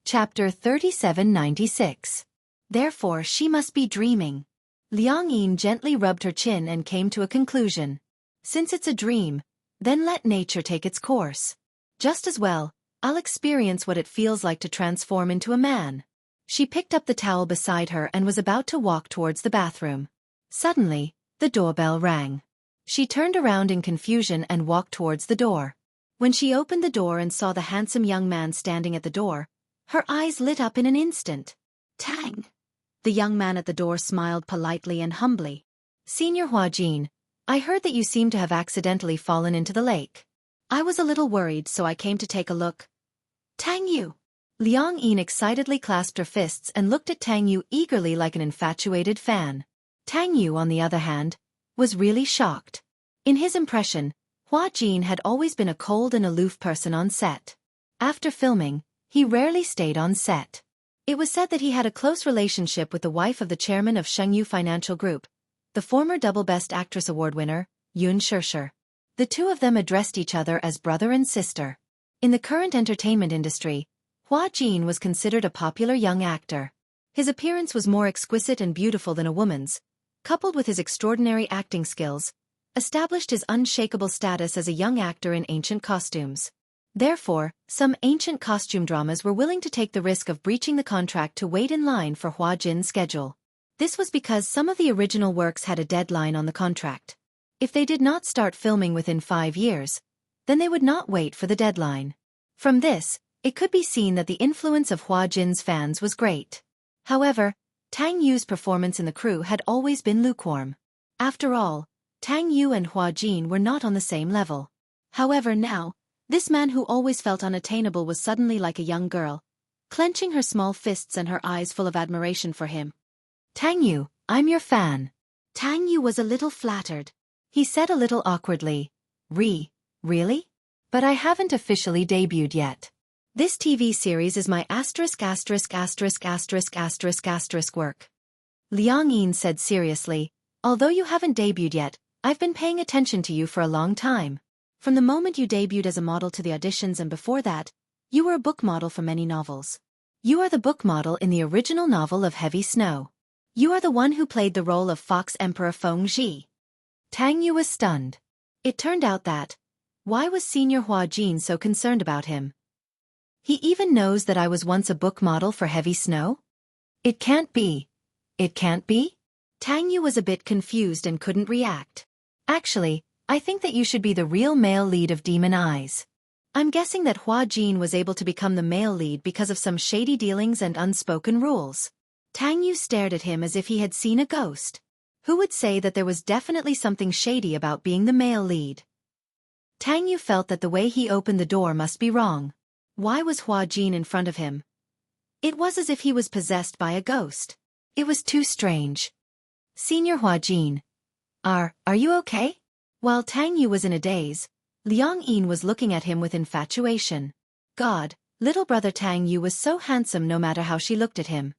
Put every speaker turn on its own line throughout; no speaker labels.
Chapter 3796. Therefore she must be dreaming. Liang Yin gently rubbed her chin and came to a conclusion. Since it's a dream, then let nature take its course. Just as well, I'll experience what it feels like to transform into a man. She picked up the towel beside her and was about to walk towards the bathroom. Suddenly, the doorbell rang. She turned around in confusion and walked towards the door. When she opened the door and saw the handsome young man standing at the door, her eyes lit up in an instant. Tang! The young man at the door smiled politely and humbly. Senior Huajin, I heard that you seem to have accidentally fallen into the lake. I was a little worried, so I came to take a look. Tang Yu! Liang Yin excitedly clasped her fists and looked at Tang Yu eagerly like an infatuated fan. Tang Yu, on the other hand, was really shocked. In his impression, Huajin had always been a cold and aloof person on set. After filming, he rarely stayed on set. It was said that he had a close relationship with the wife of the chairman of Jianghu Financial Group, the former Double Best Actress Award winner, Xianxia. The two of them addressed each other as brother and sister. In the current entertainment industry, Huajin was considered a popular young actor. His appearance was more exquisite and beautiful than a woman's, coupled with his extraordinary acting skills, established his unshakable status as a young actor in ancient costumes. Therefore, some ancient costume dramas were willing to take the risk of breaching the contract to wait in line for Huajin's schedule. This was because some of the original works had a deadline on the contract. If they did not start filming within 5 years, then they would not wait for the deadline. From this, it could be seen that the influence of Huajin's fans was great. However, Tang Yu's performance in the crew had always been lukewarm. After all, Tang Yu and Huajin were not on the same level. However, now, this man who always felt unattainable was suddenly like a young girl, clenching her small fists and her eyes full of admiration for him. Tang Yu, I'm your fan. Tang Yu was a little flattered. He said a little awkwardly, Really? But I haven't officially debuted yet. This TV series is my ****** work. Liang Yin said seriously, although you haven't debuted yet, I've been paying attention to you for a long time. From the moment you debuted as a model to the auditions and before that, you were a book model for many novels. You are the book model in the original novel of Heavy Snow. You are the one who played the role of Fox Emperor Feng Zhi. Tang Yu was stunned. It turned out that, why was Senior Huajin so concerned about him? He even knows that I was once a book model for Heavy Snow? It can't be. It can't be? Tang Yu was a bit confused and couldn't react. Actually, I think that you should be the real male lead of Demon Eyes. I'm guessing that Huajin was able to become the male lead because of some shady dealings and unspoken rules. Tang Yu stared at him as if he had seen a ghost. Who would say that there was definitely something shady about being the male lead? Tang Yu felt that the way he opened the door must be wrong. Why was Huajin in front of him? It was as if he was possessed by a ghost. It was too strange. Senior Huajin. Are you okay? While Tang Yu was in a daze, Liang Yin was looking at him with infatuation. God, little brother Tang Yu was so handsome no matter how she looked at him.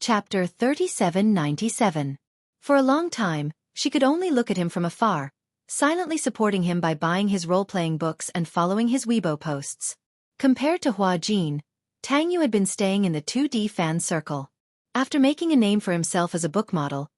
Chapter 3797. For a long time, she could only look at him from afar, silently supporting him by buying his role-playing books and following his Weibo posts. Compared to Huajin, Tang Yu had been staying in the 2D fan circle. After making a name for himself as a book model,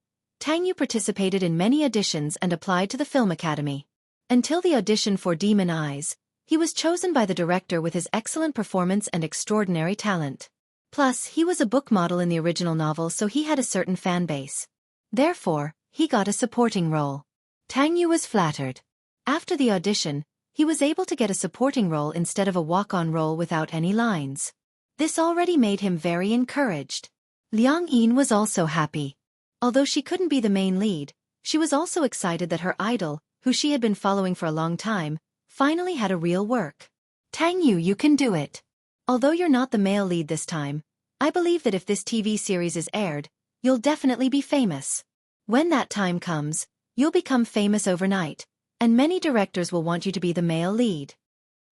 Tang Yu participated in many auditions and applied to the Film Academy. Until the audition for Demon Eyes, he was chosen by the director with his excellent performance and extraordinary talent. Plus, he was a book model in the original novel, so he had a certain fan base. Therefore, he got a supporting role. Tang Yu was flattered. After the audition, he was able to get a supporting role instead of a walk-on role without any lines. This already made him very encouraged. Liang Yin was also happy. Although she couldn't be the main lead, she was also excited that her idol, who she had been following for a long time, finally had a real work. Tang Yu, you can do it. Although you're not the male lead this time, I believe that if this TV series is aired, you'll definitely be famous. When that time comes, you'll become famous overnight, and many directors will want you to be the male lead.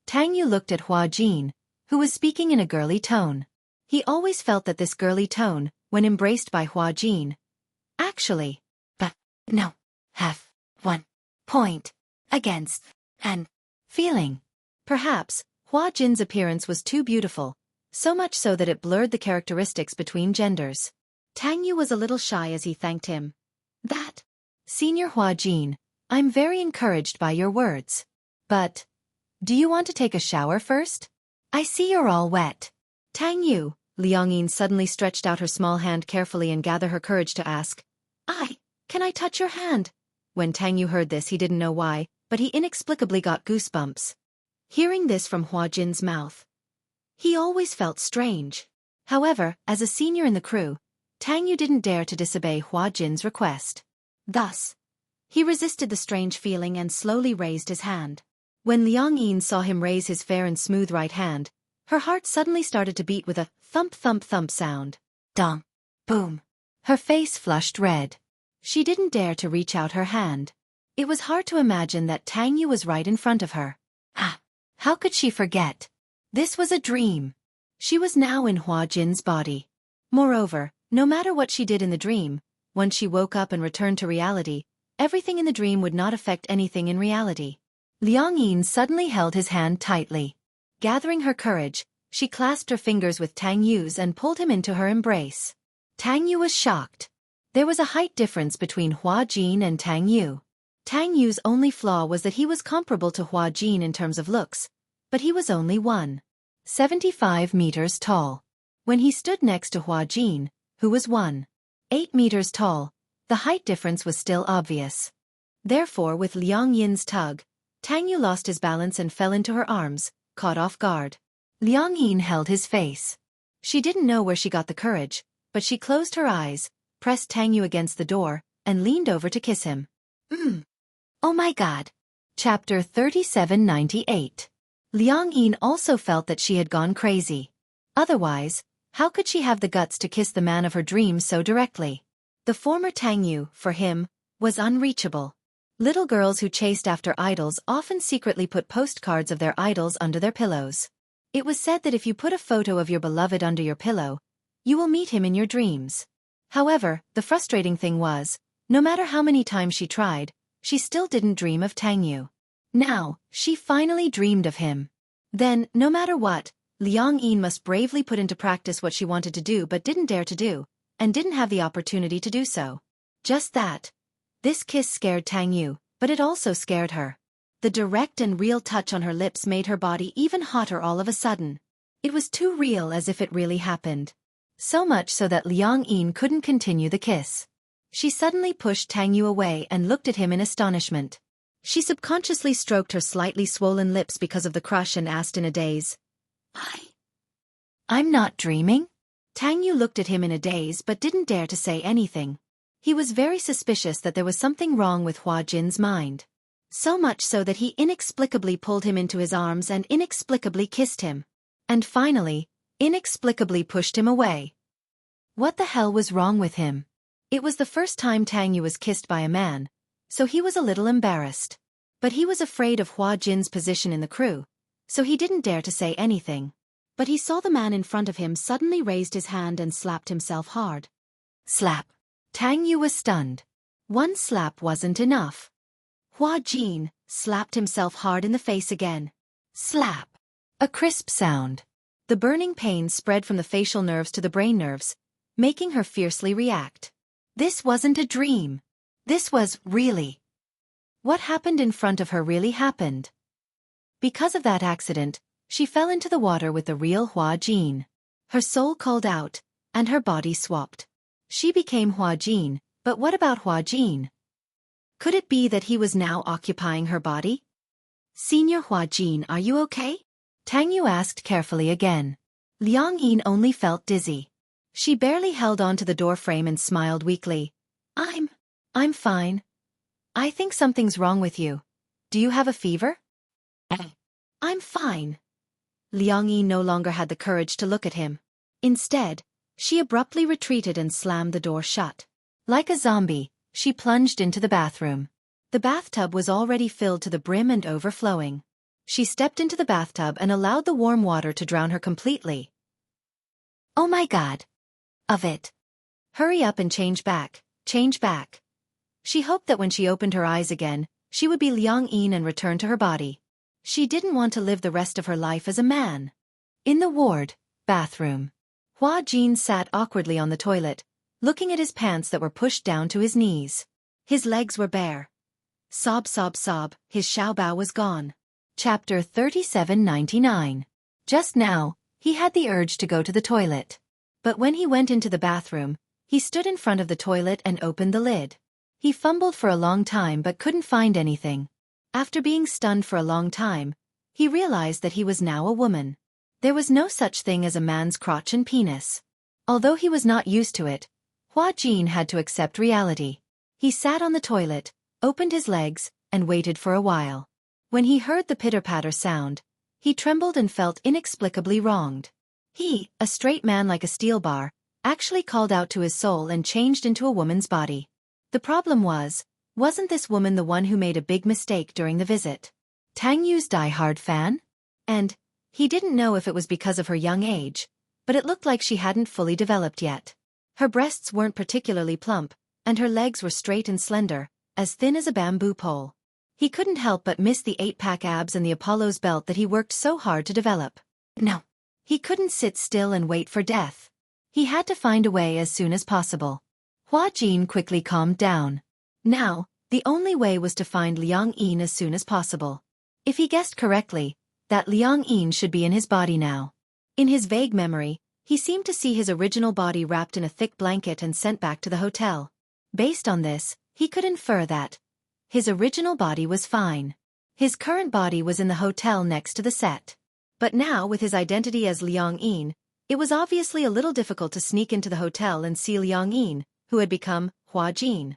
Tang Yu looked at Huajin, who was speaking in a girly tone. He always felt that this girly tone, when embraced by Huajin, actually, but no, have one point against an feeling. Perhaps, Huajin's appearance was too beautiful, so much so that it blurred the characteristics between genders. Tang Yu was a little shy as he thanked him. That, Senior Hua Jin, I'm very encouraged by your words. But, do you want to take a shower first? I see you're all wet. Tang Yu, Liang Yin suddenly stretched out her small hand carefully and gathered her courage to ask, Can I touch your hand? When Tang Yu heard this, he didn't know why, but he inexplicably got goosebumps. Hearing this from Hua Jin's mouth, he always felt strange. However, as a senior in the crew, Tang Yu didn't dare to disobey Hua Jin's request. Thus, he resisted the strange feeling and slowly raised his hand. When Liang Yin saw him raise his fair and smooth right hand, her heart suddenly started to beat with a thump-thump-thump sound. Dong! Boom! Her face flushed red. She didn't dare to reach out her hand. It was hard to imagine that Tang Yu was right in front of her. How could she forget? This was a dream. She was now in Hua Jin's body. Moreover, no matter what she did in the dream, once she woke up and returned to reality, everything in the dream would not affect anything in reality. Liang Yin suddenly held his hand tightly. Gathering her courage, she clasped her fingers with Tang Yu's and pulled him into her embrace. Tang Yu was shocked. There was a height difference between Hua Jin and Tang Yu. Tang Yu's only flaw was that he was comparable to Hua Jin in terms of looks, but he was only 1.75 meters tall. When he stood next to Hua Jin, who was 1.8 meters tall, the height difference was still obvious. Therefore, with Liang Yin's tug, Tang Yu lost his balance and fell into her arms, caught off guard. Liang Yin held his face. She didn't know where she got the courage, but she closed her eyes, pressed Tang Yu against the door, and leaned over to kiss him. Oh my God. Chapter 3798. Liang Yin also felt that she had gone crazy. Otherwise, how could she have the guts to kiss the man of her dreams so directly? The former Tang Yu, for him, was unreachable. Little girls who chased after idols often secretly put postcards of their idols under their pillows. It was said that if you put a photo of your beloved under your pillow, you will meet him in your dreams. However, the frustrating thing was, no matter how many times she tried, she still didn't dream of Tang Yu. Now, she finally dreamed of him. Then, no matter what, Liang Yin must bravely put into practice what she wanted to do but didn't dare to do, and didn't have the opportunity to do so. Just that. This kiss scared Tang Yu, but it also scared her. The direct and real touch on her lips made her body even hotter all of a sudden. It was too real, as if it really happened. So much so that Liang Yin couldn't continue the kiss. She suddenly pushed Tang Yu away and looked at him in astonishment. She subconsciously stroked her slightly swollen lips because of the crush and asked in a daze, I'm not dreaming? Tang Yu looked at him in a daze but didn't dare to say anything. He was very suspicious that there was something wrong with Hua Jin's mind. So much so that he inexplicably pulled him into his arms and inexplicably kissed him. And finally, inexplicably pushed him away. What the hell was wrong with him? It was the first time Tang Yu was kissed by a man, so he was a little embarrassed. But he was afraid of Hua Jin's position in the crew, so he didn't dare to say anything. But he saw the man in front of him suddenly raised his hand and slapped himself hard. Slap. Tang Yu was stunned. One slap wasn't enough. Hua Jin slapped himself hard in the face again. Slap. A crisp sound. The burning pain spread from the facial nerves to the brain nerves, making her fiercely react. This wasn't a dream. This was really. What happened in front of her really happened. Because of that accident, she fell into the water with the real Hua Jin. Her soul called out, and her body swapped. She became Hua Jin, but what about Hua Jin? Could it be that he was now occupying her body? Senior Hua Jin, are you okay? Tang Yu asked carefully again. Liang Yin only felt dizzy. She barely held on to the door frame and smiled weakly. I'm fine. I think something's wrong with you. Do you have a fever? I'm fine. Liang Yin no longer had the courage to look at him. Instead, she abruptly retreated and slammed the door shut. Like a zombie, she plunged into the bathroom. The bathtub was already filled to the brim and overflowing. She stepped into the bathtub and allowed the warm water to drown her completely. Oh my God. Of it. Hurry up and change back, change back. She hoped that when she opened her eyes again, she would be Liang Yin and return to her body. She didn't want to live the rest of her life as a man. In the ward, Bathroom. Hua Jin sat awkwardly on the toilet, looking at his pants that were pushed down to his knees. His legs were bare. Sob sob sob, his xiaobao was gone. Chapter 3799. Just now, he had the urge to go to the toilet. But when he went into the bathroom, he stood in front of the toilet and opened the lid. He fumbled for a long time but couldn't find anything. After being stunned for a long time, he realized that he was now a woman. There was no such thing as a man's crotch and penis. Although he was not used to it, Hua Jin had to accept reality. He sat on the toilet, opened his legs, and waited for a while. When he heard the pitter-patter sound, he trembled and felt inexplicably wronged. He, a straight man like a steel bar, actually called out to his soul and changed into a woman's body. The problem wasn't this woman the one who made a big mistake during the visit? Tang Yu's die-hard fan? And he didn't know if it was because of her young age, but it looked like she hadn't fully developed yet. Her breasts weren't particularly plump, and her legs were straight and slender, as thin as a bamboo pole. He couldn't help but miss the 8-pack abs and the Apollo's belt that he worked so hard to develop. No. He couldn't sit still and wait for death. He had to find a way as soon as possible. Hua Jin quickly calmed down. Now, the only way was to find Liang Yin as soon as possible. If he guessed correctly, that Liang Yin should be in his body now. In his vague memory, he seemed to see his original body wrapped in a thick blanket and sent back to the hotel. Based on this, he could infer that his original body was fine. His current body was in the hotel next to the set. But now, with his identity as Liang Yin, it was obviously a little difficult to sneak into the hotel and see Liang Yin, who had become Hua Jin.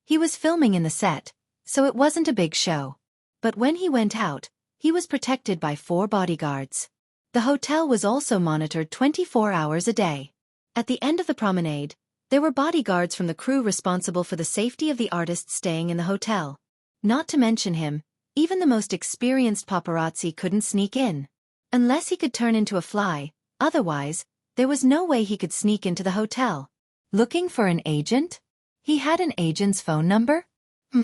He was filming in the set, so it wasn't a big show. But when he went out, he was protected by 4 bodyguards. The hotel was also monitored 24 hours a day. At the end of the promenade, there were bodyguards from the crew responsible for the safety of the artists staying in the hotel. Not to mention him, even the most experienced paparazzi couldn't sneak in. Unless he could turn into a fly, otherwise, there was no way he could sneak into the hotel. Looking for an agent? He had an agent's phone number?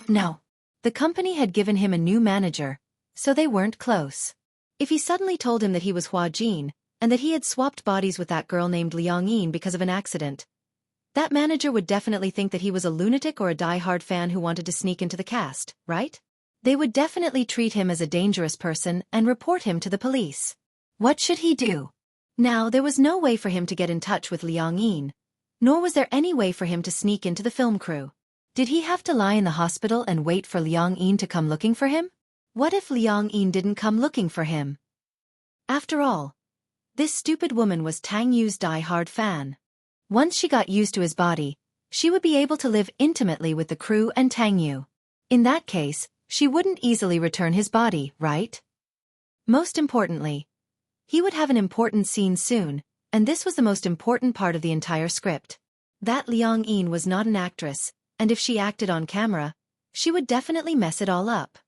No. The company had given him a new manager, so they weren't close. If he suddenly told him that he was Hua Jin, and that he had swapped bodies with that girl named Liang Yin because of an accident, that manager would definitely think that he was a lunatic or a die-hard fan who wanted to sneak into the cast, right? They would definitely treat him as a dangerous person and report him to the police. What should he do? Now, there was no way for him to get in touch with Liang Yin, nor was there any way for him to sneak into the film crew. Did he have to lie in the hospital and wait for Liang Yin to come looking for him? What if Liang Yin didn't come looking for him? After all, this stupid woman was Tang Yu's die-hard fan. Once she got used to his body, she would be able to live intimately with the crew and Tang Yu. In that case, she wouldn't easily return his body, right? Most importantly, he would have an important scene soon, and this was the most important part of the entire script. That Liang Yin was not an actress, and if she acted on camera, she would definitely mess it all up.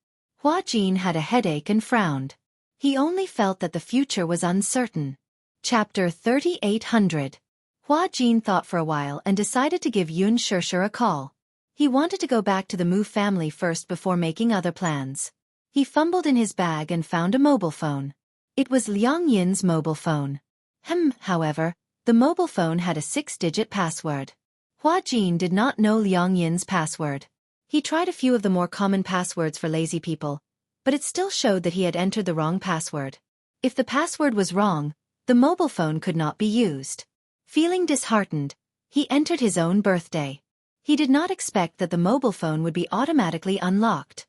Hua Jin had a headache and frowned. He only felt that the future was uncertain. Chapter 3800. Hua Jin thought for a while and decided to give Xianxia a call. He wanted to go back to the Mu family first before making other plans. He fumbled in his bag and found a mobile phone. It was Liang Yin's mobile phone. However, the mobile phone had a 6-digit password. Hua Jin did not know Liang Yin's password. He tried a few of the more common passwords for lazy people, but it still showed that he had entered the wrong password. If the password was wrong, the mobile phone could not be used. Feeling disheartened, he entered his own birthday. He did not expect that the mobile phone would be automatically unlocked.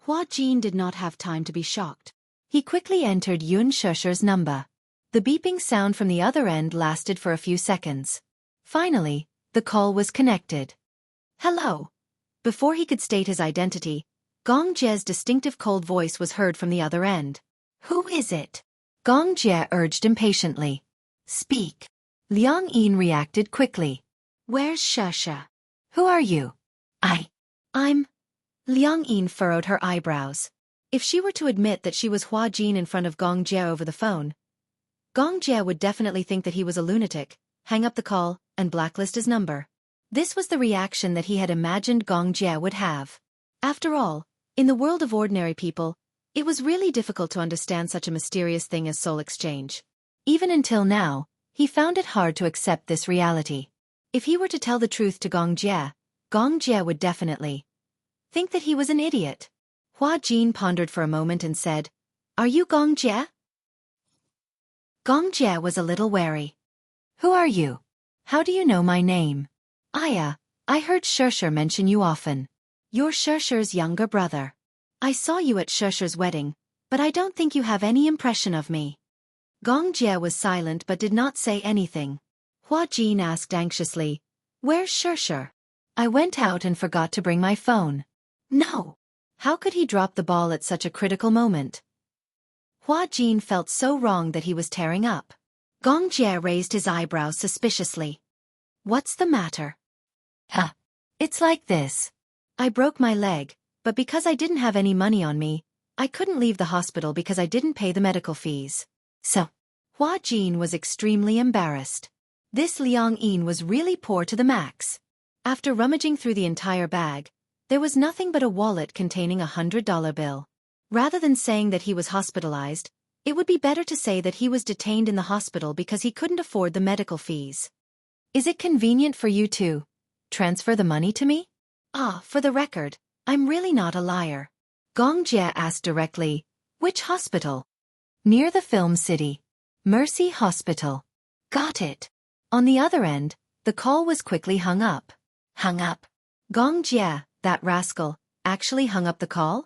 Hua Jin did not have time to be shocked. He quickly entered Xianxia's number. The beeping sound from the other end lasted for a few seconds. Finally, the call was connected. Hello. Before he could state his identity, Gong Jie's distinctive cold voice was heard from the other end. Who is it? Gong Jie urged impatiently. Speak. Liang Yin reacted quickly. Where's Xianxia? Who are you? I'm... Liang Yin furrowed her eyebrows. If she were to admit that she was Hua Jin in front of Gong Jie over the phone, Gong Jie would definitely think that he was a lunatic, hang up the call, and blacklist his number. This was the reaction that he had imagined Gong Jie would have. After all, in the world of ordinary people, it was really difficult to understand such a mysterious thing as soul exchange. Even until now, he found it hard to accept this reality. If he were to tell the truth to Gong Jie would definitely think that he was an idiot. Hua Jin pondered for a moment and said, "Are you Gong Jie?" Gong Jie was a little wary. "Who are you? How do you know my name?" I heard Xianxia mention you often. You're Xianxia's younger brother. I saw you at Xianxia's wedding, but I don't think you have any impression of me." Gong Jie was silent but did not say anything. Hua Jin asked anxiously, "Where's Xianxia?" "I went out and forgot to bring my phone." "No." How could he drop the ball at such a critical moment? Hua Jin felt so wrong that he was tearing up. Gong Jie raised his eyebrows suspiciously. "What's the matter?" It's like this. I broke my leg, but because I didn't have any money on me, I couldn't leave the hospital because I didn't pay the medical fees. So, Hua Jin was extremely embarrassed. This Liang Yin was really poor to the max. After rummaging through the entire bag, there was nothing but a wallet containing $100 bill. Rather than saying that he was hospitalized, it would be better to say that he was detained in the hospital because he couldn't afford the medical fees. "Is it convenient for you to transfer the money to me?" For the record, I'm really not a liar." Gong Jie asked directly, "Which hospital?" "Near the film city. Mercy Hospital." "Got it." On the other end, the call was quickly hung up. Hung up? Gong Jie, that rascal, actually hung up the call?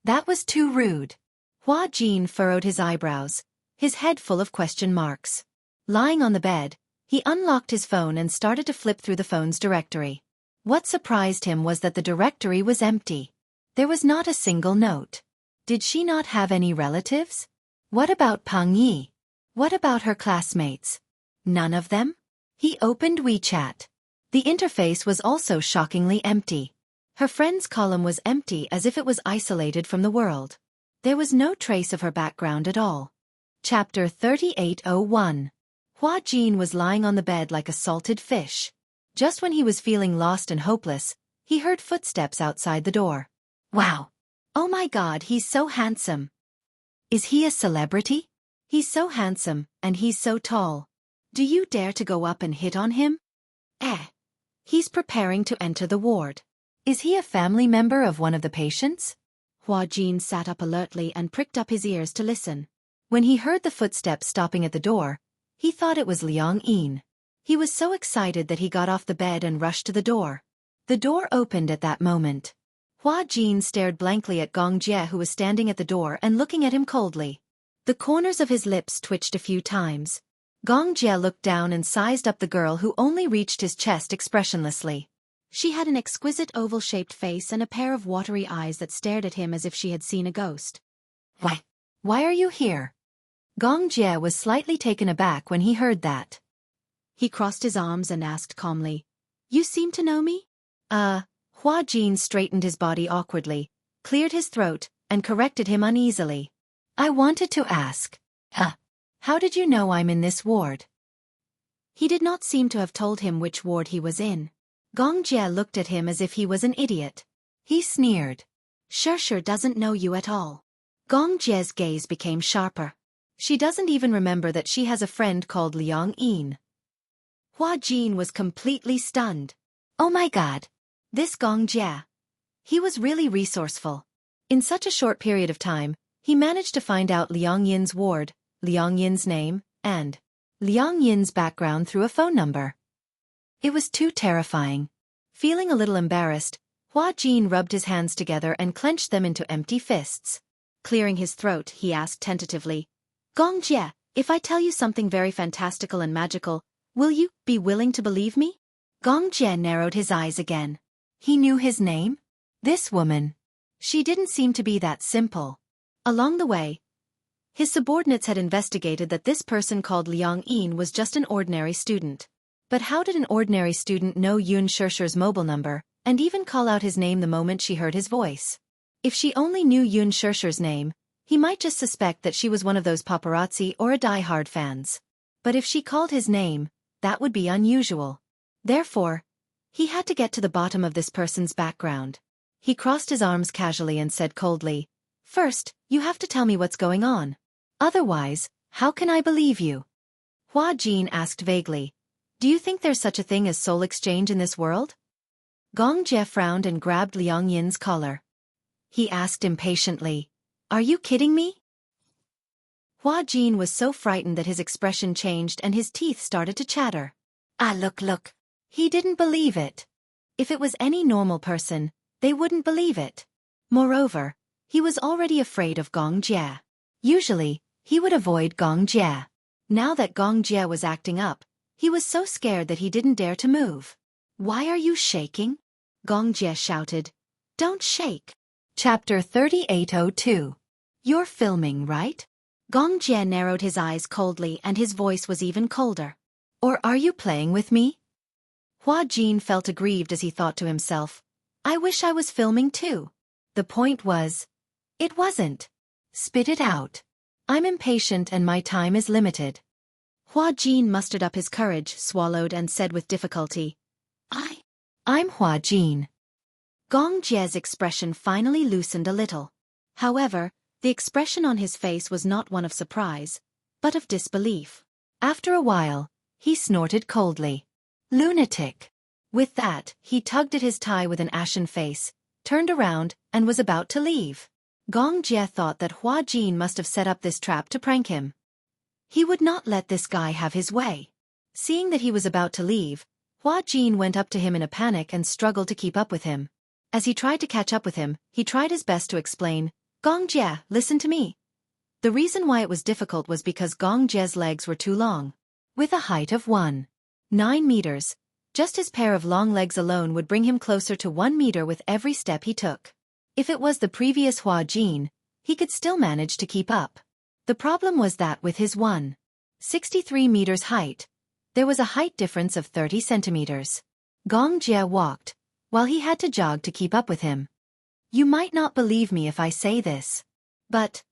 That was too rude. Hua Jin furrowed his eyebrows, his head full of question marks. Lying on the bed, he unlocked his phone and started to flip through the phone's directory. What surprised him was that the directory was empty. There was not a single note. Did she not have any relatives? What about Pang Yi? What about her classmates? None of them? He opened WeChat. The interface was also shockingly empty. Her friends column was empty as if it was isolated from the world. There was no trace of her background at all. Chapter 3801. Hua Jin was lying on the bed like a salted fish. Just when he was feeling lost and hopeless, he heard footsteps outside the door. Wow! Oh my God, he's so handsome. Is he a celebrity? He's so handsome, and he's so tall. Do you dare to go up and hit on him? He's preparing to enter the ward. Is he a family member of one of the patients? Hua Jin sat up alertly and pricked up his ears to listen. When he heard the footsteps stopping at the door, he thought it was Liang Yin. He was so excited that he got off the bed and rushed to the door. The door opened at that moment. Hua Jin stared blankly at Gong Jie, who was standing at the door and looking at him coldly. The corners of his lips twitched a few times. Gong Jie looked down and sized up the girl who only reached his chest expressionlessly. She had an exquisite oval-shaped face and a pair of watery eyes that stared at him as if she had seen a ghost. Why are you here?" Gong Jie was slightly taken aback when he heard that. He crossed his arms and asked calmly, "You seem to know me?" Hua Jin straightened his body awkwardly, cleared his throat, and corrected him uneasily. "I wanted to ask. How did you know I'm in this ward?" He did not seem to have told him which ward he was in. Gong Jie looked at him as if he was an idiot. He sneered. "Xianxia doesn't know you at all." Gong Jie's gaze became sharper. "She doesn't even remember that she has a friend called Liang Yin." Hua Jin was completely stunned. Oh my God! This Gong Jie. He was really resourceful. In such a short period of time, he managed to find out Liang Yin's ward, Liang Yin's name, and Liang Yin's background through a phone number. It was too terrifying. Feeling a little embarrassed, Hua Jin rubbed his hands together and clenched them into empty fists. Clearing his throat, he asked tentatively, "Gong Jie, if I tell you something very fantastical and magical, will you be willing to believe me?" Gong Jie narrowed his eyes again. He knew his name? This woman. She didn't seem to be that simple. Along the way, his subordinates had investigated that this person called Liang Yin was just an ordinary student. But how did an ordinary student know Yun Xianxia's mobile number, and even call out his name the moment she heard his voice? If she only knew Yun Xianxia's name, he might just suspect that she was one of those paparazzi or a die-hard fans. But if she called his name, that would be unusual. Therefore, he had to get to the bottom of this person's background. He crossed his arms casually and said coldly, "First, you have to tell me what's going on. Otherwise, how can I believe you?" Hua Jin asked vaguely. Do you think there's such a thing as soul exchange in this world? Gong Jie frowned and grabbed Liang Yin's collar. He asked impatiently. Are you kidding me? Hua Jin was so frightened that his expression changed and his teeth started to chatter. Ah, look. He didn't believe it. If it was any normal person, they wouldn't believe it. Moreover, he was already afraid of Gong Jie. Usually, he would avoid Gong Jie. Now that Gong Jie was acting up, he was so scared that he didn't dare to move. Why are you shaking? Gong Jie shouted. Don't shake. Chapter 3802. You're filming, right? Gong Jie narrowed his eyes coldly and his voice was even colder. Or are you playing with me? Hua Jin felt aggrieved as he thought to himself. I wish I was filming too. The point was, it wasn't. Spit it out. I'm impatient and my time is limited. Hua Jin mustered up his courage, swallowed and said with difficulty. I'm Hua Jin. Gong Jie's expression finally loosened a little. However, the expression on his face was not one of surprise, but of disbelief. After a while, he snorted coldly. Lunatic. With that, he tugged at his tie with an ashen face, turned around, and was about to leave. Gong Jie thought that Hua Jin must have set up this trap to prank him. He would not let this guy have his way. Seeing that he was about to leave, Hua Jin went up to him in a panic and struggled to keep up with him. As he tried to catch up with him, he tried his best to explain, Gong Jie, listen to me. The reason why it was difficult was because Gong Jie's legs were too long. With a height of 1.9 meters, just his pair of long legs alone would bring him closer to 1 meter with every step he took. If it was the previous Hua Jin, he could still manage to keep up. The problem was that with his 1.63 meters height, there was a height difference of 30 centimeters. Gong Jie walked, while he had to jog to keep up with him. You might not believe me if I say this. But,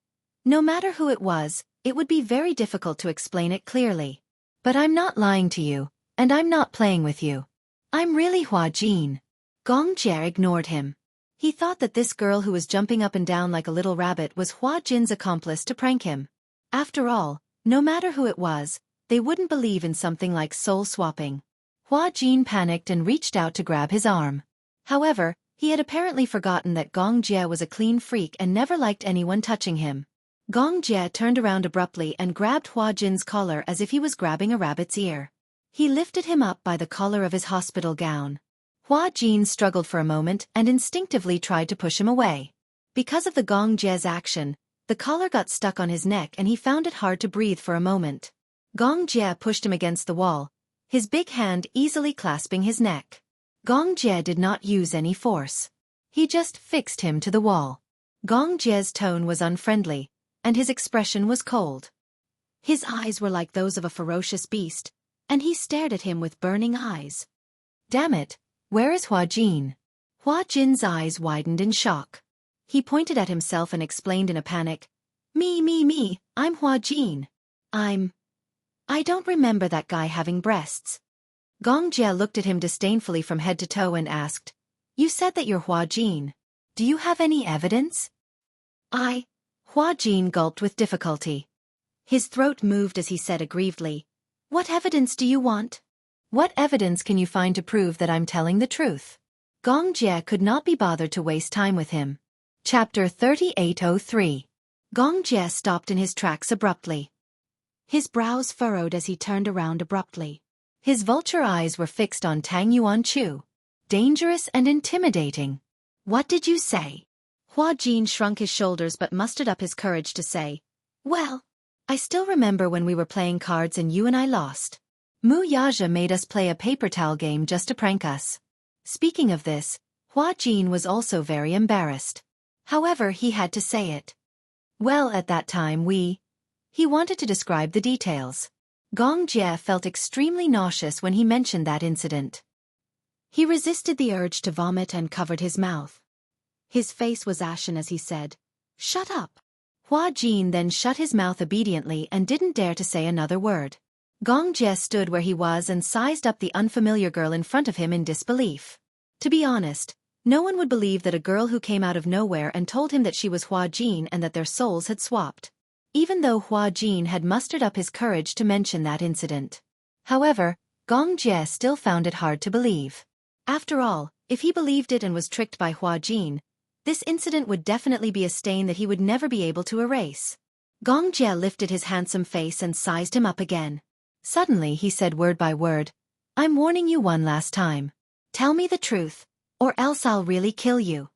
no matter who it was, it would be very difficult to explain it clearly. But I'm not lying to you, and I'm not playing with you. I'm really Hua Jin. Gong Jie ignored him. He thought that this girl who was jumping up and down like a little rabbit was Hua Jin's accomplice to prank him. After all, no matter who it was, they wouldn't believe in something like soul swapping. Hua Jin panicked and reached out to grab his arm. However, he had apparently forgotten that Gong Jie was a clean freak and never liked anyone touching him. Gong Jie turned around abruptly and grabbed Hua Jin's collar as if he was grabbing a rabbit's ear. He lifted him up by the collar of his hospital gown. Hua Jin struggled for a moment and instinctively tried to push him away. Because of the Gong Jie's action, the collar got stuck on his neck and he found it hard to breathe for a moment. Gong Jie pushed him against the wall, his big hand easily clasping his neck. Gong Jie did not use any force. He just fixed him to the wall. Gong Jie's tone was unfriendly, and his expression was cold. His eyes were like those of a ferocious beast, and he stared at him with burning eyes. Damn it, where is Hua Jin? Hua Jin's eyes widened in shock. He pointed at himself and explained in a panic, Me, I'm Hua Jin. I don't remember that guy having breasts. Gong Jie looked at him disdainfully from head to toe and asked, You said that you're Hua Jin. Do you have any evidence? Hua Jin gulped with difficulty. His throat moved as he said aggrievedly, What evidence do you want? What evidence can you find to prove that I'm telling the truth? Gong Jie could not be bothered to waste time with him. Chapter 3803. Gong Jie stopped in his tracks abruptly. His brows furrowed as he turned around abruptly. His vulture eyes were fixed on Tang Yuanchu. Dangerous and intimidating. What did you say? Hua Jin shrunk his shoulders but mustered up his courage to say, Well, I still remember when we were playing cards and you and I lost. Mu Yaja made us play a paper towel game just to prank us. Speaking of this, Hua Jin was also very embarrassed. However, he had to say it. Well, at that time he wanted to describe the details. Gong Jie felt extremely nauseous when he mentioned that incident. He resisted the urge to vomit and covered his mouth. His face was ashen as he said, Shut up. Hua Jin then shut his mouth obediently and didn't dare to say another word. Gong Jie stood where he was and sized up the unfamiliar girl in front of him in disbelief. To be honest, no one would believe that a girl who came out of nowhere and told him that she was Hua Jin and that their souls had swapped. even though Hua Jin had mustered up his courage to mention that incident. However, Gong Jie still found it hard to believe. After all, if he believed it and was tricked by Hua Jin, this incident would definitely be a stain that he would never be able to erase. Gong Jie lifted his handsome face and sized him up again. Suddenly he said word by word, "I'm warning you one last time. Tell me the truth, or else I'll really kill you."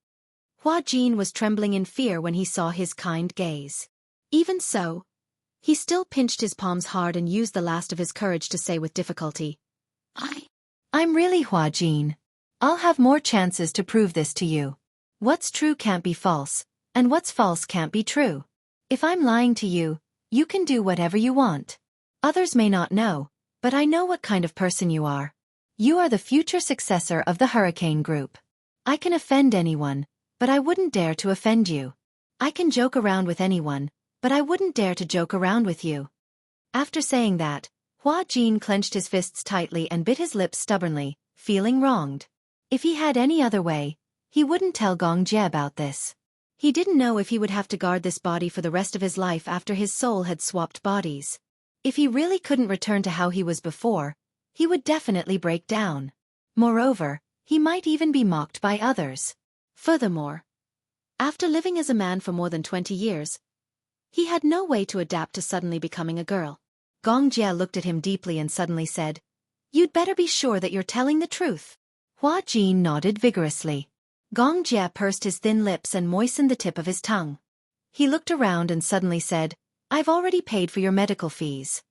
Hua Jin was trembling in fear when he saw his kind gaze. Even so, he still pinched his palms hard and used the last of his courage to say with difficulty, I'm really Hua Jin. I'll have more chances to prove this to you. What's true can't be false, and what's false can't be true. If I'm lying to you, you can do whatever you want. Others may not know, but I know what kind of person you are. You are the future successor of the Hurricane Group. I can offend anyone, but I wouldn't dare to offend you. I can joke around with anyone, but I wouldn't dare to joke around with you. After saying that, Hua Jin clenched his fists tightly and bit his lips stubbornly, feeling wronged. If he had any other way, he wouldn't tell Gong Jie about this. He didn't know if he would have to guard this body for the rest of his life after his soul had swapped bodies. If he really couldn't return to how he was before, he would definitely break down. Moreover, he might even be mocked by others. Furthermore, after living as a man for more than 20 years, he had no way to adapt to suddenly becoming a girl. Gong Jie looked at him deeply and suddenly said, "You'd better be sure that you're telling the truth." Hua Jin nodded vigorously. Gong Jie pursed his thin lips and moistened the tip of his tongue. He looked around and suddenly said, "I've already paid for your medical fees."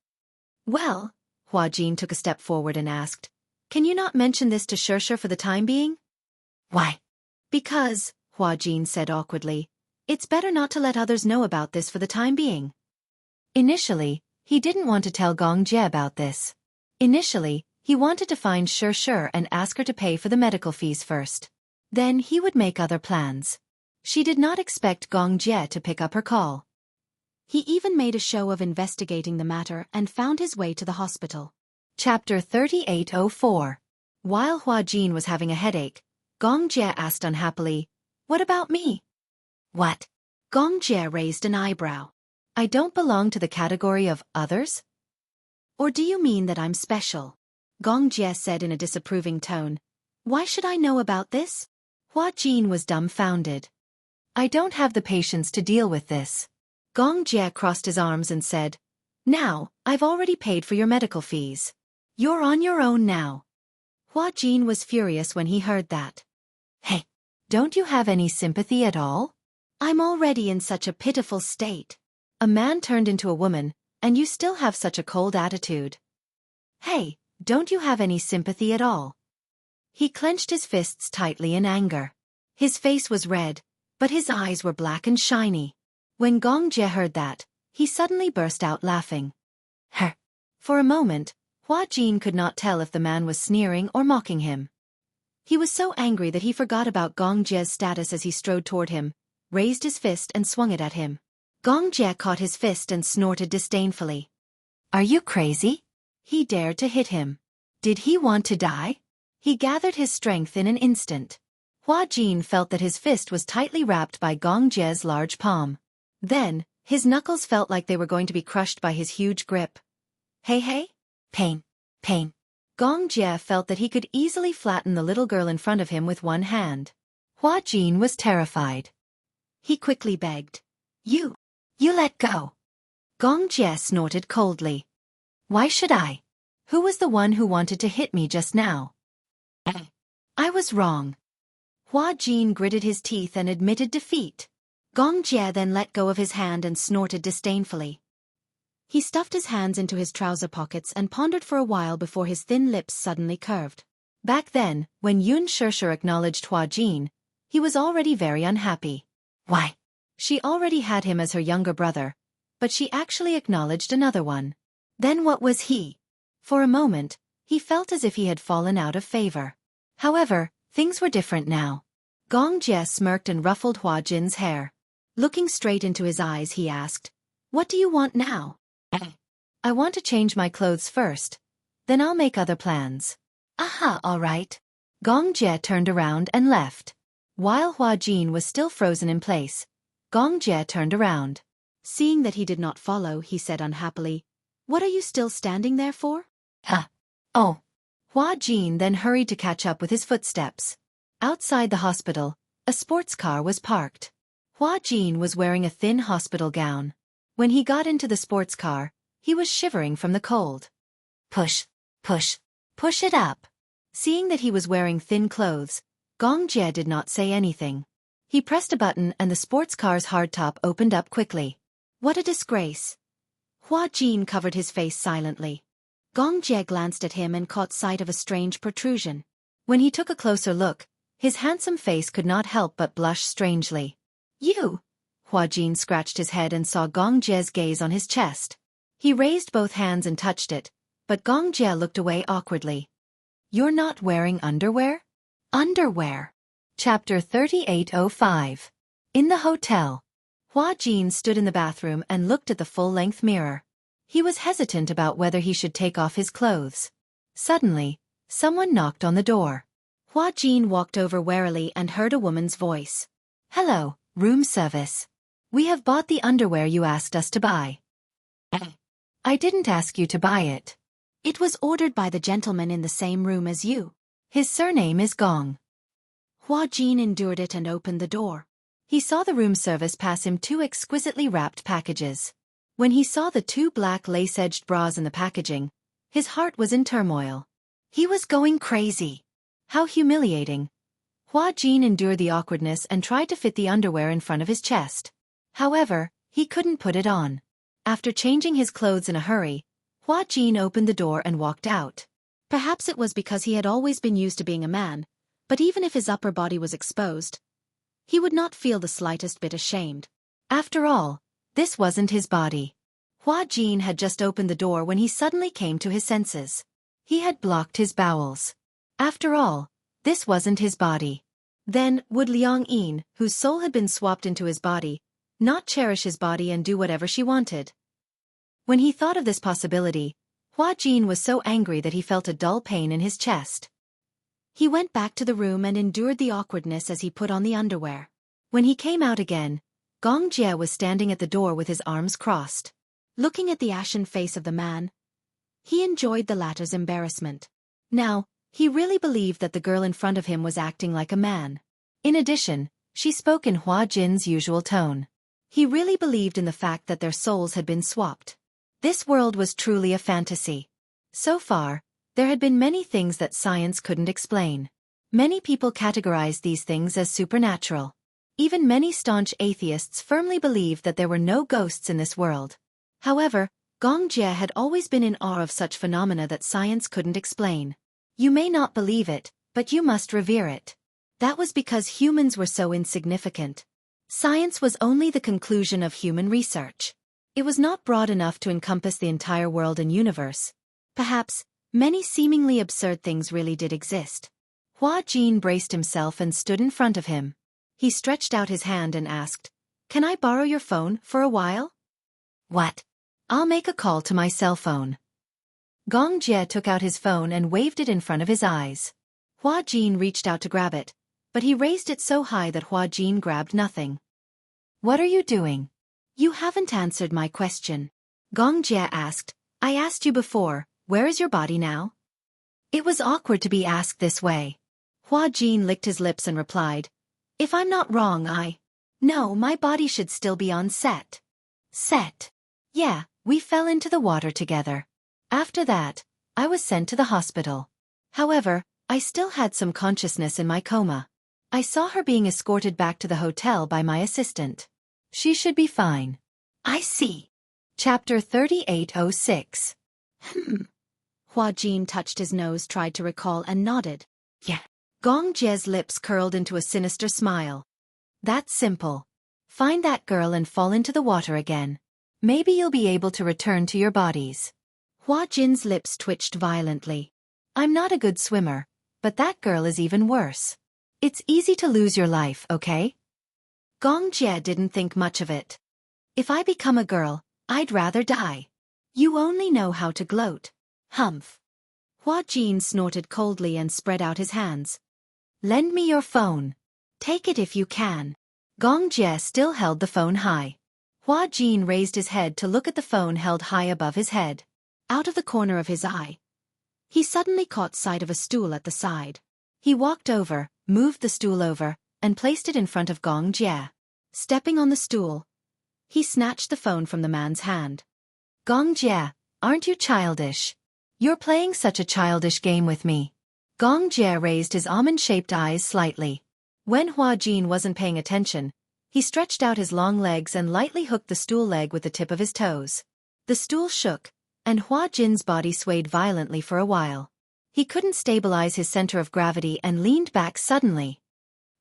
"Well," Hua Jin took a step forward and asked, "can you not mention this to Xianxia for the time being?" "Why?" "Because," Hua Jin said awkwardly, "it's better not to let others know about this for the time being." Initially, he didn't want to tell Gong Jie about this. Initially, he wanted to find Xianxia and ask her to pay for the medical fees first. Then he would make other plans. She did not expect Gong Jie to pick up her call. He even made a show of investigating the matter and found his way to the hospital. Chapter 3804. While Hua Jin was having a headache, Gong Jie asked unhappily, "What about me?" "What?" Gong Jie raised an eyebrow. "I don't belong to the category of others? Or do you mean that I'm special?" Gong Jie said in a disapproving tone, "Why should I know about this?" Hua Jin was dumbfounded. "I don't have the patience to deal with this." Gong Jie crossed his arms and said, "Now, I've already paid for your medical fees. You're on your own now." Hua Jin was furious when he heard that. "Hey, don't you have any sympathy at all? I'm already in such a pitiful state. A man turned into a woman, and you still have such a cold attitude. Hey, don't you have any sympathy at all?" He clenched his fists tightly in anger. His face was red, but his eyes were black and shiny. When Gong Jie heard that, he suddenly burst out laughing. Her. For a moment, Hua Jin could not tell if the man was sneering or mocking him. He was so angry that he forgot about Gong Jie's status as he strode toward him, raised his fist and swung it at him. Gong Jie caught his fist and snorted disdainfully. "Are you crazy?" He dared to hit him. Did he want to die? He gathered his strength in an instant. Hua Jin felt that his fist was tightly wrapped by Gong Jie's large palm. Then, his knuckles felt like they were going to be crushed by his huge grip. Hey! Pain! Pain! Gong Jie felt that he could easily flatten the little girl in front of him with one hand. Hua Jin was terrified. He quickly begged, You let go." Gong Jie snorted coldly. "Why should I? Who was the one who wanted to hit me just now?" "I was wrong." Hua Jin gritted his teeth and admitted defeat. Gong Jie then let go of his hand and snorted disdainfully. He stuffed his hands into his trouser pockets and pondered for a while before his thin lips suddenly curved. Back then, when Xianxia acknowledged Hua Jin, he was already very unhappy. Why? She already had him as her younger brother, but she actually acknowledged another one. Then what was he? For a moment, he felt as if he had fallen out of favor. However, things were different now. Gong Jie smirked and ruffled Hua Jin's hair. Looking straight into his eyes, he asked, "What do you want now?" "I want to change my clothes first. Then I'll make other plans." "Aha, all right." Gong Jie turned around and left. While Hua Jin was still frozen in place, Gong Jie turned around. Seeing that he did not follow, he said unhappily, "What are you still standing there for?" Oh. Hua Jin then hurried to catch up with his footsteps. Outside the hospital, a sports car was parked. Hua Jin was wearing a thin hospital gown. When he got into the sports car, he was shivering from the cold. Push, push, push it up. Seeing that he was wearing thin clothes, Gong Jie did not say anything. He pressed a button and the sports car's hardtop opened up quickly. What a disgrace. Hua Jin covered his face silently. Gong Jie glanced at him and caught sight of a strange protrusion. When he took a closer look, his handsome face could not help but blush strangely. You! Hua Jin scratched his head and saw Gong Jie's gaze on his chest. He raised both hands and touched it, but Gong Jie looked away awkwardly. You're not wearing underwear? Underwear. Chapter 3805. In the hotel. Hua Jin stood in the bathroom and looked at the full-length mirror. He was hesitant about whether he should take off his clothes. Suddenly, someone knocked on the door. Hua Jin walked over warily and heard a woman's voice. Hello, room service. We have bought the underwear you asked us to buy. I didn't ask you to buy it. It was ordered by the gentleman in the same room as you. His surname is Gong. Hua Jin endured it and opened the door. He saw the room service pass him 2 exquisitely wrapped packages. When he saw the 2 black lace-edged bras in the packaging, his heart was in turmoil. He was going crazy. How humiliating. Hua Jin endured the awkwardness and tried to fit the underwear in front of his chest. However, he couldn't put it on. After changing his clothes in a hurry, Hua Jin opened the door and walked out. Perhaps it was because he had always been used to being a man, but even if his upper body was exposed, he would not feel the slightest bit ashamed. After all, this wasn't his body. Hua Jin had just opened the door when he suddenly came to his senses. He had blocked his bowels. After all, this wasn't his body. Then, would Liang Yin, whose soul had been swapped into his body, not cherish his body and do whatever she wanted? When he thought of this possibility, Hua Jin was so angry that he felt a dull pain in his chest. He went back to the room and endured the awkwardness as he put on the underwear. When he came out again, Gong Jie was standing at the door with his arms crossed. Looking at the ashen face of the man, he enjoyed the latter's embarrassment. Now, he really believed that the girl in front of him was acting like a man. In addition, she spoke in Hua Jin's usual tone. He really believed in the fact that their souls had been swapped. This world was truly a fantasy. So far, there had been many things that science couldn't explain. Many people categorized these things as supernatural. Even many staunch atheists firmly believed that there were no ghosts in this world. However, Gong Jie had always been in awe of such phenomena that science couldn't explain. You may not believe it, but you must revere it. That was because humans were so insignificant. Science was only the conclusion of human research. It was not broad enough to encompass the entire world and universe. Perhaps, many seemingly absurd things really did exist. Hua Jin braced himself and stood in front of him. He stretched out his hand and asked, "Can I borrow your phone for a while?" "What?" "I'll make a call to my cell phone." Gong Jie took out his phone and waved it in front of his eyes. Hua Jin reached out to grab it, but he raised it so high that Hua Jin grabbed nothing. "What are you doing?" "You haven't answered my question." Gong Jie asked, "I asked you before, where is your body now?" It was awkward to be asked this way. Hua Jin licked his lips and replied, "If I'm not wrong, No, my body should still be on set." "Set?" "Yeah, we fell into the water together. After that, I was sent to the hospital. However, I still had some consciousness in my coma. I saw her being escorted back to the hotel by my assistant. She should be fine." "I see." Chapter 3806. Hua Jin touched his nose, tried to recall and nodded. "Yeah." Gong Jie's lips curled into a sinister smile. "That's simple. Find that girl and fall into the water again. Maybe you'll be able to return to your bodies." Hua Jin's lips twitched violently. "I'm not a good swimmer, but that girl is even worse. It's easy to lose your life, okay?" Gong Jie didn't think much of it. "If I become a girl, I'd rather die. You only know how to gloat." "Humph." Hua Jin snorted coldly and spread out his hands. "Lend me your phone. Take it if you can." Gong Jie still held the phone high. Hua Jin raised his head to look at the phone held high above his head. Out of the corner of his eye, he suddenly caught sight of a stool at the side. He walked over, moved the stool over, and placed it in front of Gong Jie. Stepping on the stool, he snatched the phone from the man's hand. Gong Jie, aren't you childish? You're playing such a childish game with me. Gong Jie raised his almond-shaped eyes slightly. When Hua Jin wasn't paying attention, he stretched out his long legs and lightly hooked the stool leg with the tip of his toes. The stool shook, and Hua Jin's body swayed violently for a while. He couldn't stabilize his center of gravity and leaned back suddenly.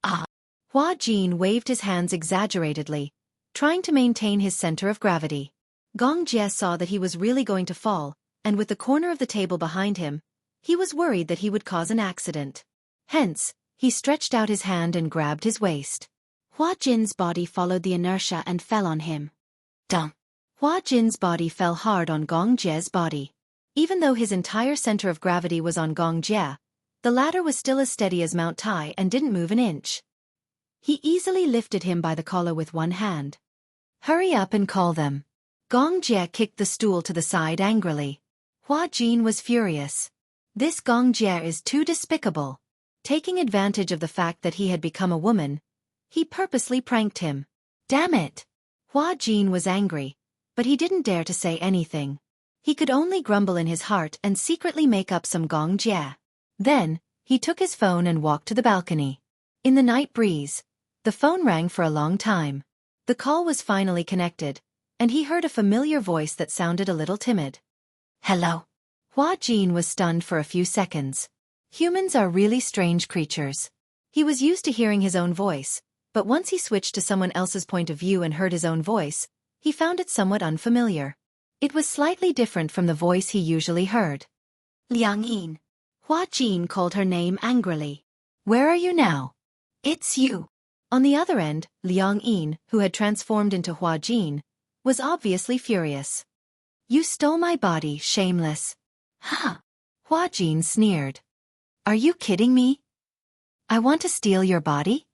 Ah! Hua Jin waved his hands exaggeratedly, trying to maintain his center of gravity. Gong Jie saw that he was really going to fall, and with the corner of the table behind him, he was worried that he would cause an accident. Hence, he stretched out his hand and grabbed his waist. Hua Jin's body followed the inertia and fell on him. Dum! Hua Jin's body fell hard on Gong Jie's body. Even though his entire center of gravity was on Gong Jie, the latter was still as steady as Mount Tai and didn't move an inch. He easily lifted him by the collar with one hand. Hurry up and call them. Gong Jie kicked the stool to the side angrily. Hua Jin was furious. This Gong Jie is too despicable. Taking advantage of the fact that he had become a woman, he purposely pranked him. Damn it! Hua Jin was angry, but he didn't dare to say anything. He could only grumble in his heart and secretly make up some Gong Jie. Then, he took his phone and walked to the balcony. In the night breeze, the phone rang for a long time. The call was finally connected, and he heard a familiar voice that sounded a little timid. Hello. Hua Jin was stunned for a few seconds. Humans are really strange creatures. He was used to hearing his own voice, but once he switched to someone else's point of view and heard his own voice, he found it somewhat unfamiliar. It was slightly different from the voice he usually heard. Liang Yin. Hua Jin called her name angrily. Where are you now? It's you. On the other end, Liang Yin, who had transformed into Hua Jin, was obviously furious. You stole my body, shameless. Huh? Hua Jin sneered. Are you kidding me? I want to steal your body?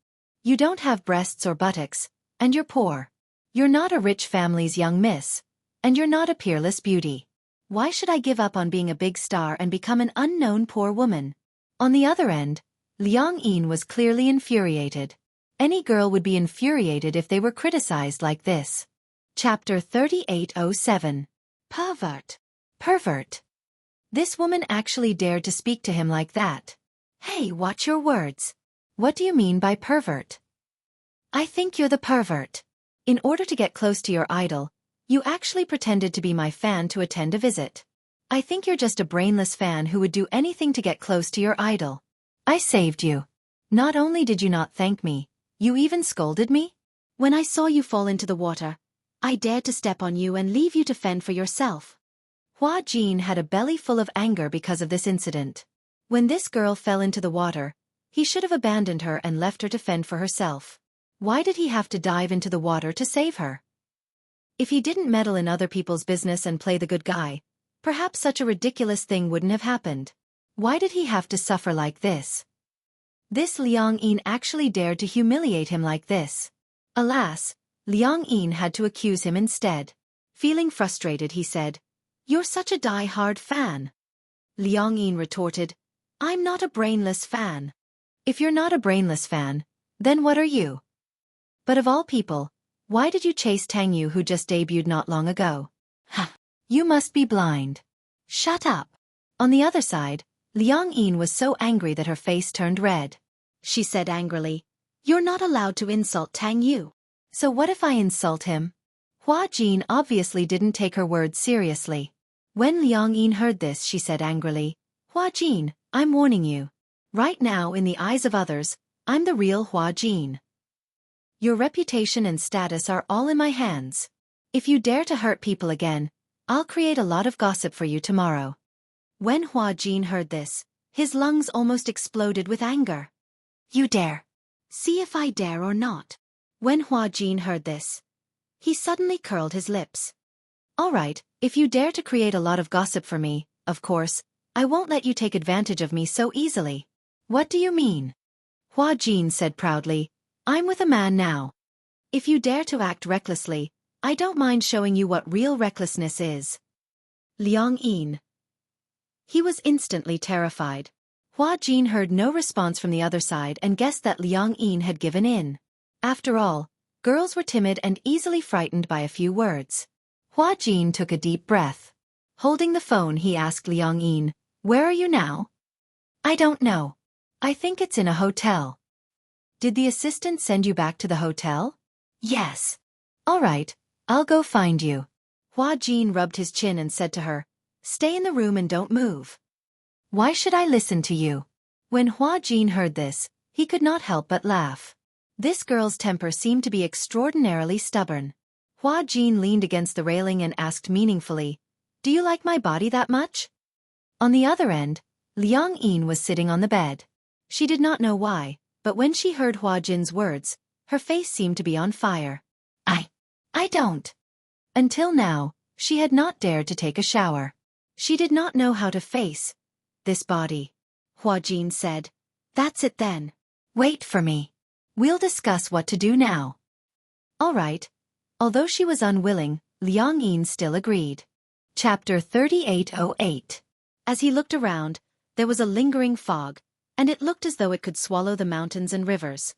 You don't have breasts or buttocks, and you're poor. You're not a rich family's young miss, and you're not a peerless beauty. Why should I give up on being a big star and become an unknown poor woman? On the other end, Liang Yin was clearly infuriated. Any girl would be infuriated if they were criticized like this. Chapter 3807. Pervert. Pervert. This woman actually dared to speak to him like that. Hey, watch your words. What do you mean by pervert? I think you're the pervert. In order to get close to your idol, you actually pretended to be my fan to attend a visit. I think you're just a brainless fan who would do anything to get close to your idol. I saved you. Not only did you not thank me, you even scolded me? When I saw you fall into the water, I dared to step on you and leave you to fend for yourself. Hua Jin had a belly full of anger because of this incident. When this girl fell into the water, he should have abandoned her and left her to fend for herself. Why did he have to dive into the water to save her? If he didn't meddle in other people's business and play the good guy, perhaps such a ridiculous thing wouldn't have happened. Why did he have to suffer like this? This Liang Yin actually dared to humiliate him like this. Alas, Liang Yin had to accuse him instead. Feeling frustrated, he said, "You're such a die-hard fan." Liang Yin retorted, "I'm not a brainless fan." If you're not a brainless fan, then what are you? But of all people, why did you chase Tang Yu who just debuted not long ago? Ha! You must be blind. Shut up. On the other side, Liang Yin was so angry that her face turned red. She said angrily, "You're not allowed to insult Tang Yu. So what if I insult him?" Hua Jin obviously didn't take her words seriously. When Liang Yin heard this, she said angrily, "Hua Jin, I'm warning you. Right now, in the eyes of others, I'm the real Hua Jin. Your reputation and status are all in my hands. If you dare to hurt people again, I'll create a lot of gossip for you tomorrow." When Hua Jin heard this, his lungs almost exploded with anger. You dare. See if I dare or not. When Hua Jin heard this, he suddenly curled his lips. All right, if you dare to create a lot of gossip for me, of course, I won't let you take advantage of me so easily. What do you mean? Hua Jin said proudly, I'm with a man now. If you dare to act recklessly, I don't mind showing you what real recklessness is. Liang Yin. He was instantly terrified. Hua Jin heard no response from the other side and guessed that Liang Yin had given in. After all, girls were timid and easily frightened by a few words. Hua Jin took a deep breath. Holding the phone, he asked Liang Yin, "Where are you now?" "I don't know. I think it's in a hotel." "Did the assistant send you back to the hotel?" "Yes." "All right, I'll go find you." Hua Jin rubbed his chin and said to her, "Stay in the room and don't move." "Why should I listen to you?" When Hua Jin heard this, he could not help but laugh. This girl's temper seemed to be extraordinarily stubborn. Hua Jin leaned against the railing and asked meaningfully, "Do you like my body that much?" On the other end, Liang Yin was sitting on the bed. She did not know why, but when she heard Hua Jin's words, her face seemed to be on fire. I don't." Until now, she had not dared to take a shower. She did not know how to face this body. Hua Jin said, "That's it then. Wait for me. We'll discuss what to do now." All right. Although she was unwilling, Liang Yin still agreed. Chapter 3808. As he looked around, there was a lingering fog, and it looked as though it could swallow the mountains and rivers.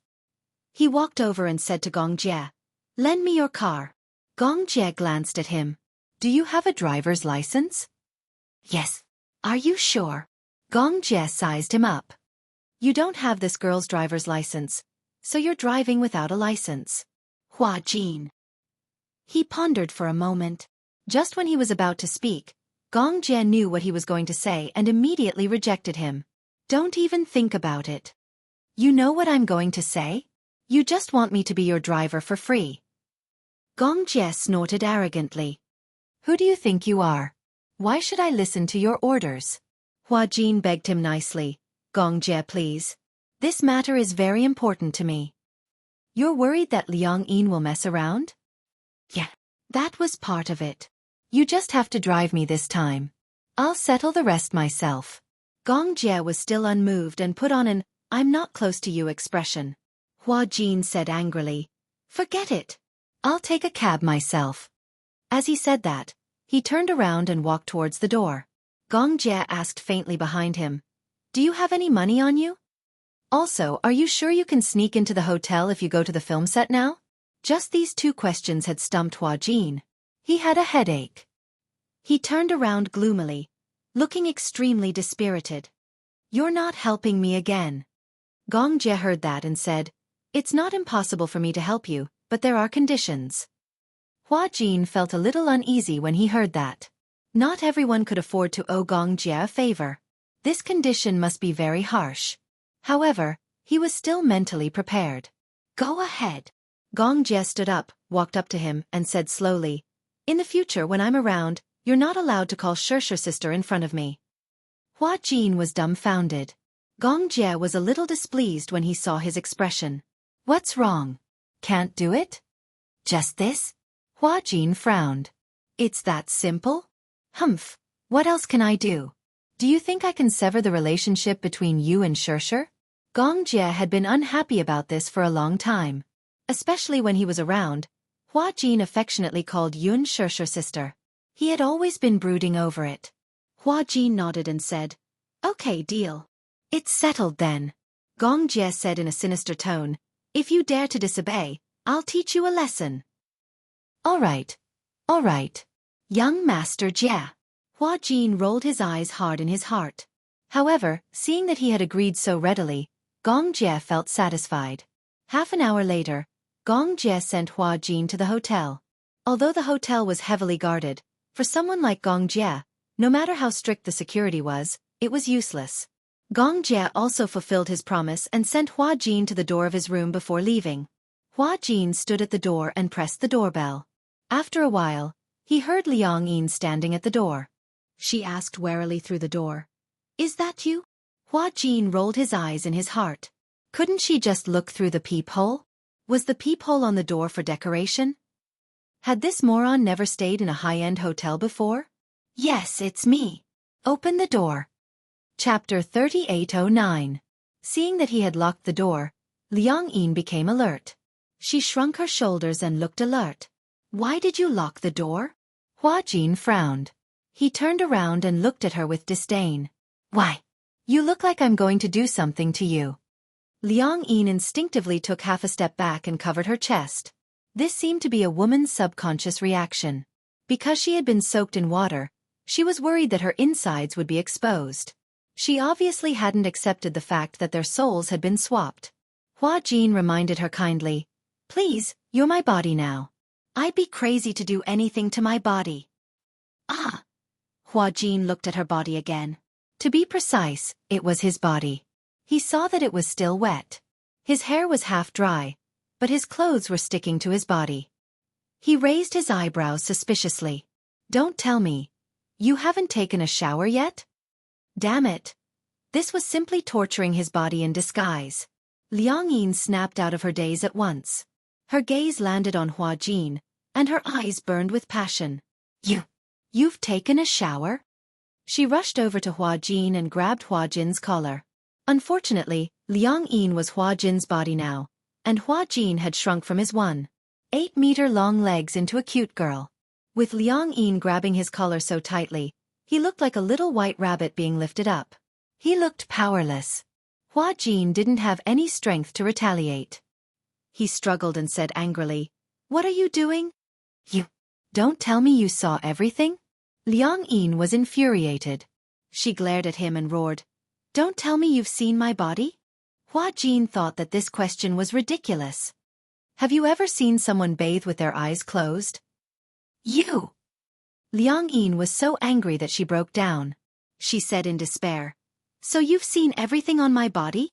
He walked over and said to Gong Jie, "Lend me your car." Gong Jie glanced at him. "Do you have a driver's license?" "Yes." "Are you sure?" Gong Jie sized him up. "You don't have this girl's driver's license, so you're driving without a license." Hua Jin. He pondered for a moment. Just when he was about to speak, Gong Jie knew what he was going to say and immediately rejected him. "Don't even think about it. You know what I'm going to say? You just want me to be your driver for free." Gong Jie snorted arrogantly. "Who do you think you are? Why should I listen to your orders?" Hua Jin begged him nicely, "Gong Jie, please. This matter is very important to me." "You're worried that Liang Yin will mess around?" "Yeah, that was part of it. You just have to drive me this time. I'll settle the rest myself." Gong Jie was still unmoved and put on an "I'm not close to you" expression. Hua Jin said angrily, "Forget it. I'll take a cab myself." As he said that, he turned around and walked towards the door. Gong Jie asked faintly behind him, "Do you have any money on you? Also, are you sure you can sneak into the hotel if you go to the film set now?" Just these two questions had stumped Hua Jin. He had a headache. He turned around gloomily, looking extremely dispirited. "You're not helping me again." Gong Jie heard that and said, "It's not impossible for me to help you, but there are conditions." Hua Jin felt a little uneasy when he heard that. Not everyone could afford to owe Gong Jie a favor. This condition must be very harsh. However, he was still mentally prepared. "Go ahead." Gong Jie stood up, walked up to him, and said slowly, "In the future when I'm around, you're not allowed to call Xianxia sister in front of me." Hua Jin was dumbfounded. Gong Jie was a little displeased when he saw his expression. "What's wrong? Can't do it?" "Just this?" Hua Jin frowned. "It's that simple?" "Humph, what else can I do? Do you think I can sever the relationship between you and Xianxia?" Gong Jie had been unhappy about this for a long time. Especially when he was around, Hua Jin affectionately called Yun Xianxia's sister. He had always been brooding over it. Hua Jin nodded and said, "Okay, deal. It's settled then." Gong Jie said in a sinister tone, "If you dare to disobey, I'll teach you a lesson." All right. Young Master Jie." Hua Jin rolled his eyes hard in his heart. However, seeing that he had agreed so readily, Gong Jie felt satisfied. Half an hour later, Gong Jie sent Hua Jin to the hotel. Although the hotel was heavily guarded, for someone like Gong Jie, no matter how strict the security was, it was useless. Gong Jie also fulfilled his promise and sent Hua Jin to the door of his room before leaving. Hua Jin stood at the door and pressed the doorbell. After a while, he heard Liang Yin standing at the door. She asked warily through the door, "Is that you?" Hua Jin rolled his eyes in his heart. Couldn't she just look through the peephole? Was the peephole on the door for decoration? Had this moron never stayed in a high-end hotel before? "Yes, it's me. Open the door." Chapter 3809. Seeing that he had locked the door, Liang Yin became alert. She shrunk her shoulders and looked alert. Why did you lock the door? Hua Jin frowned. He turned around and looked at her with disdain. Why? You look like I'm going to do something to you. Liang Yin instinctively took half a step back and covered her chest. This seemed to be a woman's subconscious reaction. Because she had been soaked in water, she was worried that her insides would be exposed. She obviously hadn't accepted the fact that their souls had been swapped. Hua Jin reminded her kindly, Please, you're my body now. I'd be crazy to do anything to my body. Ah! Hua Jin looked at her body again. To be precise, it was his body. He saw that it was still wet. His hair was half dry, but his clothes were sticking to his body. He raised his eyebrows suspiciously. Don't tell me. You haven't taken a shower yet? Damn it. This was simply torturing his body in disguise. Liang Yin snapped out of her daze at once. Her gaze landed on Hua Jin, and her eyes burned with passion. You've taken a shower? She rushed over to Hua Jin and grabbed Hua Jin's collar. Unfortunately, Liang Yin was Hua Jin's body now, and Hua Jin had shrunk from his 1.8-meter-long legs into a cute girl. With Liang Yin grabbing his collar so tightly, he looked like a little white rabbit being lifted up. He looked powerless. Hua Jin didn't have any strength to retaliate. He struggled and said angrily, What are you doing? You don't tell me you saw everything? Liang Yin was infuriated. She glared at him and roared, Don't tell me you've seen my body? Hua Jin thought that this question was ridiculous. Have you ever seen someone bathe with their eyes closed? You! Liang Yin was so angry that she broke down. She said in despair, So you've seen everything on my body?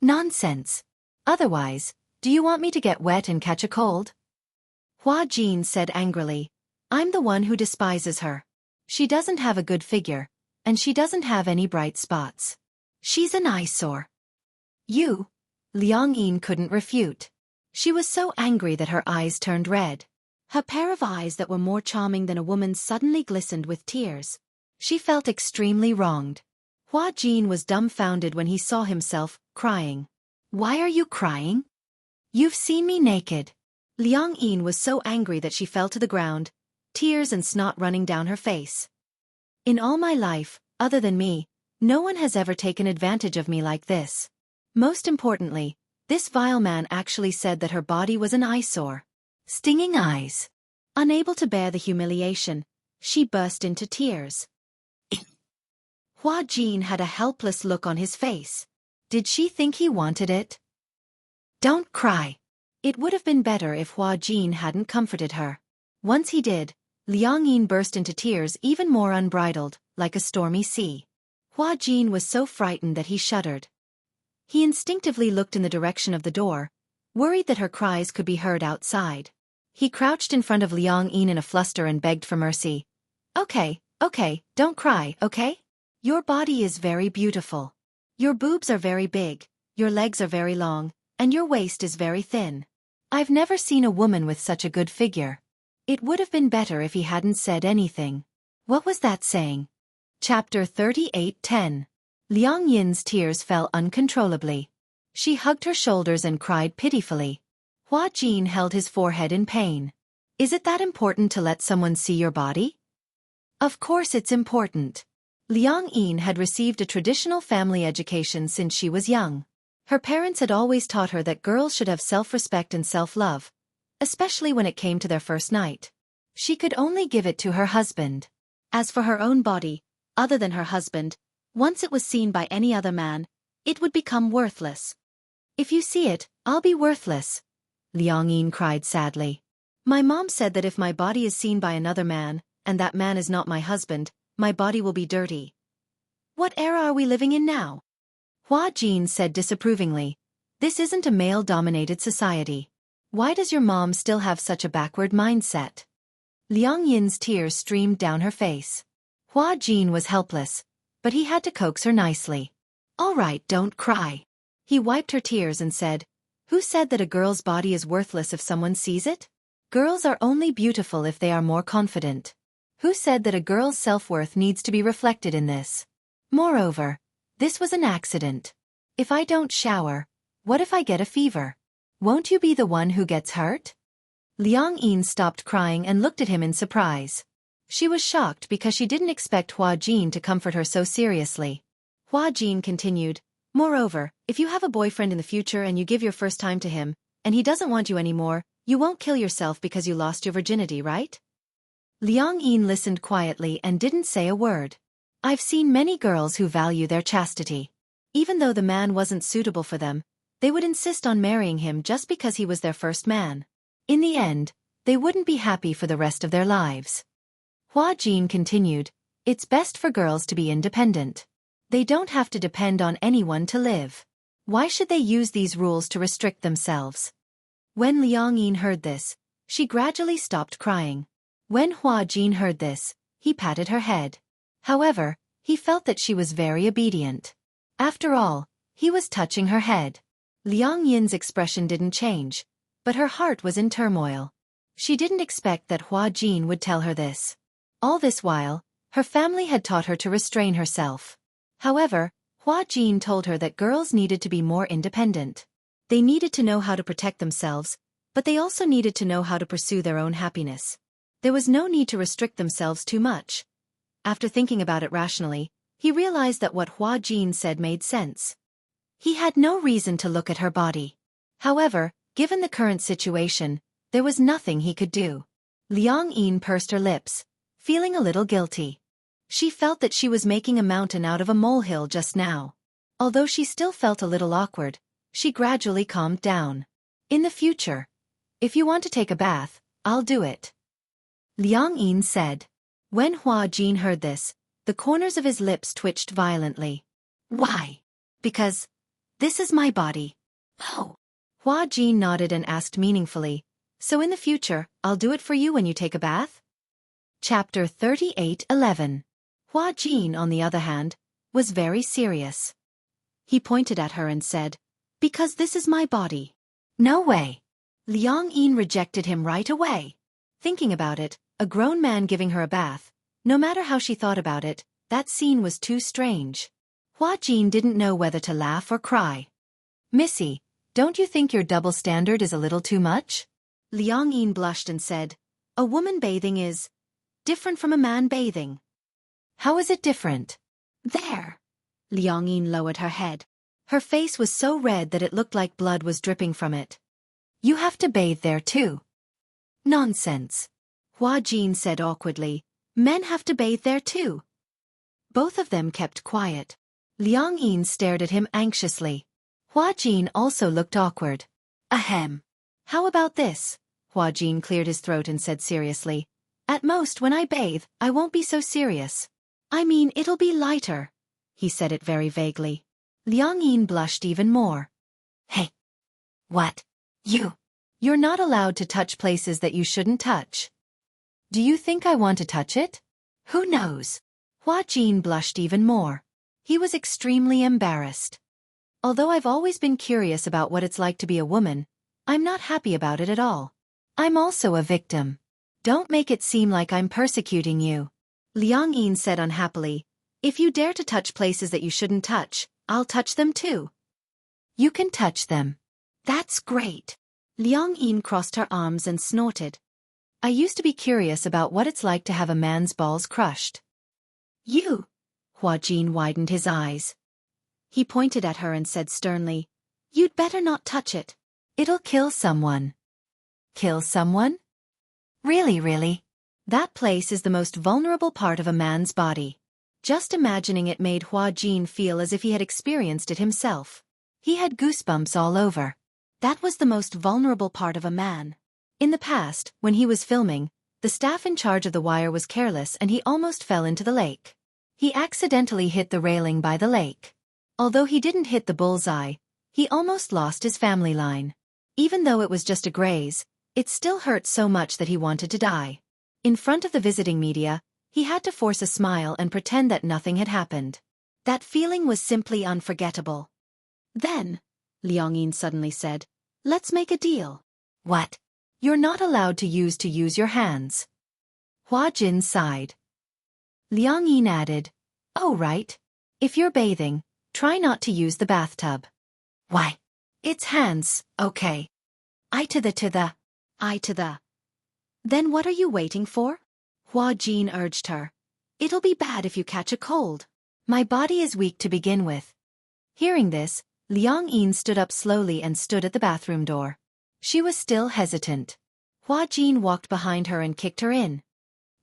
Nonsense. Otherwise, do you want me to get wet and catch a cold? Hua Jin said angrily, I'm the one who despises her. She doesn't have a good figure, and she doesn't have any bright spots. She's an eyesore. You? Liang Yin couldn't refute. She was so angry that her eyes turned red. Her pair of eyes that were more charming than a woman's suddenly glistened with tears. She felt extremely wronged. Hua Jin was dumbfounded when he saw himself crying. Why are you crying? You've seen me naked. Liang Yin was so angry that she fell to the ground, tears and snot running down her face. In all my life, other than me, no one has ever taken advantage of me like this. Most importantly, this vile man actually said that her body was an eyesore. Stinging eyes. Unable to bear the humiliation, she burst into tears. Hua Jin had a helpless look on his face. Did she think he wanted it? Don't cry. It would have been better if Hua Jin hadn't comforted her. Once he did, Liang Yin burst into tears even more unbridled, like a stormy sea. Hua Jin was so frightened that he shuddered. He instinctively looked in the direction of the door, worried that her cries could be heard outside. He crouched in front of Liang Yin in a fluster and begged for mercy. Okay, don't cry, okay? Your body is very beautiful. Your boobs are very big, your legs are very long, and your waist is very thin. I've never seen a woman with such a good figure. It would have been better if he hadn't said anything. What was that saying? Chapter 38:10. Liang Yin's tears fell uncontrollably. She hugged her shoulders and cried pitifully. Hua Jin held his forehead in pain. Is it that important to let someone see your body? Of course it's important. Liang Yin had received a traditional family education since she was young. Her parents had always taught her that girls should have self-respect and self-love, especially when it came to their first night. She could only give it to her husband. As for her own body, other than her husband, once it was seen by any other man, it would become worthless. If you see it, I'll be worthless, Liang Yin cried sadly. My mom said that if my body is seen by another man, and that man is not my husband, my body will be dirty. What era are we living in now? Hua Jin said disapprovingly. This isn't a male-dominated society. Why does your mom still have such a backward mindset? Liang Yin's tears streamed down her face. Hua Jin was helpless, but he had to coax her nicely. All right, don't cry. He wiped her tears and said, Who said that a girl's body is worthless if someone sees it? Girls are only beautiful if they are more confident. Who said that a girl's self-worth needs to be reflected in this? Moreover, this was an accident. If I don't shower, what if I get a fever? Won't you be the one who gets hurt? Liang Yin stopped crying and looked at him in surprise. She was shocked because she didn't expect Hua Jin to comfort her so seriously. Hua Jin continued, "Moreover, if you have a boyfriend in the future and you give your first time to him, and he doesn't want you anymore, you won't kill yourself because you lost your virginity, right?" Liang Yin listened quietly and didn't say a word. "I've seen many girls who value their chastity. Even though the man wasn't suitable for them, they would insist on marrying him just because he was their first man. In the end, they wouldn't be happy for the rest of their lives." Hua Jin continued, "It's best for girls to be independent. They don't have to depend on anyone to live. Why should they use these rules to restrict themselves?" When Liang Yin heard this, she gradually stopped crying. When Hua Jin heard this, he patted her head. However, he felt that she was very obedient. After all, he was touching her head. Liang Yin's expression didn't change, but her heart was in turmoil. She didn't expect that Hua Jin would tell her this. All this while, her family had taught her to restrain herself. However, Hua Jin told her that girls needed to be more independent. They needed to know how to protect themselves, but they also needed to know how to pursue their own happiness. There was no need to restrict themselves too much. After thinking about it rationally, he realized that what Hua Jin said made sense. He had no reason to look at her body. However, given the current situation, there was nothing he could do. Liang Yin pursed her lips, feeling a little guilty. She felt that she was making a mountain out of a molehill just now. Although she still felt a little awkward, she gradually calmed down. "In the future, if you want to take a bath, I'll do it," Liang Yin said. When Hua Jin heard this, the corners of his lips twitched violently. "Why?" "Because this is my body." "Oh." Hua Jin nodded and asked meaningfully, "So in the future, I'll do it for you when you take a bath?" Chapter 38:11. Hua Jin, on the other hand, was very serious. He pointed at her and said, "Because this is my body." "No way." Liang Yin rejected him right away. Thinking about it, a grown man giving her a bath, no matter how she thought about it, that scene was too strange. Hua Jin didn't know whether to laugh or cry. "Missy, don't you think your double standard is a little too much?" Liang Yin blushed and said, "A woman bathing is different from a man bathing." "How is it different?" "There." Liang Yin lowered her head. Her face was so red that it looked like blood was dripping from it. "You have to bathe there too." "Nonsense," Hua Jin said awkwardly. "Men have to bathe there too." Both of them kept quiet. Liang Yin stared at him anxiously. Hua Jin also looked awkward. "Ahem. How about this?" Hua Jin cleared his throat and said seriously. "At most when I bathe, I won't be so serious. I mean it'll be lighter." He said it very vaguely. Liang Yin blushed even more. "Hey. What? You're not allowed to touch places that you shouldn't touch." "Do you think I want to touch it?" "Who knows?" Hua Jin blushed even more. He was extremely embarrassed. "Although I've always been curious about what it's like to be a woman, I'm not happy about it at all. I'm also a victim. Don't make it seem like I'm persecuting you," Liang Yin said unhappily. "If you dare to touch places that you shouldn't touch, I'll touch them too." "You can touch them." "That's great." Liang Yin crossed her arms and snorted. "I used to be curious about what it's like to have a man's balls crushed." "You?" Hua Jin widened his eyes. He pointed at her and said sternly, "You'd better not touch it. It'll kill someone." "Kill someone?" Really? That place is the most vulnerable part of a man's body." Just imagining it made Hua Jin feel as if he had experienced it himself. He had goosebumps all over. That was the most vulnerable part of a man. In the past, when he was filming, the staff in charge of the wire was careless and he almost fell into the lake. He accidentally hit the railing by the lake. Although he didn't hit the bullseye, he almost lost his family line. Even though it was just a graze, it still hurt so much that he wanted to die. In front of the visiting media, he had to force a smile and pretend that nothing had happened. That feeling was simply unforgettable. "Then," Liang Yin suddenly said, "let's make a deal." "What?" "You're not allowed to use your hands." Hua Jin sighed. Liang Yin added, "Oh right. If you're bathing, try not to use the bathtub." "Why?" "It's hands, okay. I to the. Then what are you waiting for? Hua Jin urged her. It'll be bad if you catch a cold. My body is weak to begin with. Hearing this, Liang Yin stood up slowly and stood at the bathroom door. She was still hesitant. Hua Jin walked behind her and kicked her in.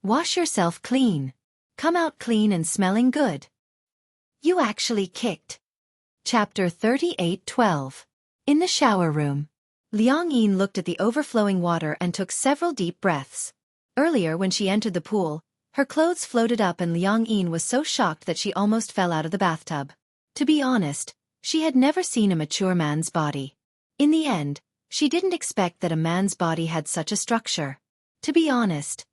Wash yourself clean. Come out clean and smelling good. You actually kicked. Chapter 38:12. In the shower room. Liang Yin looked at the overflowing water and took several deep breaths. Earlier when she entered the pool, her clothes floated up and Liang Yin was so shocked that she almost fell out of the bathtub. To be honest, she had never seen a mature man's body. In the end, she didn't expect that a man's body had such a structure. To be honest,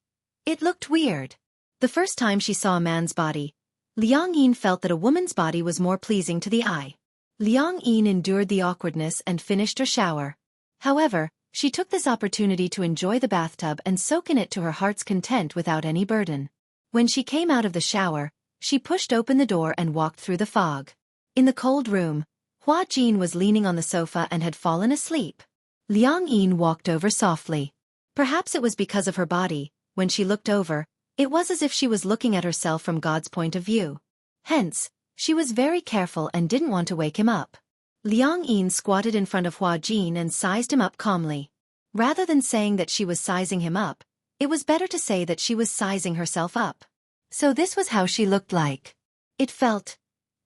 it looked weird. The first time she saw a man's body, Liang Yin felt that a woman's body was more pleasing to the eye. Liang Yin endured the awkwardness and finished her shower. However, she took this opportunity to enjoy the bathtub and soak in it to her heart's content without any burden. When she came out of the shower, she pushed open the door and walked through the fog. In the cold room, Hua Jin was leaning on the sofa and had fallen asleep. Liang Yin walked over softly. Perhaps it was because of her body, when she looked over, it was as if she was looking at herself from God's point of view. Hence, she was very careful and didn't want to wake him up. Liang Yin squatted in front of Hua Jin and sized him up calmly. Rather than saying that she was sizing him up, it was better to say that she was sizing herself up. So this was how she looked like. It felt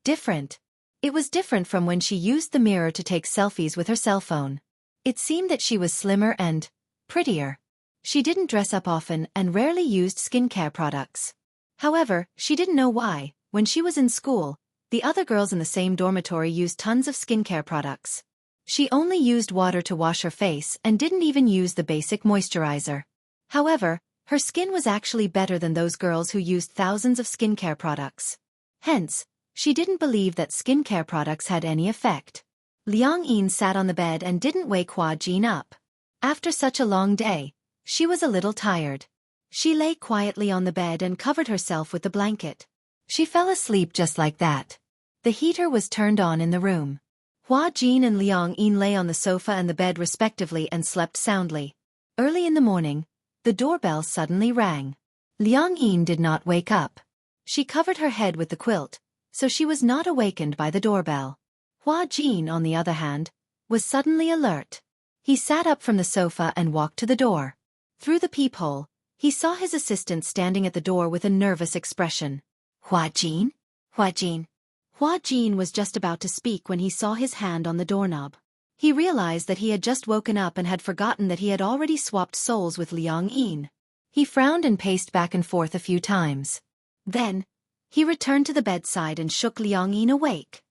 different. It was different from when she used the mirror to take selfies with her cell phone. It seemed that she was slimmer and prettier. She didn't dress up often and rarely used skincare products. However, she didn't know why. When she was in school, the other girls in the same dormitory used tons of skincare products. She only used water to wash her face and didn't even use the basic moisturizer. However, her skin was actually better than those girls who used thousands of skincare products. Hence, she didn't believe that skincare products had any effect. Liang Yin sat on the bed and didn't wake Hua Jin up. After such a long day, she was a little tired. She lay quietly on the bed and covered herself with the blanket. She fell asleep just like that. The heater was turned on in the room. Hua Jin and Liang Yin lay on the sofa and the bed respectively and slept soundly. Early in the morning, the doorbell suddenly rang. Liang Yin did not wake up. She covered her head with the quilt, so she was not awakened by the doorbell. Hua Jin, on the other hand, was suddenly alert. He sat up from the sofa and walked to the door. Through the peephole, he saw his assistant standing at the door with a nervous expression. Hua Jin? Hua Jin. Hua Jin was just about to speak when he saw his hand on the doorknob. He realized that he had just woken up and had forgotten that he had already swapped souls with Liang Yin. He frowned and paced back and forth a few times. Then, he returned to the bedside and shook Liang Yin awake.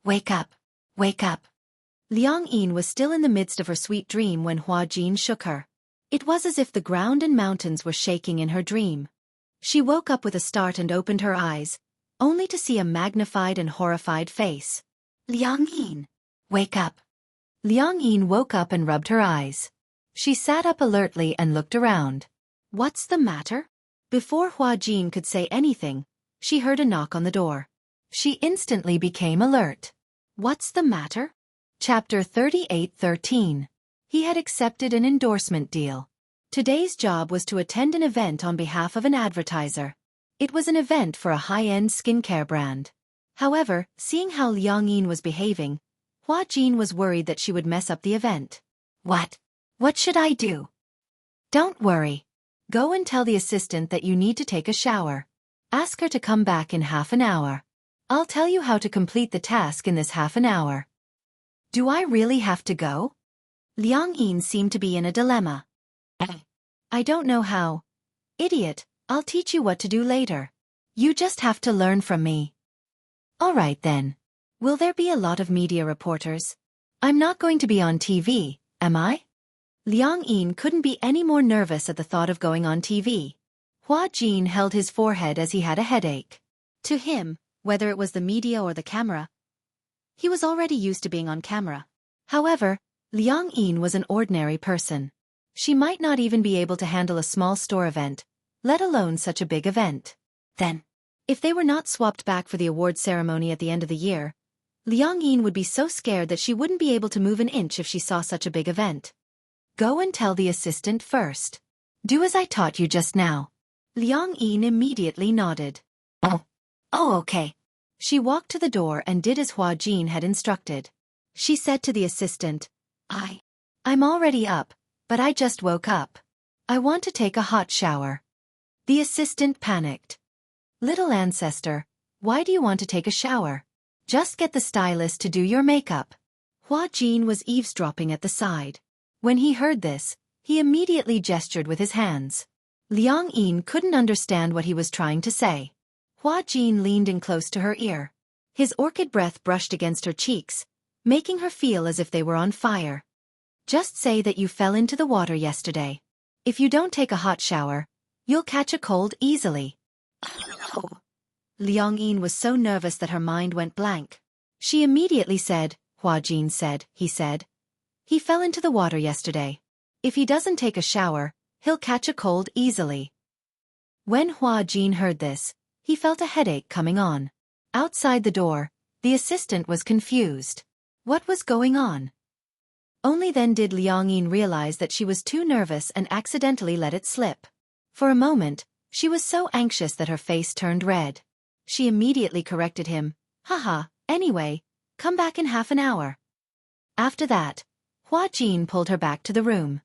Wake up! Wake up! Liang Yin was still in the midst of her sweet dream when Hua Jin shook her. It was as if the ground and mountains were shaking in her dream. She woke up with a start and opened her eyes, only to see a magnified and horrified face. Liang Yin, wake up. Liang Yin woke up and rubbed her eyes. She sat up alertly and looked around. What's the matter? Before Hua Jin could say anything, she heard a knock on the door. She instantly became alert. What's the matter? Chapter 38:13. He had accepted an endorsement deal. Today's job was to attend an event on behalf of an advertiser. It was an event for a high-end skincare brand. However, seeing how Liang Yin was behaving, Hua Jin was worried that she would mess up the event. What? What should I do? Don't worry. Go and tell the assistant that you need to take a shower. Ask her to come back in half an hour. I'll tell you how to complete the task in this half an hour. Do I really have to go? Liang Yin seemed to be in a dilemma. I don't know how. Idiot, I'll teach you what to do later. You just have to learn from me. All right then. Will there be a lot of media reporters? I'm not going to be on TV, am I? Liang Yin couldn't be any more nervous at the thought of going on TV. Hua Jin held his forehead as he had a headache. To him, whether it was the media or the camera, he was already used to being on camera. However, Liang Yin was an ordinary person. She might not even be able to handle a small store event, let alone such a big event. Then, if they were not swapped back for the award ceremony at the end of the year, Liang Yin would be so scared that she wouldn't be able to move an inch if she saw such a big event. Go and tell the assistant first. Do as I taught you just now. Liang Yin immediately nodded. Oh, okay. She walked to the door and did as Hua Jin had instructed. She said to the assistant, I'm already up, but I just woke up. I want to take a hot shower. The assistant panicked. Little ancestor, why do you want to take a shower? Just get the stylist to do your makeup. Hua Jin was eavesdropping at the side. When he heard this, he immediately gestured with his hands. Liang Yin couldn't understand what he was trying to say. Hua Jin leaned in close to her ear. His orchid breath brushed against her cheeks, making her feel as if they were on fire. Just say that you fell into the water yesterday. If you don't take a hot shower, you'll catch a cold easily. Liang Yin was so nervous that her mind went blank. She immediately said, Hua Jin said, he fell into the water yesterday. If he doesn't take a shower, he'll catch a cold easily. When Hua Jin heard this, he felt a headache coming on. Outside the door, the assistant was confused. What was going on? Only then did Liang Yin realize that she was too nervous and accidentally let it slip. For a moment, she was so anxious that her face turned red. She immediately corrected him, anyway, come back in half an hour. After that, Hua Jin pulled her back to the room.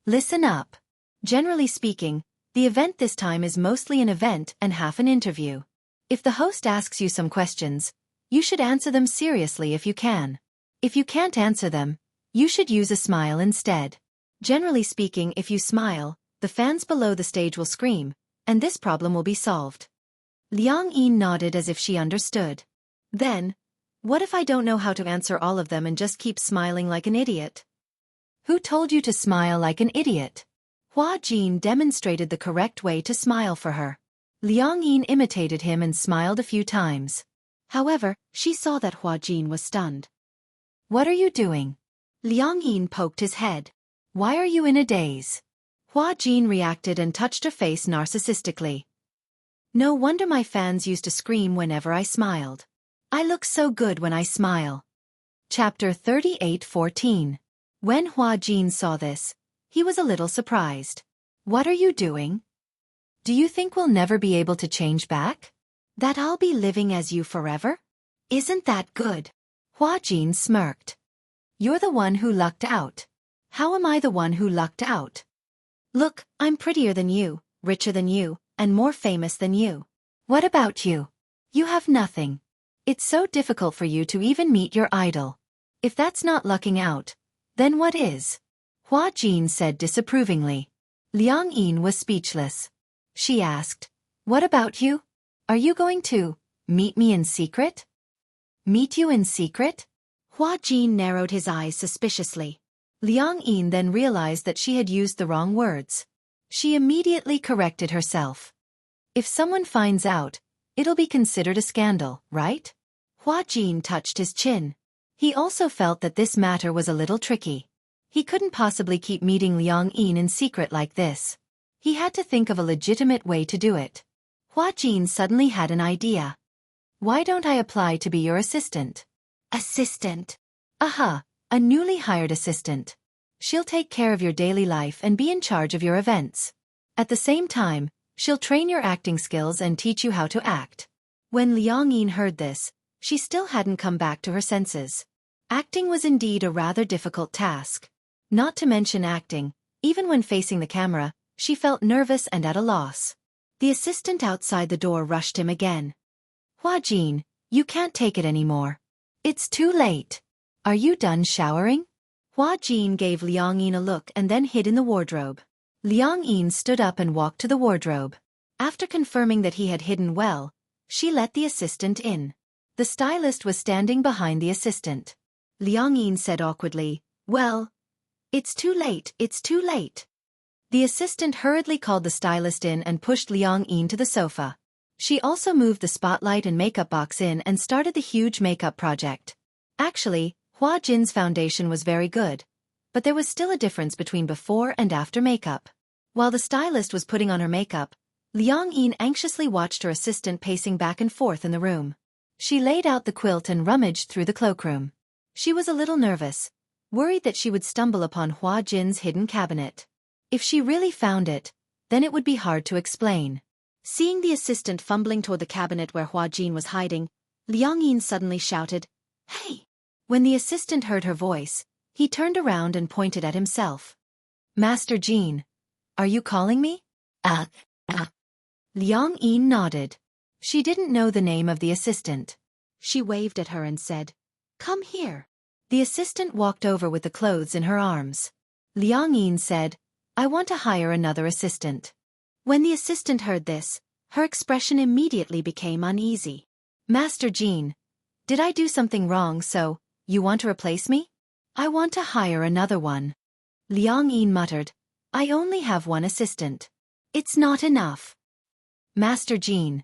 Listen up. Generally speaking, the event this time is mostly an event and half an interview. If the host asks you some questions, you should answer them seriously if you can. If you can't answer them, you should use a smile instead. Generally speaking, if you smile, the fans below the stage will scream, and this problem will be solved. Liang Yin nodded as if she understood. Then, what if I don't know how to answer all of them and just keep smiling like an idiot? Who told you to smile like an idiot? Hua Jin demonstrated the correct way to smile for her. Liang Yin imitated him and smiled a few times. However, she saw that Hua Jin was stunned. What are you doing? Liang Yin poked his head. Why are you in a daze? Hua Jin reacted and touched her face narcissistically. No wonder my fans used to scream whenever I smiled. I look so good when I smile. Chapter 38:14. When Hua Jin saw this, he was a little surprised. What are you doing? Do you think we'll never be able to change back? That I'll be living as you forever? Isn't that good? Hua Jin smirked. You're the one who lucked out. How am I the one who lucked out? Look, I'm prettier than you, richer than you, and more famous than you. What about you? You have nothing. It's so difficult for you to even meet your idol. If that's not lucking out, then what is? Hua Jin said disapprovingly. Liang Yin was speechless. She asked, what about you? Are you going to meet me in secret? Meet you in secret? Hua Jin narrowed his eyes suspiciously. Liang Yin then realized that she had used the wrong words. She immediately corrected herself. If someone finds out, it'll be considered a scandal, right? Hua Jin touched his chin. He also felt that this matter was a little tricky. He couldn't possibly keep meeting Liang Yin in secret like this. He had to think of a legitimate way to do it. Hua Jin suddenly had an idea. Why don't I apply to be your assistant? Assistant? Aha, a newly hired assistant. She'll take care of your daily life and be in charge of your events. At the same time, she'll train your acting skills and teach you how to act. When Liang Yin heard this, she still hadn't come back to her senses. Acting was indeed a rather difficult task. Not to mention acting, even when facing the camera, she felt nervous and at a loss. The assistant outside the door rushed him again. Hua Jin, you can't take it anymore. It's too late. Are you done showering? Hua Jin gave Liang Yin a look and then hid in the wardrobe. Liang Yin stood up and walked to the wardrobe. After confirming that he had hidden well, she let the assistant in. The stylist was standing behind the assistant. Liang Yin said awkwardly, well, it's too late, it's too late. The assistant hurriedly called the stylist in and pushed Liang Yin to the sofa. She also moved the spotlight and makeup box in and started the huge makeup project. Actually, Hua Jin's foundation was very good, but there was still a difference between before and after makeup. While the stylist was putting on her makeup, Liang Yin anxiously watched her assistant pacing back and forth in the room. She laid out the quilt and rummaged through the cloakroom. She was a little nervous, worried that she would stumble upon Hua Jin's hidden cabinet. If she really found it, then it would be hard to explain. Seeing the assistant fumbling toward the cabinet where Hua Jin was hiding, Liang Yin suddenly shouted, "Hey!" When the assistant heard her voice, he turned around and pointed at himself. "Master Jin, are you calling me?" "Ah." Liang Yin nodded. She didn't know the name of the assistant. She waved at her and said, "Come here." The assistant walked over with the clothes in her arms. Liang Yin said, "I want to hire another assistant." When the assistant heard this, her expression immediately became uneasy. "Master Jin, did I do something wrong so, you want to replace me?" "I want to hire another one." Liang Yin muttered, "I only have one assistant. It's not enough." "Master Jin,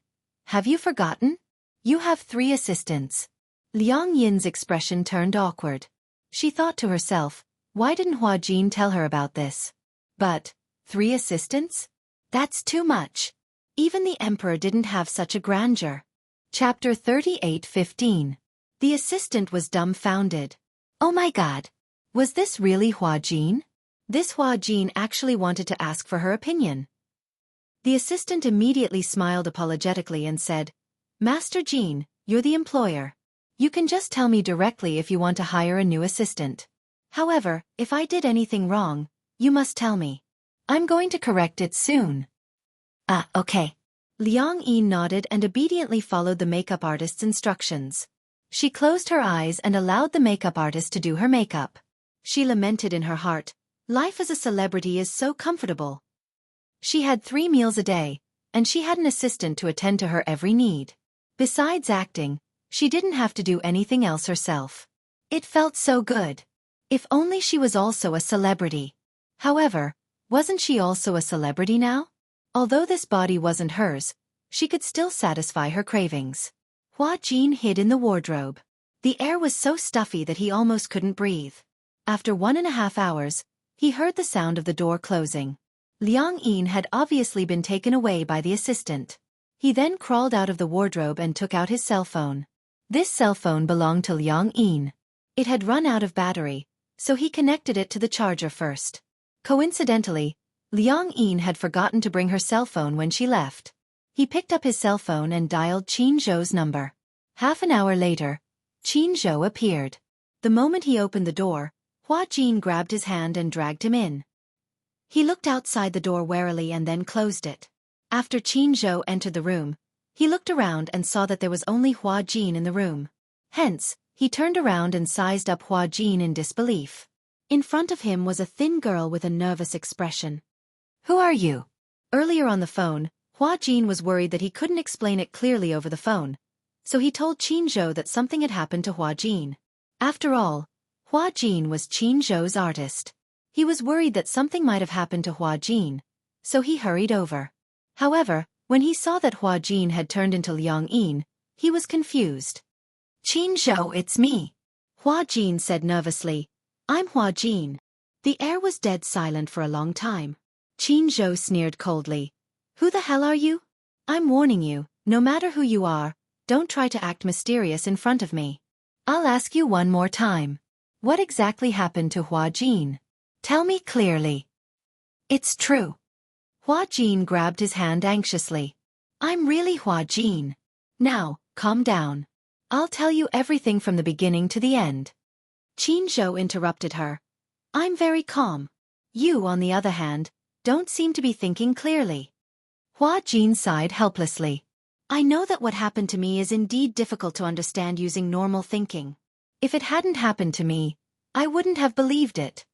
have you forgotten? You have 3 assistants." Liang Yin's expression turned awkward. She thought to herself, why didn't Hua Jin tell her about this? But 3 assistants? That's too much. Even the emperor didn't have such a grandeur. Chapter 38:15. The assistant was dumbfounded. Oh my god. Was this really Hua Jin? This Hua Jin actually wanted to ask for her opinion. The assistant immediately smiled apologetically and said, "Master Jin, you're the employer. You can just tell me directly if you want to hire a new assistant. However, if I did anything wrong, you must tell me. I'm going to correct it soon." "Ah, okay." Liang Yin nodded and obediently followed the makeup artist's instructions. She closed her eyes and allowed the makeup artist to do her makeup. She lamented in her heart, life as a celebrity is so comfortable. She had 3 meals a day, and she had an assistant to attend to her every need. Besides acting, she didn't have to do anything else herself. It felt so good. If only she was also a celebrity. However, wasn't she also a celebrity now? Although this body wasn't hers, she could still satisfy her cravings. Hua Jin hid in the wardrobe. The air was so stuffy that he almost couldn't breathe. After 1.5 hours, he heard the sound of the door closing. Liang Yin had obviously been taken away by the assistant. He then crawled out of the wardrobe and took out his cell phone. This cell phone belonged to Liang Yin. It had run out of battery, so he connected it to the charger first. Coincidentally, Liang Yin had forgotten to bring her cell phone when she left. He picked up his cell phone and dialed Qin Zhou's number. Half an hour later, Qin Zhou appeared. The moment he opened the door, Hua Jin grabbed his hand and dragged him in. He looked outside the door warily and then closed it. After Qin Zhou entered the room, he looked around and saw that there was only Hua Jin in the room. Hence, he turned around and sized up Hua Jin in disbelief. In front of him was a thin girl with a nervous expression. "Who are you?" Earlier on the phone, Hua Jin was worried that he couldn't explain it clearly over the phone, so he told Qin Zhou that something had happened to Hua Jin. After all, Hua Jin was Qin Zhou's artist. He was worried that something might have happened to Hua Jin, so he hurried over. However, when he saw that Hua Jin had turned into Liang Yin, he was confused. "Qin Zhou, it's me," Hua Jin said nervously. "I'm Hua Jin." The air was dead silent for a long time. Qin Zhou sneered coldly. "Who the hell are you? I'm warning you, no matter who you are, don't try to act mysterious in front of me. I'll ask you one more time. What exactly happened to Hua Jin? Tell me clearly." "It's true." Hua Jin grabbed his hand anxiously. "I'm really Hua Jin. Now, calm down. I'll tell you everything from the beginning to the end." Qin Zhou interrupted her. "I'm very calm. You, on the other hand, don't seem to be thinking clearly." Hua Jin sighed helplessly. "I know that what happened to me is indeed difficult to understand using normal thinking. If it hadn't happened to me, I wouldn't have believed it."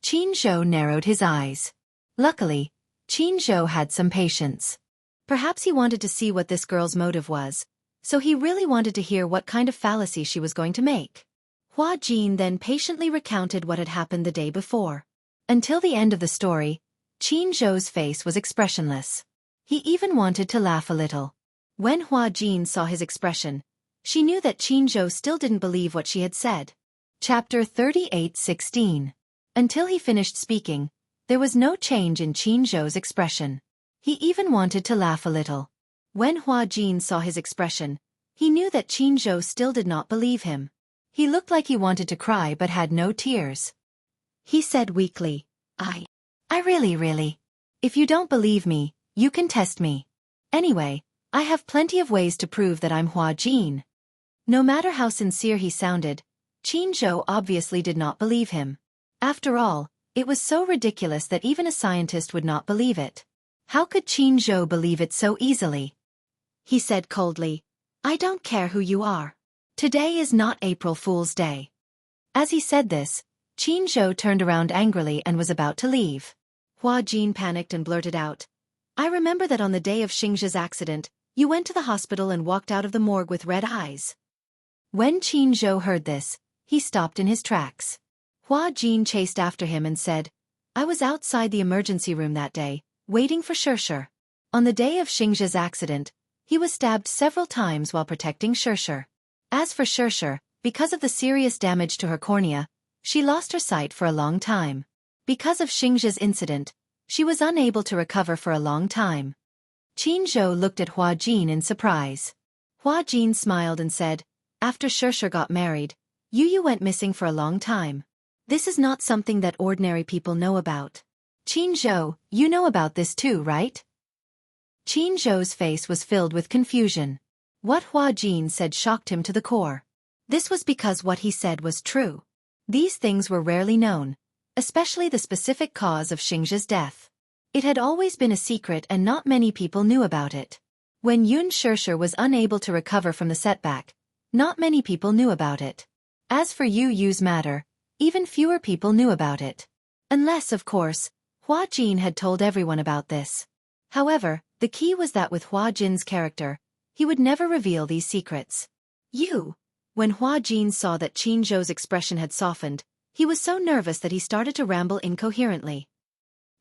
Qin Zhou narrowed his eyes. Luckily, Qin Zhou had some patience. Perhaps he wanted to see what this girl's motive was, so he really wanted to hear what kind of fallacy she was going to make. Hua Jin then patiently recounted what had happened the day before. Until the end of the story, Qin Zhou's face was expressionless. He even wanted to laugh a little. When Hua Jin saw his expression, she knew that Qin Zhou still didn't believe what she had said. Chapter 38:16. Until he finished speaking, there was no change in Qin Zhou's expression. He even wanted to laugh a little. When Hua Jin saw his expression, he knew that Qin Zhou still did not believe him. He looked like he wanted to cry but had no tears. He said weakly, I I really. If you don't believe me, you can test me. Anyway, I have plenty of ways to prove that I'm Hua Jin. No matter how sincere he sounded, Xianxia obviously did not believe him. After all, it was so ridiculous that even a scientist would not believe it. How could Xianxia believe it so easily? He said coldly, I don't care who you are. Today is not April Fool's Day. As he said this, Xianxia turned around angrily and was about to leave. Hua Jin panicked and blurted out, I remember that on the day of Xianxia's accident, you went to the hospital and walked out of the morgue with red eyes. When Xianxia heard this, he stopped in his tracks. Hua Jin chased after him and said, I was outside the emergency room that day, waiting for Xianxia. On the day of Xianxia's accident, he was stabbed several times while protecting Xianxia. As for Xianxia, because of the serious damage to her cornea, she lost her sight for a long time. Because of Xianxia's incident, she was unable to recover for a long time. Xianxia looked at Hua Jin in surprise. Hua Jin smiled and said, After Xianxia got married, Yu went missing for a long time. This is not something that ordinary people know about. Xianxia, you know about this too, right? Xianxia's face was filled with confusion. What Hua Jin said shocked him to the core. This was because what he said was true. These things were rarely known, especially the specific cause of Xianxia's death. It had always been a secret and not many people knew about it. When Xianxia was unable to recover from the setback, not many people knew about it. As for Yu's matter, even fewer people knew about it. Unless, of course, Hua Jin had told everyone about this. However, the key was that with Hua Jin's character, he would never reveal these secrets. When Hua Jin saw that Xianxia's expression had softened, he was so nervous that he started to ramble incoherently.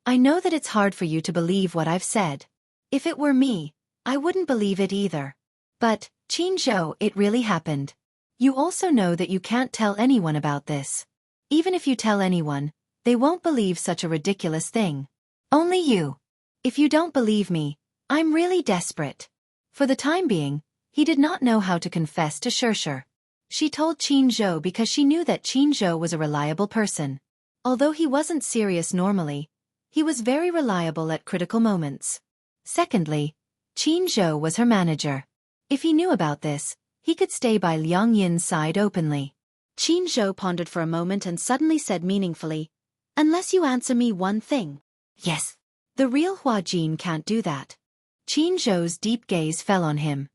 I know that it's hard for you to believe what I've said. If it were me, I wouldn't believe it either. But, Xianxia, it really happened. You also know that you can't tell anyone about this. Even if you tell anyone, they won't believe such a ridiculous thing. Only you. If you don't believe me, I'm really desperate. For the time being, he did not know how to confess to Xianxia. She told Xianxia because she knew that Xianxia was a reliable person. Although he wasn't serious normally, he was very reliable at critical moments. Secondly, Xianxia was her manager. If he knew about this, he could stay by Liang Yin's side openly. Xianxia pondered for a moment and suddenly said meaningfully, Unless you answer me one thing. Yes. The real Hua Jin can't do that. Xianxia's deep gaze fell on him.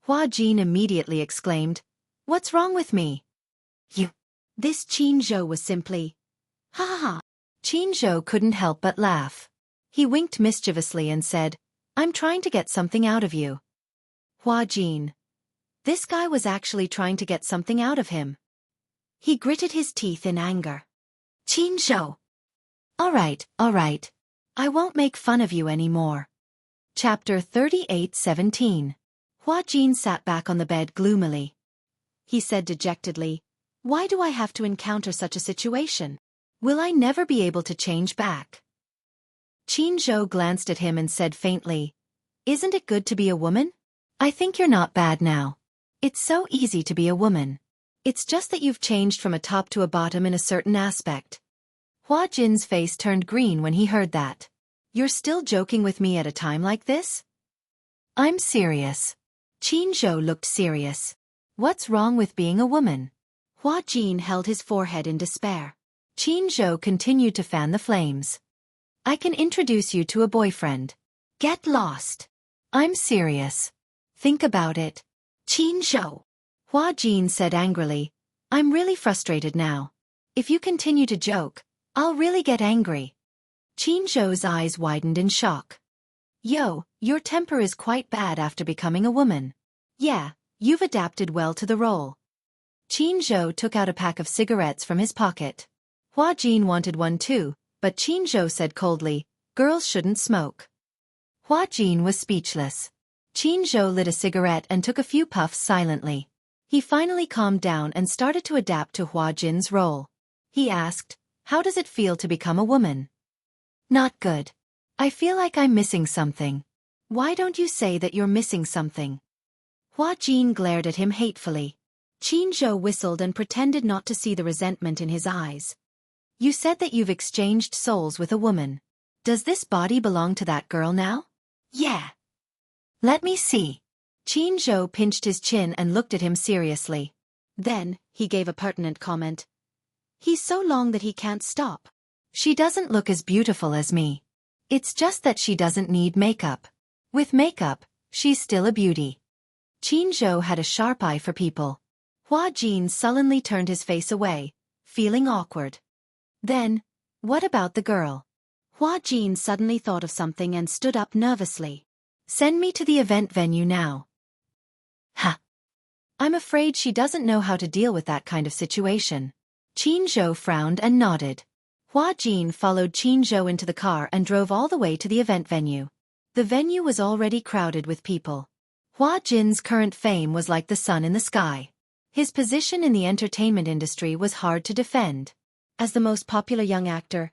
Hua Jin immediately exclaimed, What's wrong with me? You. This Xianxia was simply. Ha ha ha. Xianxia couldn't help but laugh. He winked mischievously and said, I'm trying to get something out of you. Hua Jin. This guy was actually trying to get something out of him. He gritted his teeth in anger. Xianxia. All right. I won't make fun of you anymore. Chapter 38:17. Hua Jin sat back on the bed gloomily. He said dejectedly, Why do I have to encounter such a situation? Will I never be able to change back? Xianxia glanced at him and said faintly, Isn't it good to be a woman? I think you're not bad now. It's so easy to be a woman. It's just that you've changed from a top to a bottom in a certain aspect. Hua Jin's face turned green when he heard that. You're still joking with me at a time like this? I'm serious. Xianxia looked serious. What's wrong with being a woman? Hua Jin held his forehead in despair. Xianxia continued to fan the flames. I can introduce you to a boyfriend. Get lost. I'm serious. Think about it. Xianxia. Hua Jin said angrily, I'm really frustrated now. If you continue to joke, I'll really get angry. Xianxia's eyes widened in shock. Your temper is quite bad after becoming a woman. Yeah, you've adapted well to the role. Xianxia took out a pack of cigarettes from his pocket. Hua Jin wanted one too, but Xianxia said coldly, Girls shouldn't smoke. Hua Jin was speechless. Xianxia lit a cigarette and took a few puffs silently. He finally calmed down and started to adapt to Hua Jin's role. He asked, How does it feel to become a woman? Not good. I feel like I'm missing something. Why don't you say that you're missing something? Hua Jin glared at him hatefully. Xianxia whistled and pretended not to see the resentment in his eyes. You said that you've exchanged souls with a woman. Does this body belong to that girl now? Yeah. Let me see. Xianxia pinched his chin and looked at him seriously. Then, he gave a pertinent comment. He's so long that he can't stop. She doesn't look as beautiful as me. It's just that she doesn't need makeup. With makeup, she's still a beauty. Xianxia had a sharp eye for people. Hua Jin sullenly turned his face away, feeling awkward. Then, what about the girl? Hua Jin suddenly thought of something and stood up nervously. Send me to the event venue now. Ha! I'm afraid she doesn't know how to deal with that kind of situation. Xianxia frowned and nodded. Hua Jin followed Xianxia into the car and drove all the way to the event venue. The venue was already crowded with people. Hua Jin's current fame was like the sun in the sky. His position in the entertainment industry was hard to defend. As the most popular young actor,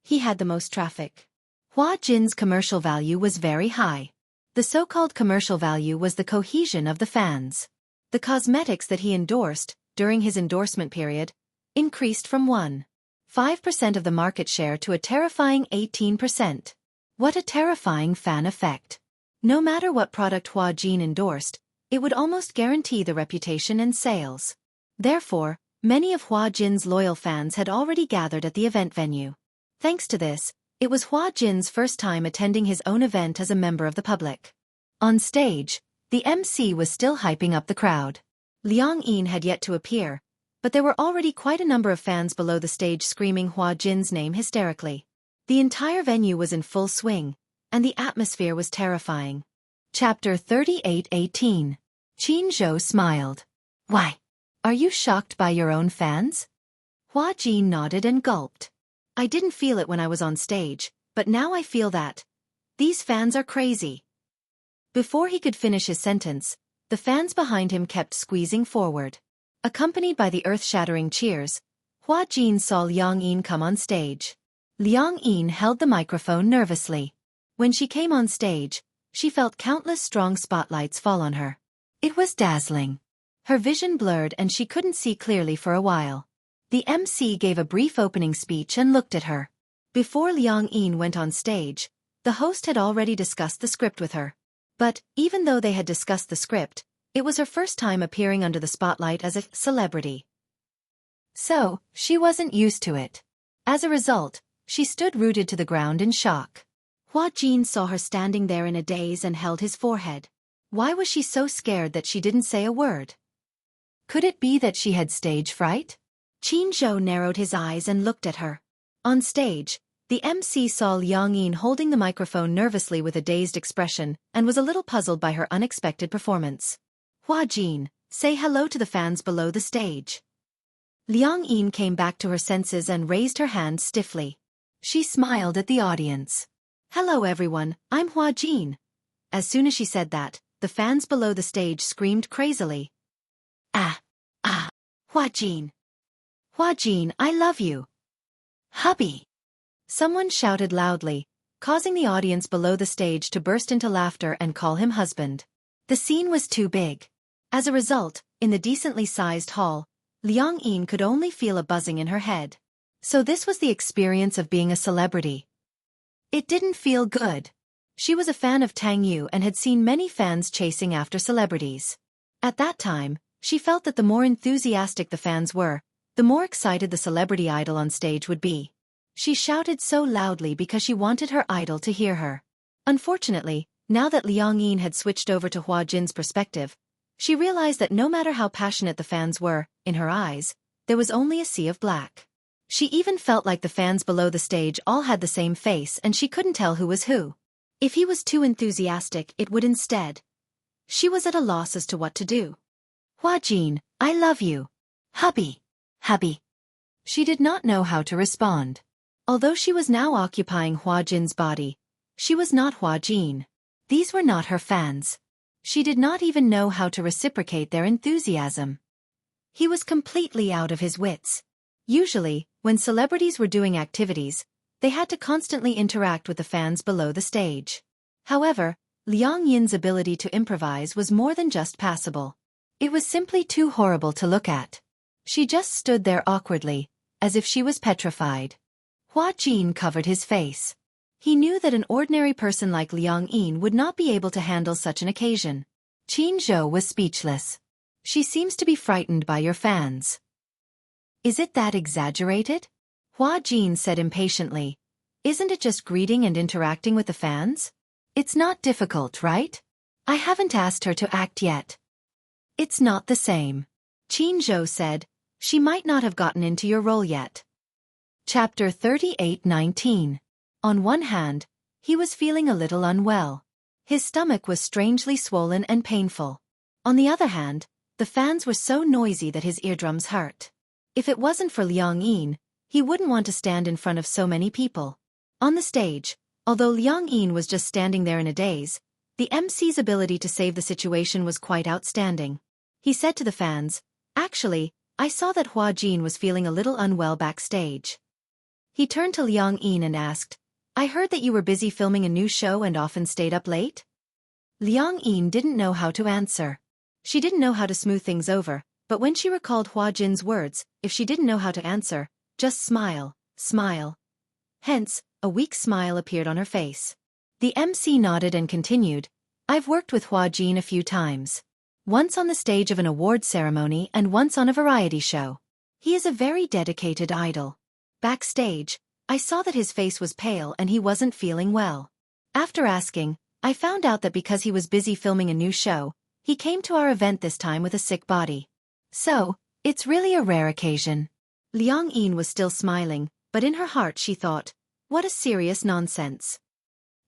he had the most traffic. Hua Jin's commercial value was very high. The so-called commercial value was the cohesion of the fans. The cosmetics that he endorsed, during his endorsement period, increased from 1.5% of the market share to a terrifying 18%. What a terrifying fan effect. No matter what product Hua Jin endorsed, it would almost guarantee the reputation and sales. Therefore, many of Hua Jin's loyal fans had already gathered at the event venue. Thanks to this, it was Hua Jin's first time attending his own event as a member of the public. On stage, the MC was still hyping up the crowd. Liang Yin had yet to appear, but there were already quite a number of fans below the stage screaming Hua Jin's name hysterically. The entire venue was in full swing, and the atmosphere was terrifying. Chapter 38:18. Xianxia smiled. Why? Are you shocked by your own fans? Hua Jin nodded and gulped. I didn't feel it when I was on stage, but now I feel that. These fans are crazy. Before he could finish his sentence, the fans behind him kept squeezing forward. Accompanied by the earth-shattering cheers, Hua Jin saw Liang Yin come on stage. Liang Yin held the microphone nervously. When she came on stage, she felt countless strong spotlights fall on her. It was dazzling. Her vision blurred and she couldn't see clearly for a while. The MC gave a brief opening speech and looked at her. Before Liang Yin went on stage, the host had already discussed the script with her. But, even though they had discussed the script, it was her first time appearing under the spotlight as a celebrity. So, she wasn't used to it. As a result, she stood rooted to the ground in shock. Hua Jin saw her standing there in a daze and held his forehead. Why was she so scared that she didn't say a word? Could it be that she had stage fright? Xianxia narrowed his eyes and looked at her. On stage, the MC saw Liang Yin holding the microphone nervously with a dazed expression and was a little puzzled by her unexpected performance. Hua Jin, say hello to the fans below the stage. Liang Yin came back to her senses and raised her hand stiffly. She smiled at the audience. Hello everyone, I'm Hua Jin. As soon as she said that, the fans below the stage screamed crazily. Hua Jin. Hua Jin, I love you. Hubby. Someone shouted loudly, causing the audience below the stage to burst into laughter and call him husband. The scene was too big. As a result, in the decently sized hall, Liang Yin could only feel a buzzing in her head. So this was the experience of being a celebrity. It didn't feel good. She was a fan of Tang Yu and had seen many fans chasing after celebrities. At that time, she felt that the more enthusiastic the fans were, the more excited the celebrity idol on stage would be. She shouted so loudly because she wanted her idol to hear her. Unfortunately, now that Liang Yin had switched over to Hua Jin's perspective, she realized that no matter how passionate the fans were, in her eyes, there was only a sea of black. She even felt like the fans below the stage all had the same face and she couldn't tell who was who. If he was too enthusiastic, it would instead. She was at a loss as to what to do. Hua Jin, I love you. Hubby. Hubby. She did not know how to respond. Although she was now occupying Hua Jin's body, she was not Hua Jin. These were not her fans. She did not even know how to reciprocate their enthusiasm. He was completely out of his wits. Usually, when celebrities were doing activities, they had to constantly interact with the fans below the stage. However, Liang Yin's ability to improvise was more than just passable. It was simply too horrible to look at. She just stood there awkwardly, as if she was petrified. Hua Jin covered his face. He knew that an ordinary person like Liang Yin would not be able to handle such an occasion. Qin Zhou was speechless. She seems to be frightened by your fans. Is it that exaggerated? Hua Jin said impatiently. Isn't it just greeting and interacting with the fans? It's not difficult, right? I haven't asked her to act yet. It's not the same. Qin Zhou said. She might not have gotten into your role yet. Chapter 38:19. On one hand, he was feeling a little unwell. His stomach was strangely swollen and painful. On the other hand, the fans were so noisy that his eardrums hurt. If it wasn't for Liang Yin, he wouldn't want to stand in front of so many people. On the stage, although Liang Yin was just standing there in a daze, the MC's ability to save the situation was quite outstanding. He said to the fans, "Actually, I saw that Hua Jin was feeling a little unwell backstage." He turned to Liang Yin and asked, "I heard that you were busy filming a new show and often stayed up late?" Liang Yin didn't know how to answer. She didn't know how to smooth things over, but when she recalled Hua Jin's words, if she didn't know how to answer, just smile, smile. Hence, a weak smile appeared on her face. The MC nodded and continued, "I've worked with Hua Jin a few times. Once on the stage of an award ceremony and once on a variety show. He is a very dedicated idol. Backstage, I saw that his face was pale and he wasn't feeling well. After asking, I found out that because he was busy filming a new show, he came to our event this time with a sick body. So, it's really a rare occasion." Liang Yin was still smiling, but in her heart she thought, what a serious nonsense.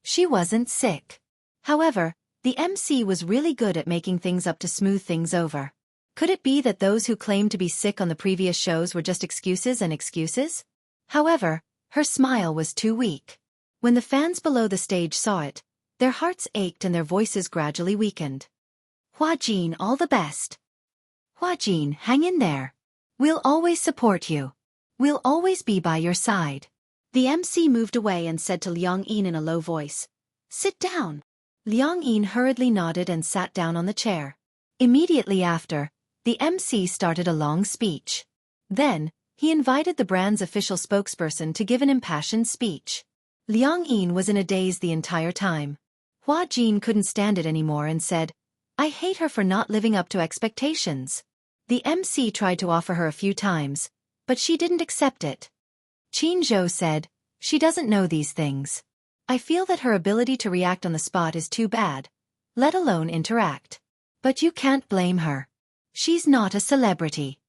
She wasn't sick. However, the MC was really good at making things up to smooth things over. Could it be that those who claimed to be sick on the previous shows were just excuses and excuses? However, her smile was too weak. When the fans below the stage saw it, their hearts ached and their voices gradually weakened. "Hua Jin, all the best. Hua Jin, hang in there. We'll always support you. We'll always be by your side." The MC moved away and said to Liang Yin in a low voice, "Sit down." Liang Yin hurriedly nodded and sat down on the chair. Immediately after, the MC started a long speech. Then, he invited the brand's official spokesperson to give an impassioned speech. Liang Yin was in a daze the entire time. Hua Jin couldn't stand it anymore and said, "I hate her for not living up to expectations." The MC tried to offer her a few times, but she didn't accept it. Qin Zhou said, "She doesn't know these things. I feel that her ability to react on the spot is too bad, let alone interact. But you can't blame her. She's not a celebrity."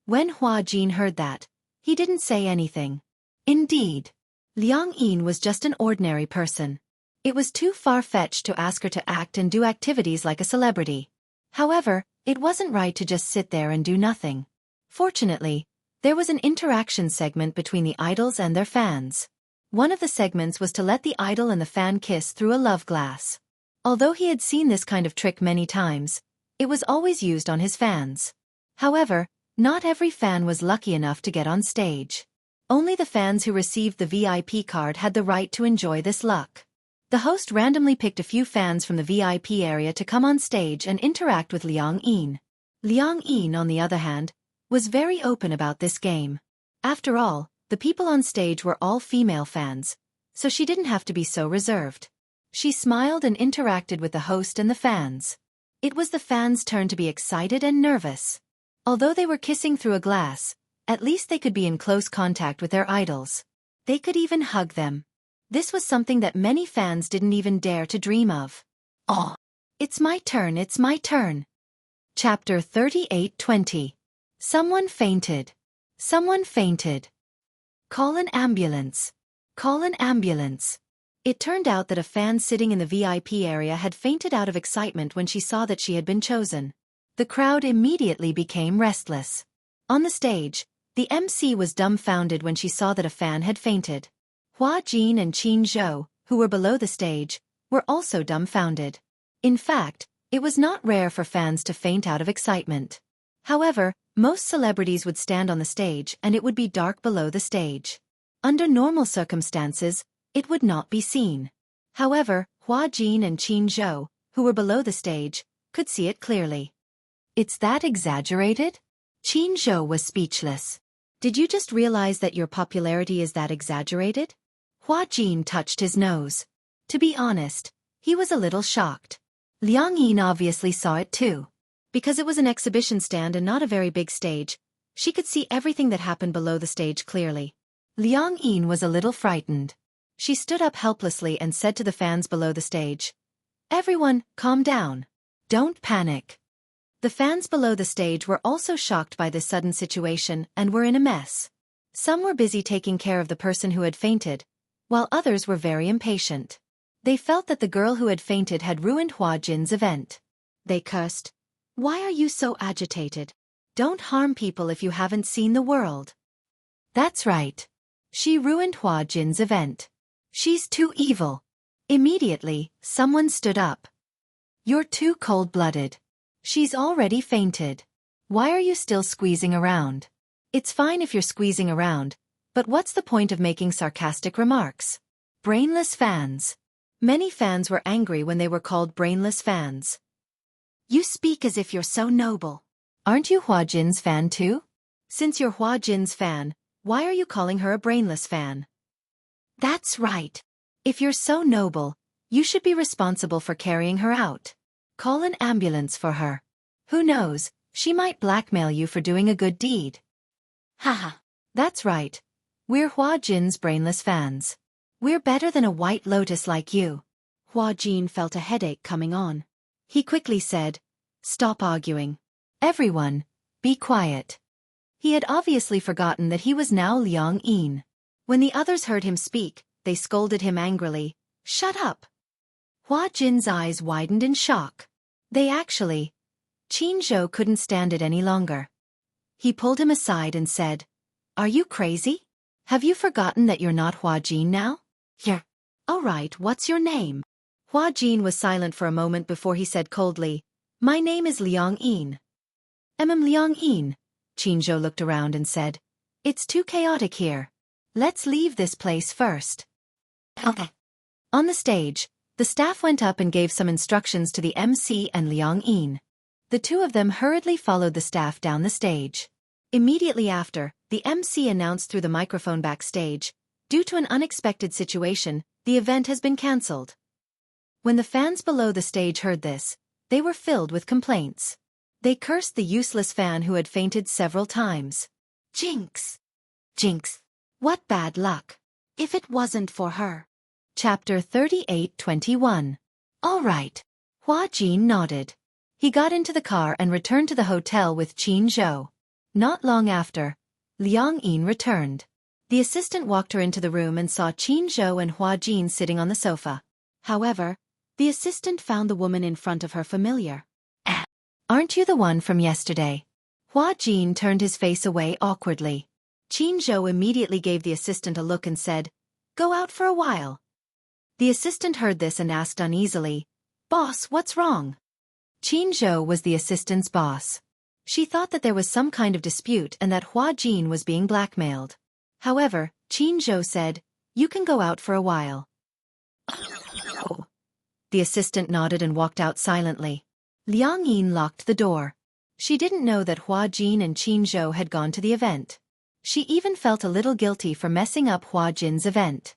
When Hua Jin heard that, he didn't say anything. Indeed, Liang Yin was just an ordinary person. It was too far-fetched to ask her to act and do activities like a celebrity. However, it wasn't right to just sit there and do nothing. Fortunately, there was an interaction segment between the idols and their fans. One of the segments was to let the idol and the fan kiss through a love glass. Although he had seen this kind of trick many times, it was always used on his fans. However, not every fan was lucky enough to get on stage. Only the fans who received the VIP card had the right to enjoy this luck. The host randomly picked a few fans from the VIP area to come on stage and interact with Liang Yin. Liang Yin, on the other hand, was very open about this game. After all, the people on stage were all female fans, so she didn't have to be so reserved. She smiled and interacted with the host and the fans. It was the fans' turn to be excited and nervous. Although they were kissing through a glass, at least they could be in close contact with their idols. They could even hug them. This was something that many fans didn't even dare to dream of. Oh, it's my turn, it's my turn. Chapter 38:20. Someone fainted. Someone fainted. Call an ambulance. Call an ambulance. It turned out that a fan sitting in the VIP area had fainted out of excitement when she saw that she had been chosen. The crowd immediately became restless. On the stage, the MC was dumbfounded when she saw that a fan had fainted. Hua Jin and Qin Zhou, who were below the stage, were also dumbfounded. In fact, it was not rare for fans to faint out of excitement. However, most celebrities would stand on the stage and it would be dark below the stage. Under normal circumstances, it would not be seen. However, Hua Jin and Qin Zhou, who were below the stage, could see it clearly. It's that exaggerated? Qin Zhou was speechless. Did you just realize that your popularity is that exaggerated? Hua Jin touched his nose. To be honest, he was a little shocked. Liang Yin obviously saw it too. Because it was an exhibition stand and not a very big stage, she could see everything that happened below the stage clearly. Liang Yin was a little frightened. She stood up helplessly and said to the fans below the stage, "Everyone, calm down. Don't panic." The fans below the stage were also shocked by this sudden situation and were in a mess. Some were busy taking care of the person who had fainted, while others were very impatient. They felt that the girl who had fainted had ruined Hua Jin's event. They cursed. "Why are you so agitated? Don't harm people if you haven't seen the world." That's right. She ruined Hua Jin's event. She's too evil. Immediately, someone stood up. "You're too cold-blooded. She's already fainted. Why are you still squeezing around? It's fine if you're squeezing around, but what's the point of making sarcastic remarks? Brainless fans." Many fans were angry when they were called brainless fans. "You speak as if you're so noble. Aren't you Hua Jin's fan too? Since you're Hua Jin's fan, why are you calling her a brainless fan?" "That's right. If you're so noble, you should be responsible for carrying her out. Call an ambulance for her. Who knows, she might blackmail you for doing a good deed." "Haha. That's right. We're Hua Jin's brainless fans. We're better than a white lotus like you." Hua Jin felt a headache coming on. He quickly said, "Stop arguing. Everyone, be quiet." He had obviously forgotten that he was now Liang Yin. When the others heard him speak, they scolded him angrily, "Shut up." Hua Jin's eyes widened in shock. Qianxia couldn't stand it any longer. He pulled him aside and said, "Are you crazy? Have you forgotten that you're not Hua Jin now? Here. All right, what's your name?" Hua Jin was silent for a moment before he said coldly, "My name is Liang Yin." Liang Yin." Qianxia looked around and said, "It's too chaotic here. Let's leave this place first." Okay. On the stage, the staff went up and gave some instructions to the MC and Liang Yin. The two of them hurriedly followed the staff down the stage. Immediately after, the MC announced through the microphone backstage, "Due to an unexpected situation, the event has been cancelled." When the fans below the stage heard this, they were filled with complaints. They cursed the useless fan who had fainted several times. Jinx! Jinx! What bad luck! If it wasn't for her. Chapter 38:21. All right. Hua Jin nodded. He got into the car and returned to the hotel with Qianxia. Not long after, Liang Yin returned. The assistant walked her into the room and saw Qianxia and Hua Jin sitting on the sofa. However, the assistant found the woman in front of her familiar. "Aren't you the one from yesterday?" Hua Jin turned his face away awkwardly. Qianxia immediately gave the assistant a look and said, "Go out for a while." The assistant heard this and asked uneasily, "Boss, what's wrong?" Qianxia was the assistant's boss. She thought that there was some kind of dispute and that Hua Jin was being blackmailed. However, Qianxia said, "You can go out for a while." The assistant nodded and walked out silently. Liang Yin locked the door. She didn't know that Hua Jin and Qianxia had gone to the event. She even felt a little guilty for messing up Hua Jin's event.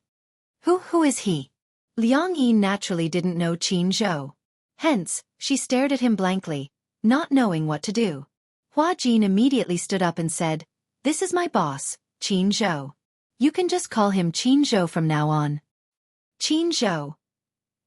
Who is he? Liang Yin naturally didn't know Qianxia. Hence, she stared at him blankly, not knowing what to do. Hua Jin immediately stood up and said, "This is my boss, Qianxia. You can just call him Qianxia from now on." Qianxia.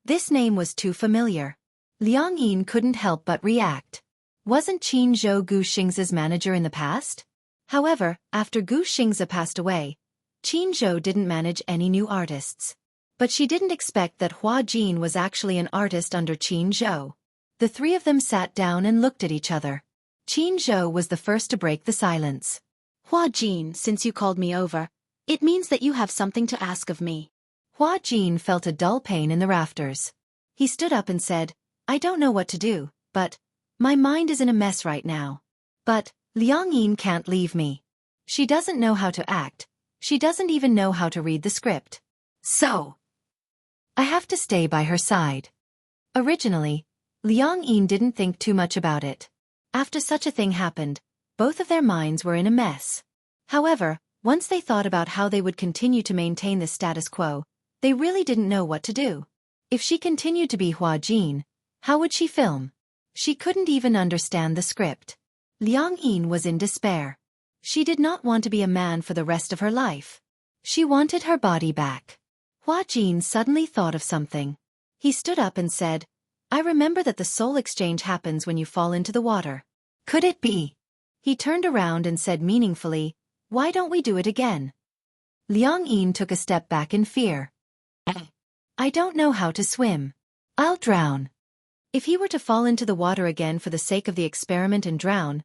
This name was too familiar. Liang Yin couldn't help but react. Wasn't Qianxia Gu Xing's manager in the past? However, after Gu Xingzi passed away, Qianxia didn't manage any new artists. But she didn't expect that Hua Jin was actually an artist under Qianxia. The three of them sat down and looked at each other. Qianxia was the first to break the silence. "Hua Jin, since you called me over, it means that you have something to ask of me." Hua Jin felt a dull pain in the rafters. He stood up and said, "I don't know what to do, but my mind is in a mess right now. But Liang Yin can't leave me. She doesn't know how to act. She doesn't even know how to read the script. So I have to stay by her side." Originally, Liang Yin didn't think too much about it. After such a thing happened, both of their minds were in a mess. However, once they thought about how they would continue to maintain the status quo, They really didn't know what to do. If she continued to be Hua Jin, how would she film? She couldn't even understand the script. Liang Yin was in despair. She did not want to be a man for the rest of her life. She wanted her body back. Hua Jin suddenly thought of something. He stood up and said, I remember that the soul exchange happens when you fall into the water. Could it be? He turned around and said meaningfully, why don't we do it again? Liang Yin took a step back in fear. I don't know how to swim. I'll drown. If he were to fall into the water again for the sake of the experiment and drown,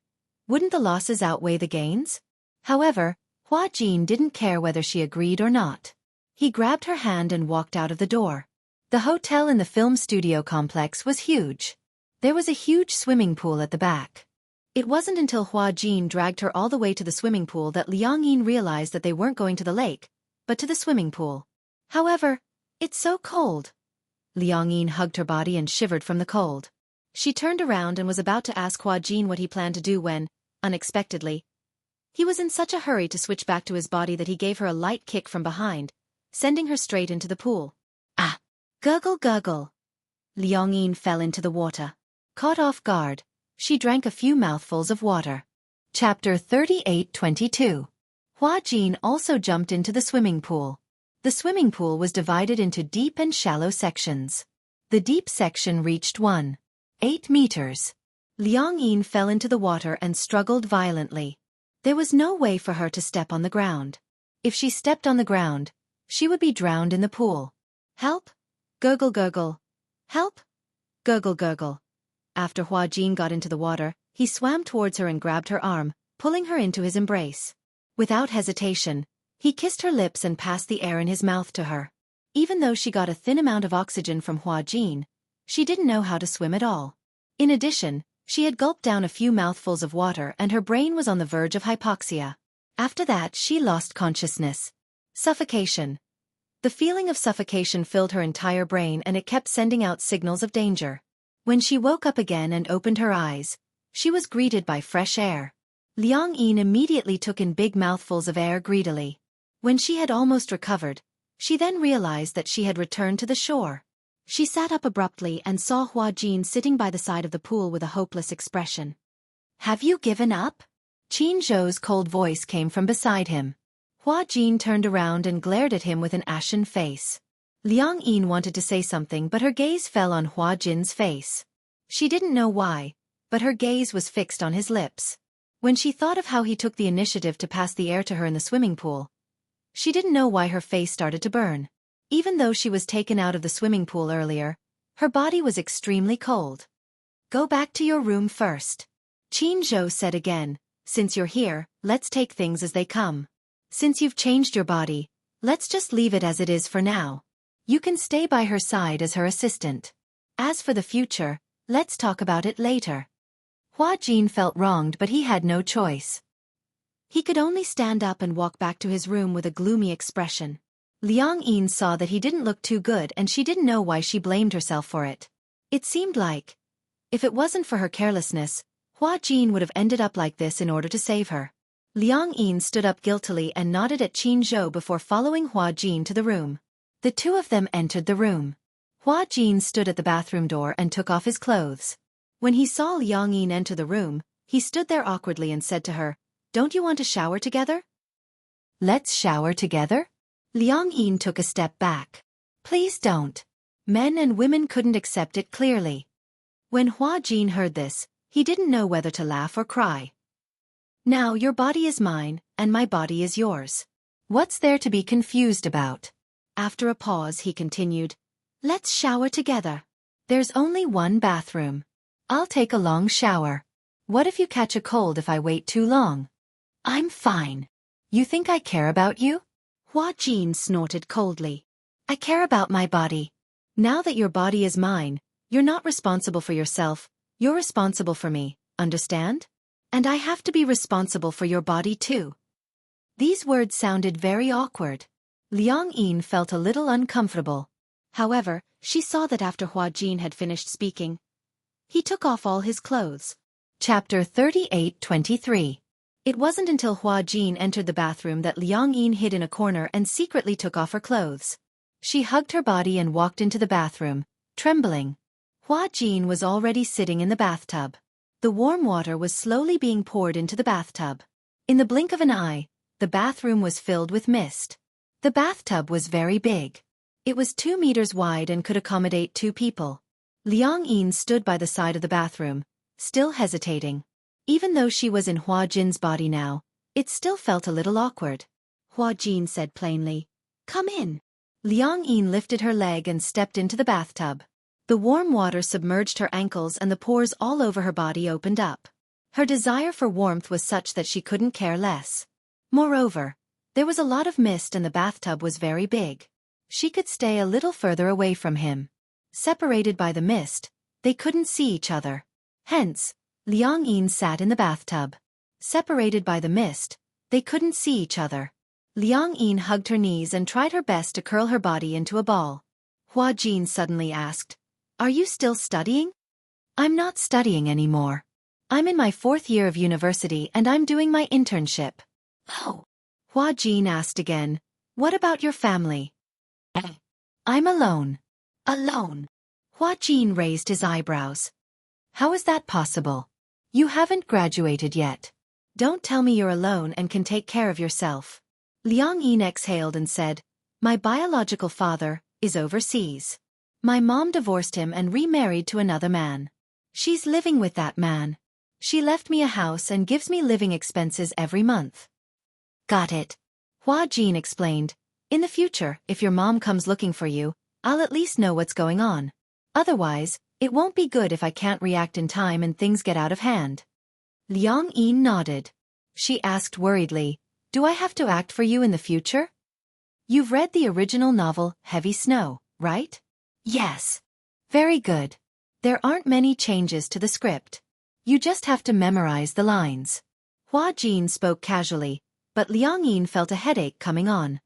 wouldn't the losses outweigh the gains? However, Hua Jin didn't care whether she agreed or not. He grabbed her hand and walked out of the door. The hotel in the film studio complex was huge. There was a huge swimming pool at the back. It wasn't until Hua Jin dragged her all the way to the swimming pool that Liang Yin realized that they weren't going to the lake, but to the swimming pool. However, it's so cold. Liang Yin hugged her body and shivered from the cold. She turned around and was about to ask Hua Jin what he planned to do when, unexpectedly, he was in such a hurry to switch back to his body that he gave her a light kick from behind, sending her straight into the pool. Ah! Gurgle gurgle. Liang Yin fell into the water. Caught off guard, she drank a few mouthfuls of water. Chapter 38:22. Hua Jin also jumped into the swimming pool. The swimming pool was divided into deep and shallow sections. The deep section reached 1.8 meters. Liang Yin fell into the water and struggled violently. There was no way for her to step on the ground. If she stepped on the ground, she would be drowned in the pool. Help! Gurgle gurgle. Help! Gurgle gurgle. After Hua Jin got into the water, he swam towards her and grabbed her arm, pulling her into his embrace. Without hesitation, he kissed her lips and passed the air in his mouth to her. Even though she got a thin amount of oxygen from Hua Jin, she didn't know how to swim at all. In addition, she had gulped down a few mouthfuls of water and her brain was on the verge of hypoxia. After that, she lost consciousness. Suffocation. The feeling of suffocation filled her entire brain and it kept sending out signals of danger. When she woke up again and opened her eyes, she was greeted by fresh air. Liang Yin immediately took in big mouthfuls of air greedily. When she had almost recovered, she then realized that she had returned to the shore. She sat up abruptly and saw Hua Jin sitting by the side of the pool with a hopeless expression. Have you given up? Qin Zhou's cold voice came from beside him. Hua Jin turned around and glared at him with an ashen face. Liang Yin wanted to say something but her gaze fell on Hua Jin's face. She didn't know why, but her gaze was fixed on his lips. When she thought of how he took the initiative to pass the air to her in the swimming pool, she didn't know why her face started to burn. Even though she was taken out of the swimming pool earlier, her body was extremely cold. Go back to your room first. Qin Zhou said again, since you're here, let's take things as they come. Since you've changed your body, let's just leave it as it is for now. You can stay by her side as her assistant. As for the future, let's talk about it later. Hua Jin felt wronged but he had no choice. He could only stand up and walk back to his room with a gloomy expression. Liang Yin saw that he didn't look too good and she didn't know why she blamed herself for it. It seemed like, if it wasn't for her carelessness, Hua Jin would have ended up like this in order to save her. Liang Yin stood up guiltily and nodded at Qin Zhou before following Hua Jin to the room. The two of them entered the room. Hua Jin stood at the bathroom door and took off his clothes. When he saw Liang Yin enter the room, he stood there awkwardly and said to her, "Don't you want to shower together?" "Let's shower together?" Liang Yin took a step back. "Please don't." Men and women couldn't accept it clearly. When Hua Jin heard this, he didn't know whether to laugh or cry. Now your body is mine, and my body is yours. What's there to be confused about? After a pause he continued, "Let's shower together. There's only one bathroom. I'll take a long shower. What if you catch a cold if I wait too long?" "I'm fine. You think I care about you?" Hua Jin snorted coldly. "I care about my body. Now that your body is mine, you're not responsible for yourself, you're responsible for me, understand? And I have to be responsible for your body too." These words sounded very awkward. Liang Yin felt a little uncomfortable. However, she saw that after Hua Jin had finished speaking, he took off all his clothes. Chapter 38:23. It wasn't until Hua Jin entered the bathroom that Liang Yin hid in a corner and secretly took off her clothes. She hugged her body and walked into the bathroom, trembling. Hua Jin was already sitting in the bathtub. The warm water was slowly being poured into the bathtub. In the blink of an eye, the bathroom was filled with mist. The bathtub was very big. It was 2 meters wide and could accommodate 2 people. Liang Yin stood by the side of the bathroom, still hesitating. Even though she was in Hua Jin's body now, it still felt a little awkward. Hua Jin said plainly, "Come in." Liang Yin lifted her leg and stepped into the bathtub. The warm water submerged her ankles and the pores all over her body opened up. Her desire for warmth was such that she couldn't care less. Moreover, there was a lot of mist and the bathtub was very big. She could stay a little further away from him. Separated by the mist, they couldn't see each other. Hence, Liang Yin sat in the bathtub. Separated by the mist, they couldn't see each other. Liang Yin hugged her knees and tried her best to curl her body into a ball. Hua Jin suddenly asked, "Are you still studying?" "I'm not studying anymore. I'm in my 4th year of university and I'm doing my internship." "Oh." Hua Jin asked again, "What about your family?" "I'm alone." "Alone?" Hua Jin raised his eyebrows. "How is that possible? You haven't graduated yet. Don't tell me you're alone and can take care of yourself." Liang Yin exhaled and said, "My biological father is overseas. My mom divorced him and remarried to another man. She's living with that man. She left me a house and gives me living expenses every month." "Got it." Hua Jin explained, "In the future, if your mom comes looking for you, I'll at least know what's going on. Otherwise, it won't be good if I can't react in time and things get out of hand." Liang Yin nodded. She asked worriedly, "Do I have to act for you in the future?" "You've read the original novel, Heavy Snow, right?" "Yes." "Very good. There aren't many changes to the script. You just have to memorize the lines." Hua Jin spoke casually, but Liang Yin felt a headache coming on.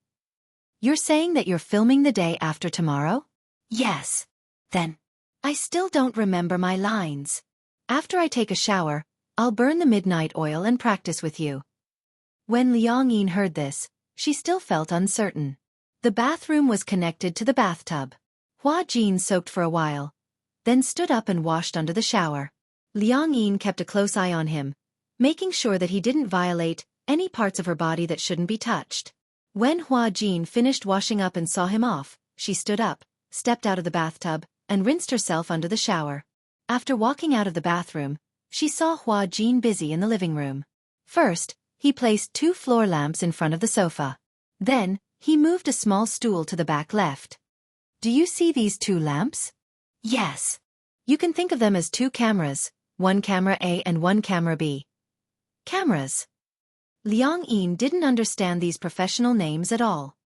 "You're saying that you're filming the day after tomorrow?" "Yes." "Then, I still don't remember my lines. After I take a shower, I'll burn the midnight oil and practice with you." When Liang Yin heard this, she still felt uncertain. The bathroom was connected to the bathtub. Hua Jin soaked for a while, then stood up and washed under the shower. Liang Yin kept a close eye on him, making sure that he didn't violate any parts of her body that shouldn't be touched. When Hua Jin finished washing up and saw him off, she stood up, stepped out of the bathtub, and rinsed herself under the shower. After walking out of the bathroom, she saw Hua Jin busy in the living room. First, he placed 2 floor lamps in front of the sofa. Then, he moved a small stool to the back left. "Do you see these 2 lamps?" "Yes." "You can think of them as 2 cameras, one camera A and one camera B." "Cameras?" Liang Yin didn't understand these professional names at all.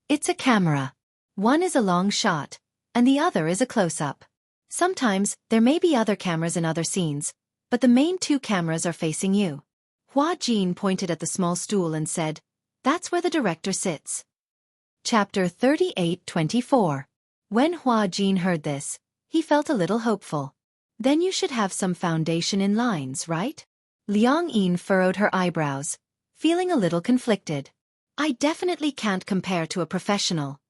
"It's a camera. One is a long shot, and the other is a close-up. Sometimes, there may be other cameras in other scenes, but the main 2 cameras are facing you." Hua Jin pointed at the small stool and said, "That's where the director sits." Chapter 38-24. When Hua Jin heard this, he felt a little hopeful. "Then you should have some foundation in lines, right?" Liang Yin furrowed her eyebrows, feeling a little conflicted. "I definitely can't compare to a professional.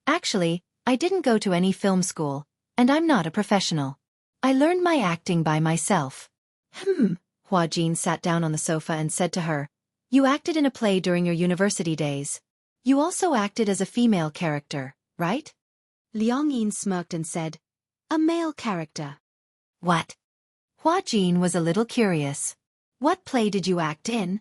Actually, I didn't go to any film school, and I'm not a professional. I learned my acting by myself." Hua Jin sat down on the sofa and said to her, "You acted in a play during your university days. You also acted as a female character, right?" Liang Yin smirked and said, "A male character." "What?" Hua Jin was a little curious. "What play did you act in?"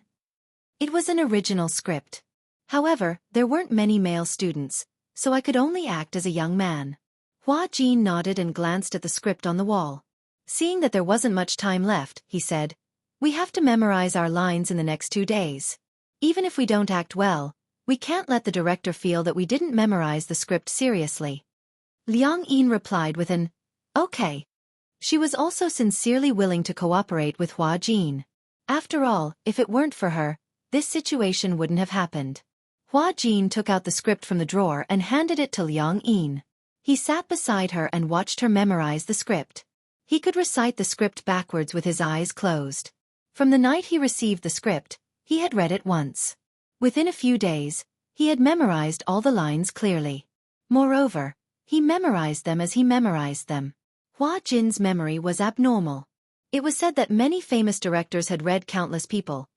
"It was an original script. However, there weren't many male students, so I could only act as a young man." Hua Jin nodded and glanced at the script on the wall. Seeing that there wasn't much time left, he said, "We have to memorize our lines in the next 2 days. Even if we don't act well, we can't let the director feel that we didn't memorize the script seriously." Liang Yin replied with an, "Okay." She was also sincerely willing to cooperate with Hua Jin. After all, if it weren't for her, this situation wouldn't have happened. Hua Jin took out the script from the drawer and handed it to Liang Yin. He sat beside her and watched her memorize the script. He could recite the script backwards with his eyes closed. From the night he received the script, he had read it once. Within a few days, he had memorized all the lines clearly. Moreover, he memorized them as he memorized them. Hua Jin's memory was abnormal. It was said that many famous directors had read countless people,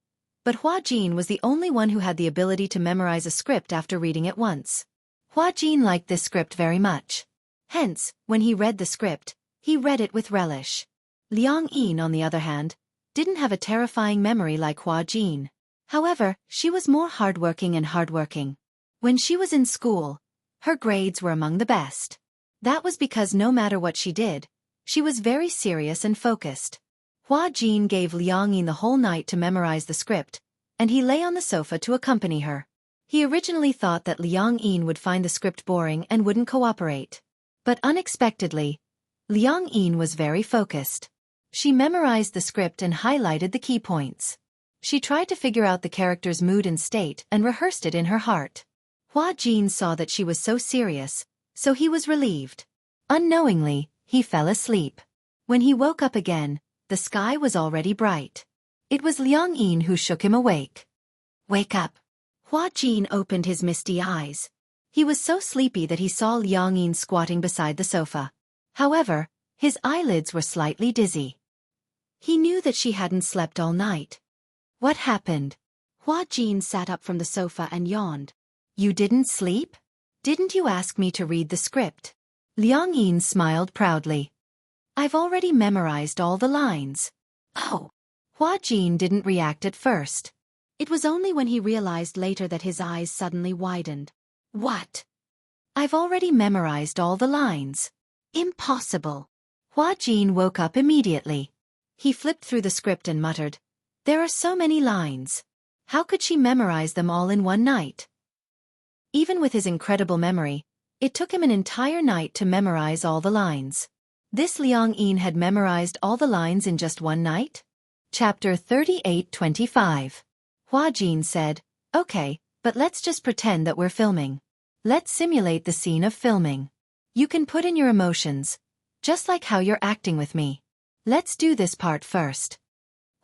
but Hua Jin was the only one who had the ability to memorize a script after reading it once. Hua Jin liked this script very much. Hence, when he read the script, he read it with relish. Liang Yin, on the other hand, didn't have a terrifying memory like Hua Jin. However, she was more hardworking. When she was in school, her grades were among the best. That was because no matter what she did, she was very serious and focused. Hua Jin gave Liang Yin the whole night to memorize the script, and he lay on the sofa to accompany her. He originally thought that Liang Yin would find the script boring and wouldn't cooperate. But unexpectedly, Liang Yin was very focused. She memorized the script and highlighted the key points. She tried to figure out the character's mood and state and rehearsed it in her heart. Hua Jin saw that she was so serious, so he was relieved. Unknowingly, he fell asleep. When he woke up again, the sky was already bright. It was Liang Yin who shook him awake. "Wake up." Hua Jin opened his misty eyes. He was so sleepy that he saw Liang Yin squatting beside the sofa. However, his eyelids were slightly dizzy. He knew that she hadn't slept all night. What happened? Hua Jin sat up from the sofa and yawned. "You didn't sleep? Didn't you ask me to read the script?" Liang Yin smiled proudly. "I've already memorized all the lines." "Oh." Hua Jin didn't react at first. It was only when he realized later that his eyes suddenly widened. "What? I've already memorized all the lines. Impossible." Hua Jin woke up immediately. He flipped through the script and muttered, "There are so many lines. How could she memorize them all in one night?" Even with his incredible memory, it took him an entire night to memorize all the lines. This Liang Yin had memorized all the lines in just one night? Chapter 38-25. Hua Jin said, "Okay, but let's just pretend that we're filming. Let's simulate the scene of filming. You can put in your emotions, just like how you're acting with me. Let's do this part first."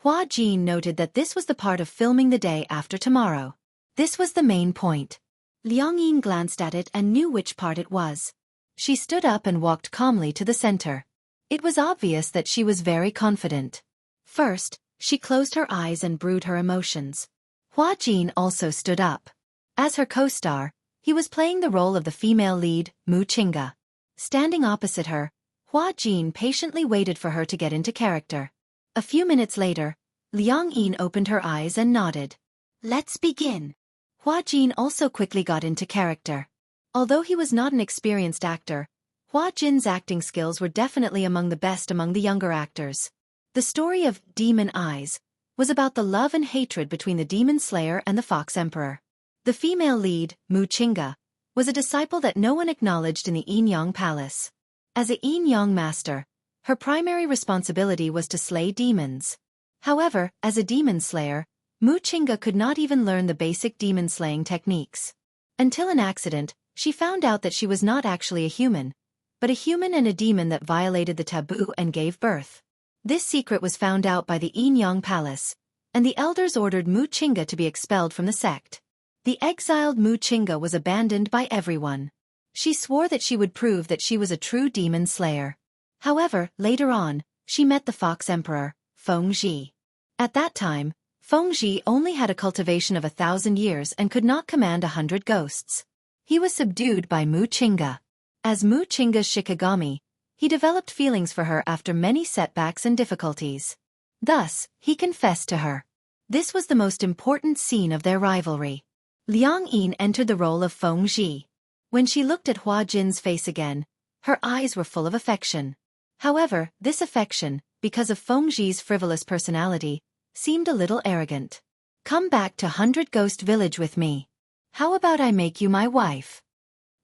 Hua Jin noted that this was the part of filming the day after tomorrow. This was the main point. Liang Yin glanced at it and knew which part it was. She stood up and walked calmly to the center. It was obvious that she was very confident. First, she closed her eyes and brewed her emotions. Hua Jin also stood up. As her co-star, he was playing the role of the female lead, Wuxia. Standing opposite her, Hua Jin patiently waited for her to get into character. A few minutes later, Liang Yin opened her eyes and nodded. "Let's begin." Hua Jin also quickly got into character. Although he was not an experienced actor, Hua Jin's acting skills were definitely among the best among the younger actors. The story of Demon Eyes was about the love and hatred between the Demon Slayer and the Fox Emperor. The female lead, Wuxia, was a disciple that no one acknowledged in the Yin Yang Palace. As a Yin Yang master, her primary responsibility was to slay demons. However, as a demon slayer, Wuxia could not even learn the basic demon-slaying techniques. Until an accident, she found out that she was not actually a human, but a human and a demon that violated the taboo and gave birth. This secret was found out by the Yin Yang Palace, and the elders ordered Wuxia to be expelled from the sect. The exiled Wuxia was abandoned by everyone. She swore that she would prove that she was a true demon slayer. However, later on, she met the Fox Emperor, Fengji. At that time, Fengji only had a cultivation of 1,000 years and could not command 100 ghosts. He was subdued by Wuxia. As Wuxia's Shikigami, he developed feelings for her after many setbacks and difficulties. Thus, he confessed to her. This was the most important scene of their rivalry. Liang Yin entered the role of Fengji. When she looked at Hua Jin's face again, her eyes were full of affection. However, this affection, because of Fengji's frivolous personality, seemed a little arrogant. "Come back to 100 Ghost Village with me. How about I make you my wife?"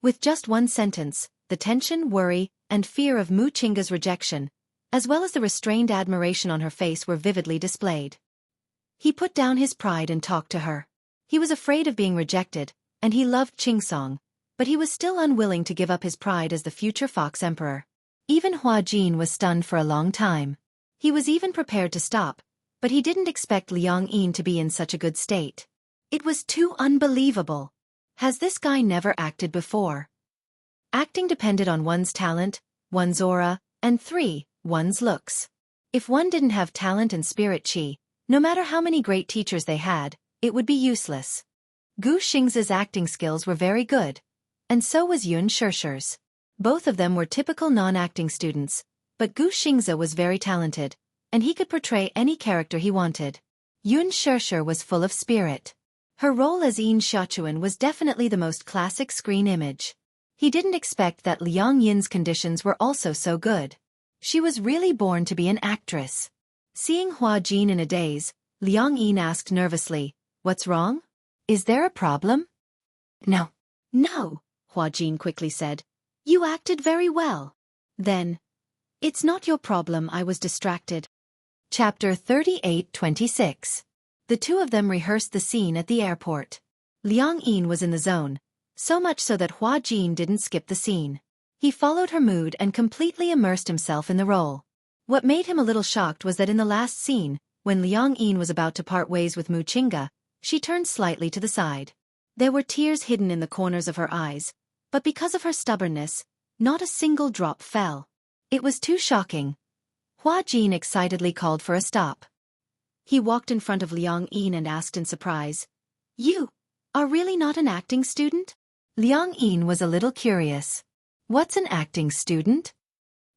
With just one sentence, the tension, worry, and fear of Wuxia's rejection, as well as the restrained admiration on her face were vividly displayed. He put down his pride and talked to her. He was afraid of being rejected, and he loved Qingsong, but he was still unwilling to give up his pride as the future Fox Emperor. Even Hua Jin was stunned for a long time. He was even prepared to stop, but he didn't expect Liang Yin to be in such a good state. It was too unbelievable. Has this guy never acted before? Acting depended on one's talent, one's aura, and 3, one's looks. If one didn't have talent and spirit chi, no matter how many great teachers they had, it would be useless. Gu Xingzi's acting skills were very good, and so was Xianxia's. Both of them were typical non-acting students, but Gu Xingzi was very talented, and he could portray any character he wanted. Xianxia was full of spirit. Her role as Yin Xiaochuan was definitely the most classic screen image. He didn't expect that Liang Yin's conditions were also so good. She was really born to be an actress. Seeing Hua Jin in a daze, Liang Yin asked nervously, "What's wrong? Is there a problem?" "No. No," Hua Jin quickly said. "You acted very well." Then, "It's not your problem, I was distracted." Chapter 38-26. The two of them rehearsed the scene at the airport. Liang Yin was in the zone, so much so that Hua Jin didn't skip the scene. He followed her mood and completely immersed himself in the role. What made him a little shocked was that in the last scene, when Liang Yin was about to part ways with Mu Qingge, she turned slightly to the side. There were tears hidden in the corners of her eyes, but because of her stubbornness, not a single drop fell. It was too shocking. Hua Jin excitedly called for a stop. He walked in front of Liang Yin and asked in surprise, "You are really not an acting student?" Liang Yin was a little curious. "What's an acting student?"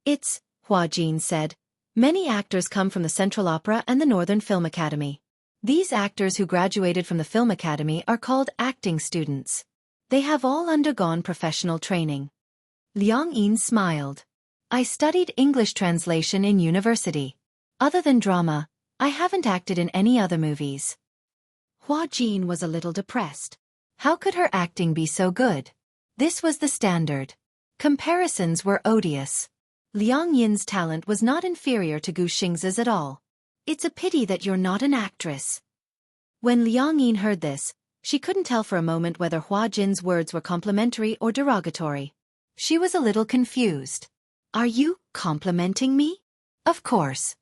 "It's," Hua Jin said, "many actors come from the Central Opera and the Northern Film Academy. These actors who graduated from the Film Academy are called acting students. They have all undergone professional training." Liang Yin smiled. "I studied English translation in university. Other than drama, I haven't acted in any other movies." Hua Jin was a little depressed. How could her acting be so good? This was the standard. Comparisons were odious. Liang Yin's talent was not inferior to Gu Xingzi's at all. "It's a pity that you're not an actress." When Liang Yin heard this, she couldn't tell for a moment whether Hua Jin's words were complimentary or derogatory. She was a little confused. "Are you complimenting me?" "Of course."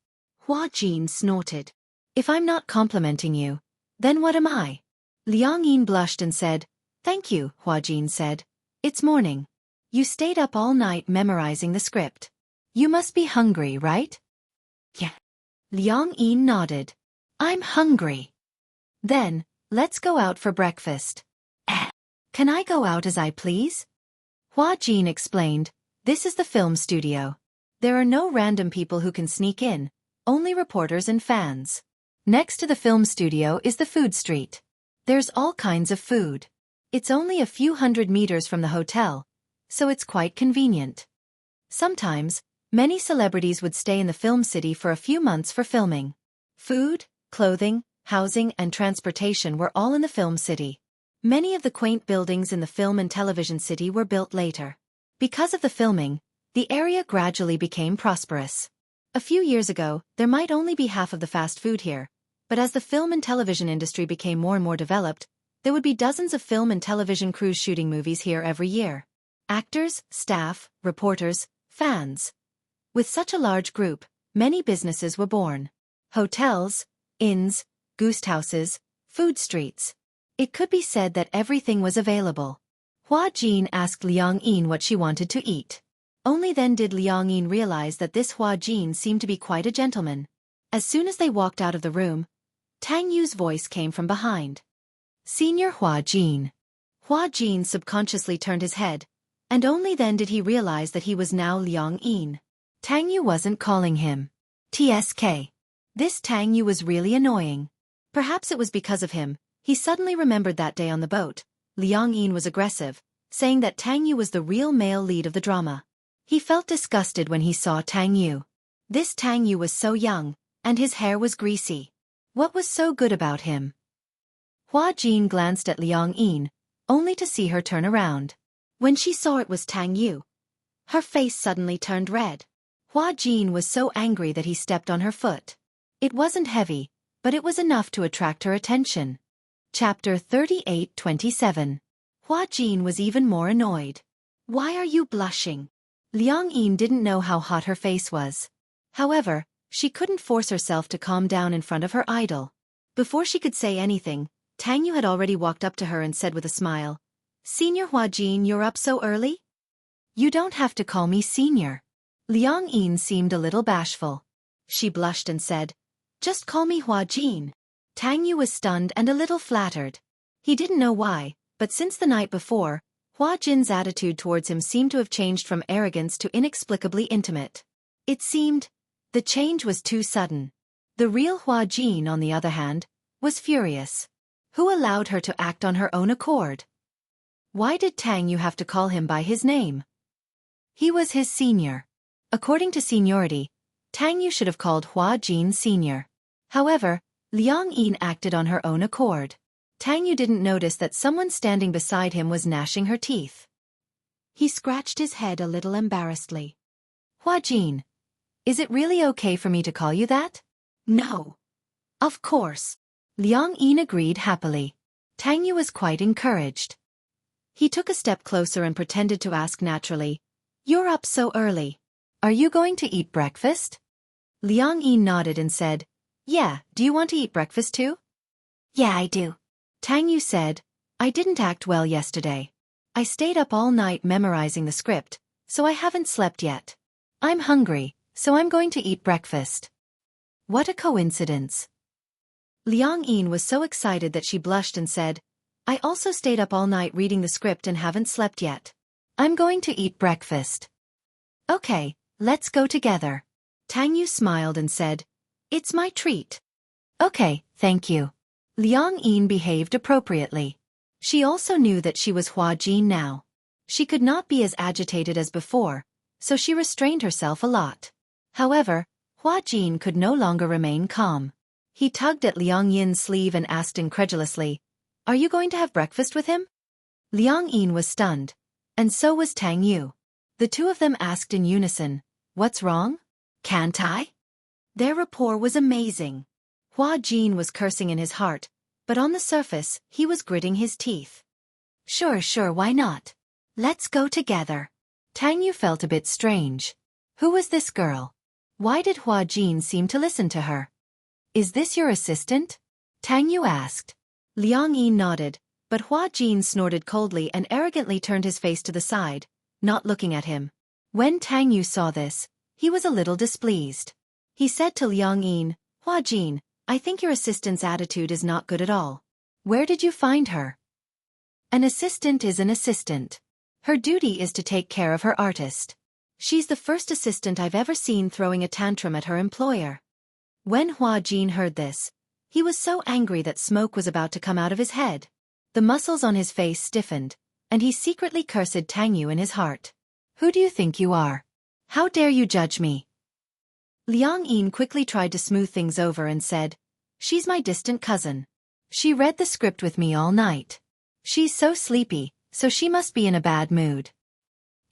Hua Jin snorted. "If I'm not complimenting you, then what am I?" Liang Yin blushed and said, "Thank you," Hua Jin said. "It's morning. You stayed up all night memorizing the script. You must be hungry, right?" "Yeah." Liang Yin nodded. "I'm hungry." "Then, let's go out for breakfast." "Can I go out as I please?" Hua Jin explained, "This is the film studio. There are no random people who can sneak in, only reporters and fans. Next to the film studio is the food street. There's all kinds of food. It's only a few hundred meters from the hotel, so it's quite convenient." Sometimes, many celebrities would stay in the film city for a few months for filming. Food, clothing, housing and transportation were all in the film city. Many of the quaint buildings in the film and television city were built later. Because of the filming, the area gradually became prosperous. A few years ago, there might only be half of the fast food here, but as the film and television industry became more and more developed, there would be dozens of film and television crews shooting movies here every year. Actors, staff, reporters, fans. With such a large group, many businesses were born. Hotels, inns, guest houses, food streets. It could be said that everything was available. Hua Jin asked Liang Yin what she wanted to eat. Only then did Liang Yin realize that this Hua Jin seemed to be quite a gentleman. As soon as they walked out of the room, Tang Yu's voice came from behind. "Senior Hua Jin." Hua Jin subconsciously turned his head, and only then did he realize that he was now Liang Yin. Tang Yu wasn't calling him TSK. This Tang Yu was really annoying. Perhaps it was because of him. He suddenly remembered that day on the boat, Liang Yin was aggressive, saying that Tang Yu was the real male lead of the drama. He felt disgusted when he saw Tang Yu. This Tang Yu was so young, and his hair was greasy. What was so good about him? Hua Jin glanced at Liang Yin, only to see her turn around. When she saw it was Tang Yu, her face suddenly turned red. Hua Jin was so angry that he stepped on her foot. It wasn't heavy, but it was enough to attract her attention. Chapter 38-27. Hua Jin was even more annoyed. "Why are you blushing?" Liang Yin didn't know how hot her face was. However, she couldn't force herself to calm down in front of her idol. Before she could say anything, Tang Yu had already walked up to her and said with a smile, "Senior Hua Jin, you're up so early?" You don't have to call me senior. Liang Yin seemed a little bashful. She blushed and said, just call me Hua Jin. Tang Yu was stunned and a little flattered. He didn't know why, but since the night before, Hua Jin's attitude towards him seemed to have changed from arrogance to inexplicably intimate. It seemed, the change was too sudden. The real Hua Jin, on the other hand, was furious. Who allowed her to act on her own accord? Why did Tang Yu have to call him by his name? He was his senior. According to seniority, Tang Yu should have called Hua Jin senior. However, Liang Yin acted on her own accord. Tang Yu didn't notice that someone standing beside him was gnashing her teeth. He scratched his head a little embarrassedly. Hua Jin, is it really okay for me to call you that? No. Of course. Liang Yin agreed happily. Tang Yu was quite encouraged. He took a step closer and pretended to ask naturally, you're up so early. Are you going to eat breakfast? Liang Yin nodded and said, yeah, do you want to eat breakfast too? Yeah, I do. Tang Yu said, I didn't act well yesterday. I stayed up all night memorizing the script, so I haven't slept yet. I'm hungry, so I'm going to eat breakfast. What a coincidence. Liang Yin was so excited that she blushed and said, I also stayed up all night reading the script and haven't slept yet. I'm going to eat breakfast. Okay, let's go together. Tang Yu smiled and said, it's my treat. Okay, thank you. Liang Yin behaved appropriately. She also knew that she was Hua Jin now. She could not be as agitated as before, so she restrained herself a lot. However, Hua Jin could no longer remain calm. He tugged at Liang Yin's sleeve and asked incredulously, are you going to have breakfast with him? Liang Yin was stunned, and so was Tang Yu. The two of them asked in unison, what's wrong? Can't I? Their rapport was amazing. Hua Jin was cursing in his heart, but on the surface, he was gritting his teeth. Sure, why not? Let's go together. Tang Yu felt a bit strange. Who was this girl? Why did Hua Jin seem to listen to her? Is this your assistant? Tang Yu asked. Liang Yin nodded, but Hua Jin snorted coldly and arrogantly turned his face to the side, not looking at him. When Tang Yu saw this, he was a little displeased. He said to Liang Yin, Hua Jin, I think your assistant's attitude is not good at all. Where did you find her? An assistant is an assistant. Her duty is to take care of her artist. She's the first assistant I've ever seen throwing a tantrum at her employer. When Hua Jin heard this, he was so angry that smoke was about to come out of his head. The muscles on his face stiffened, and he secretly cursed Tang Yu in his heart. Who do you think you are? How dare you judge me? Liang Yin quickly tried to smooth things over and said, she's my distant cousin. She read the script with me all night. She's so sleepy, so she must be in a bad mood.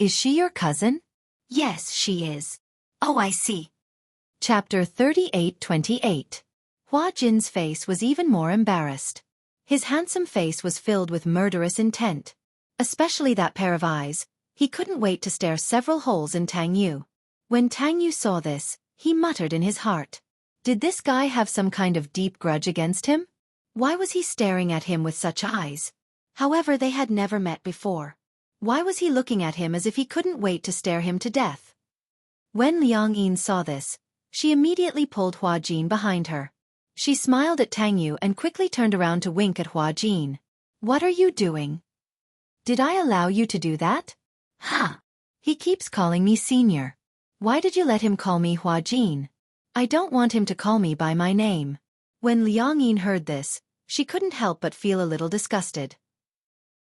Is she your cousin? Yes, she is. Oh, I see. Chapter 38:28. Hua Jin's face was even more embarrassed. His handsome face was filled with murderous intent. Especially that pair of eyes, he couldn't wait to stare several holes in Tang Yu. When Tang Yu saw this, he muttered in his heart. Did this guy have some kind of deep grudge against him? Why was he staring at him with such eyes? However, they had never met before. Why was he looking at him as if he couldn't wait to stare him to death? When Liang Yin saw this, she immediately pulled Hua Jin behind her. She smiled at Tang Yu and quickly turned around to wink at Hua Jin. What are you doing? Did I allow you to do that? Huh. He keeps calling me senior. Why did you let him call me Hua Jin? I don't want him to call me by my name. When Liang Yin heard this, she couldn't help but feel a little disgusted.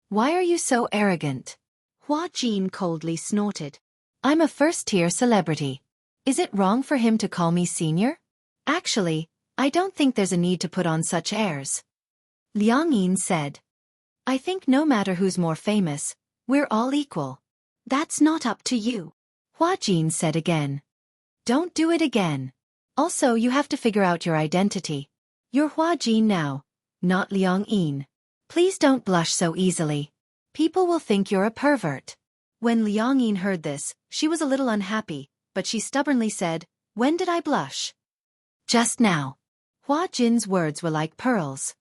Why are you so arrogant? Hua Jin coldly snorted. I'm a first-tier celebrity. Is it wrong for him to call me senior? Actually, I don't think there's a need to put on such airs. Liang Yin said. I think no matter who's more famous, we're all equal. That's not up to you. Hua Jin said again. Don't do it again. Also, you have to figure out your identity. You're Hua Jin now, not Liang Yin. Please don't blush so easily. People will think you're a pervert. When Liang Yin heard this, she was a little unhappy, but she stubbornly said, when did I blush? Just now. Hua Jin's words were like pearls.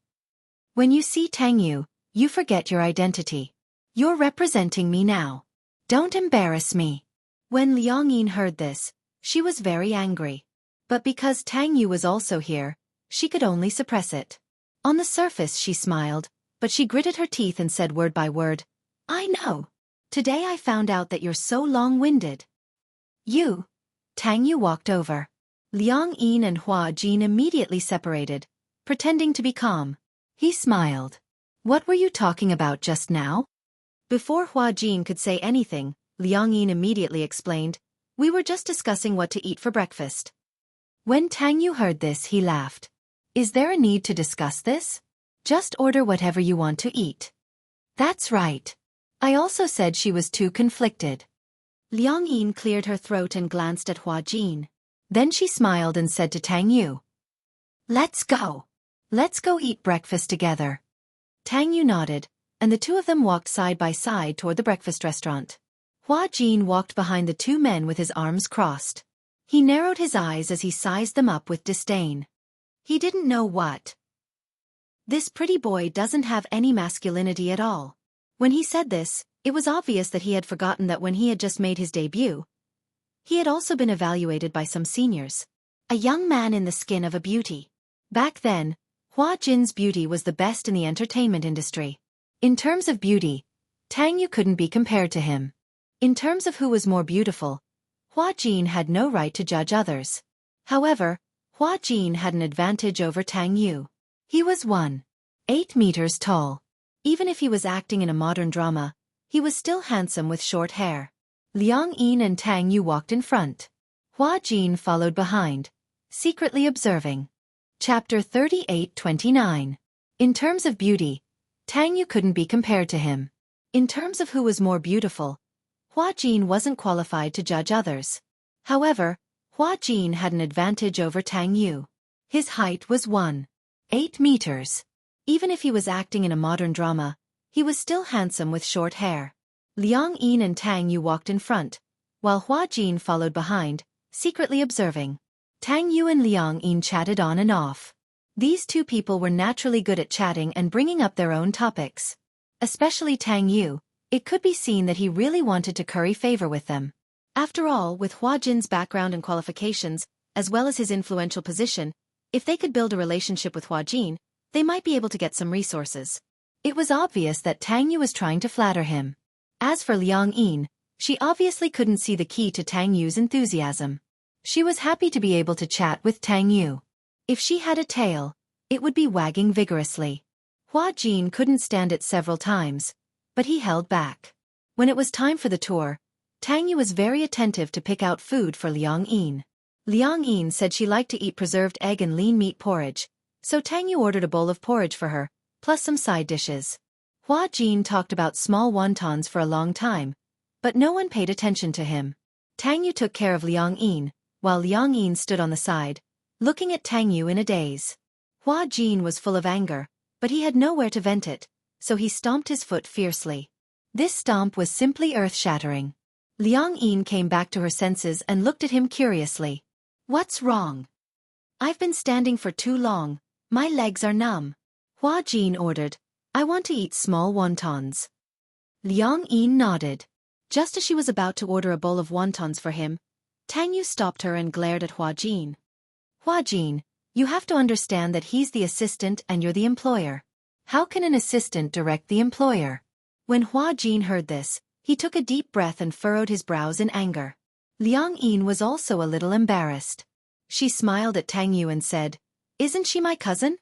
When you see Tang Yu, you forget your identity. You're representing me now. Don't embarrass me. When Liang Yin heard this, she was very angry. But because Tang Yu was also here, she could only suppress it. On the surface she smiled, but she gritted her teeth and said word by word, I know. Today I found out that you're so long-winded. You. Tang Yu walked over. Liang Yin and Hua Jin immediately separated, pretending to be calm. He smiled. What were you talking about just now? Before Hua Jin could say anything, Liang Yin immediately explained, we were just discussing what to eat for breakfast. When Tang Yu heard this, he laughed. Is there a need to discuss this? Just order whatever you want to eat. That's right. I also said she was too conflicted. Liang Yin cleared her throat and glanced at Hua Jin. Then she smiled and said to Tang Yu, Let's go. Let's go eat breakfast together. Tang Yu nodded, and the two of them walked side by side toward the breakfast restaurant. Hua Jin walked behind the two men with his arms crossed. He narrowed his eyes as he sized them up with disdain. He didn't know what. This pretty boy doesn't have any masculinity at all. When he said this, it was obvious that he had forgotten that when he had just made his debut, he had also been evaluated by some seniors. A young man in the skin of a beauty. Back then, Hua Jin's beauty was the best in the entertainment industry. In terms of beauty, Tang Yu couldn't be compared to him. In terms of who was more beautiful, Hua Jin had no right to judge others. However, Hua Jin had an advantage over Tang Yu. He was 1.8 meters tall. Even if he was acting in a modern drama, he was still handsome with short hair. Liang Yin and Tang Yu walked in front. Hua Jin followed behind, secretly observing. Chapter 38-29. In terms of beauty, Tang Yu couldn't be compared to him. In terms of who was more beautiful, Hua Jin wasn't qualified to judge others. However, Hua Jin had an advantage over Tang Yu. His height was 1.8 meters. Even if he was acting in a modern drama, he was still handsome with short hair. Liang Yin and Tang Yu walked in front, while Hua Jin followed behind, secretly observing. Tang Yu and Liang Yin chatted on and off. These two people were naturally good at chatting and bringing up their own topics. Especially Tang Yu, it could be seen that he really wanted to curry favor with them. After all, with Hua Jin's background and qualifications, as well as his influential position, if they could build a relationship with Hua Jin, they might be able to get some resources. It was obvious that Tang Yu was trying to flatter him. As for Liang Yin, she obviously couldn't see the key to Tang Yu's enthusiasm. She was happy to be able to chat with Tang Yu. If she had a tail, it would be wagging vigorously. Hua Jin couldn't stand it several times, but he held back. When it was time for the tour, Tang Yu was very attentive to pick out food for Liang Yin. Liang Yin said she liked to eat preserved egg and lean meat porridge, so Tang Yu ordered a bowl of porridge for her, plus some side dishes. Hua Jin talked about small wontons for a long time, but no one paid attention to him. Tang Yu took care of Liang Yin, while Liang Yin stood on the side, looking at Tang Yu in a daze. Hua Jin was full of anger, but he had nowhere to vent it, so he stomped his foot fiercely. This stomp was simply earth-shattering. Liang Yin came back to her senses and looked at him curiously. What's wrong? I've been standing for too long, my legs are numb. Hua Jin ordered, I want to eat small wontons. Liang Yin nodded. Just as she was about to order a bowl of wontons for him, Tang Yu stopped her and glared at Hua Jin. Hua Jin, you have to understand that he's the assistant and you're the employer. How can an assistant direct the employer? When Hua Jin heard this, he took a deep breath and furrowed his brows in anger. Liang Yin was also a little embarrassed. She smiled at Tang Yu and said, Isn't she my cousin?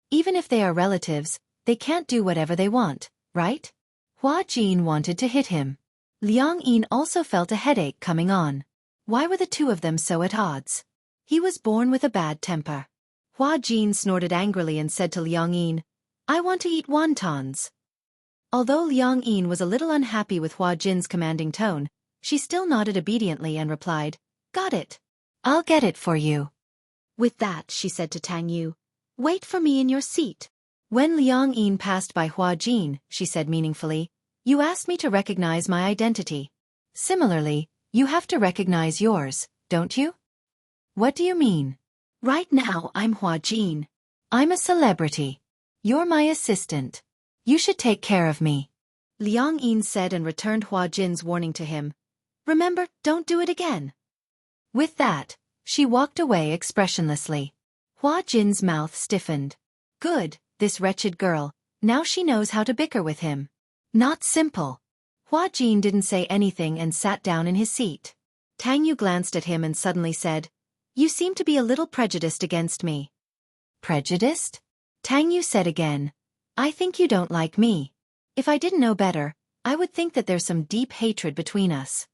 Even if they are relatives, they can't do whatever they want, right? Hua Jin wanted to hit him. Liang Yin also felt a headache coming on. Why were the two of them so at odds? He was born with a bad temper. Hua Jin snorted angrily and said to Liang Yin, I want to eat wontons. Although Liang Yin was a little unhappy with Hua Jin's commanding tone, she still nodded obediently and replied, Got it. I'll get it for you. With that, she said to Tang Yu, Wait for me in your seat. When Liang Yin passed by Hua Jin, she said meaningfully, You asked me to recognize my identity. Similarly, you have to recognize yours, don't you? What do you mean? Right now I'm Hua Jin. I'm a celebrity. You're my assistant. You should take care of me. Liang Yin said and returned Hua Jin's warning to him. Remember, don't do it again. With that, she walked away expressionlessly. Hua Jin's mouth stiffened. Good, this wretched girl, now she knows how to bicker with him. Not simple. Hua Jin didn't say anything and sat down in his seat. Tang Yu glanced at him and suddenly said, You seem to be a little prejudiced against me. Prejudiced? Tang Yu said again. I think you don't like me. If I didn't know better, I would think that there's some deep hatred between us.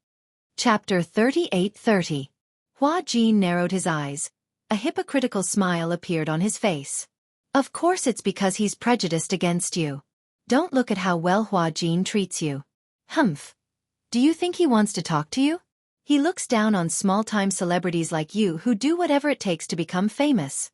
Chapter 38:30. Hua Jin narrowed his eyes. A hypocritical smile appeared on his face. Of course it's because he's prejudiced against you. Don't look at how well Hua Jin treats you. Humph. Do you think he wants to talk to you? He looks down on small-time celebrities like you who do whatever it takes to become famous.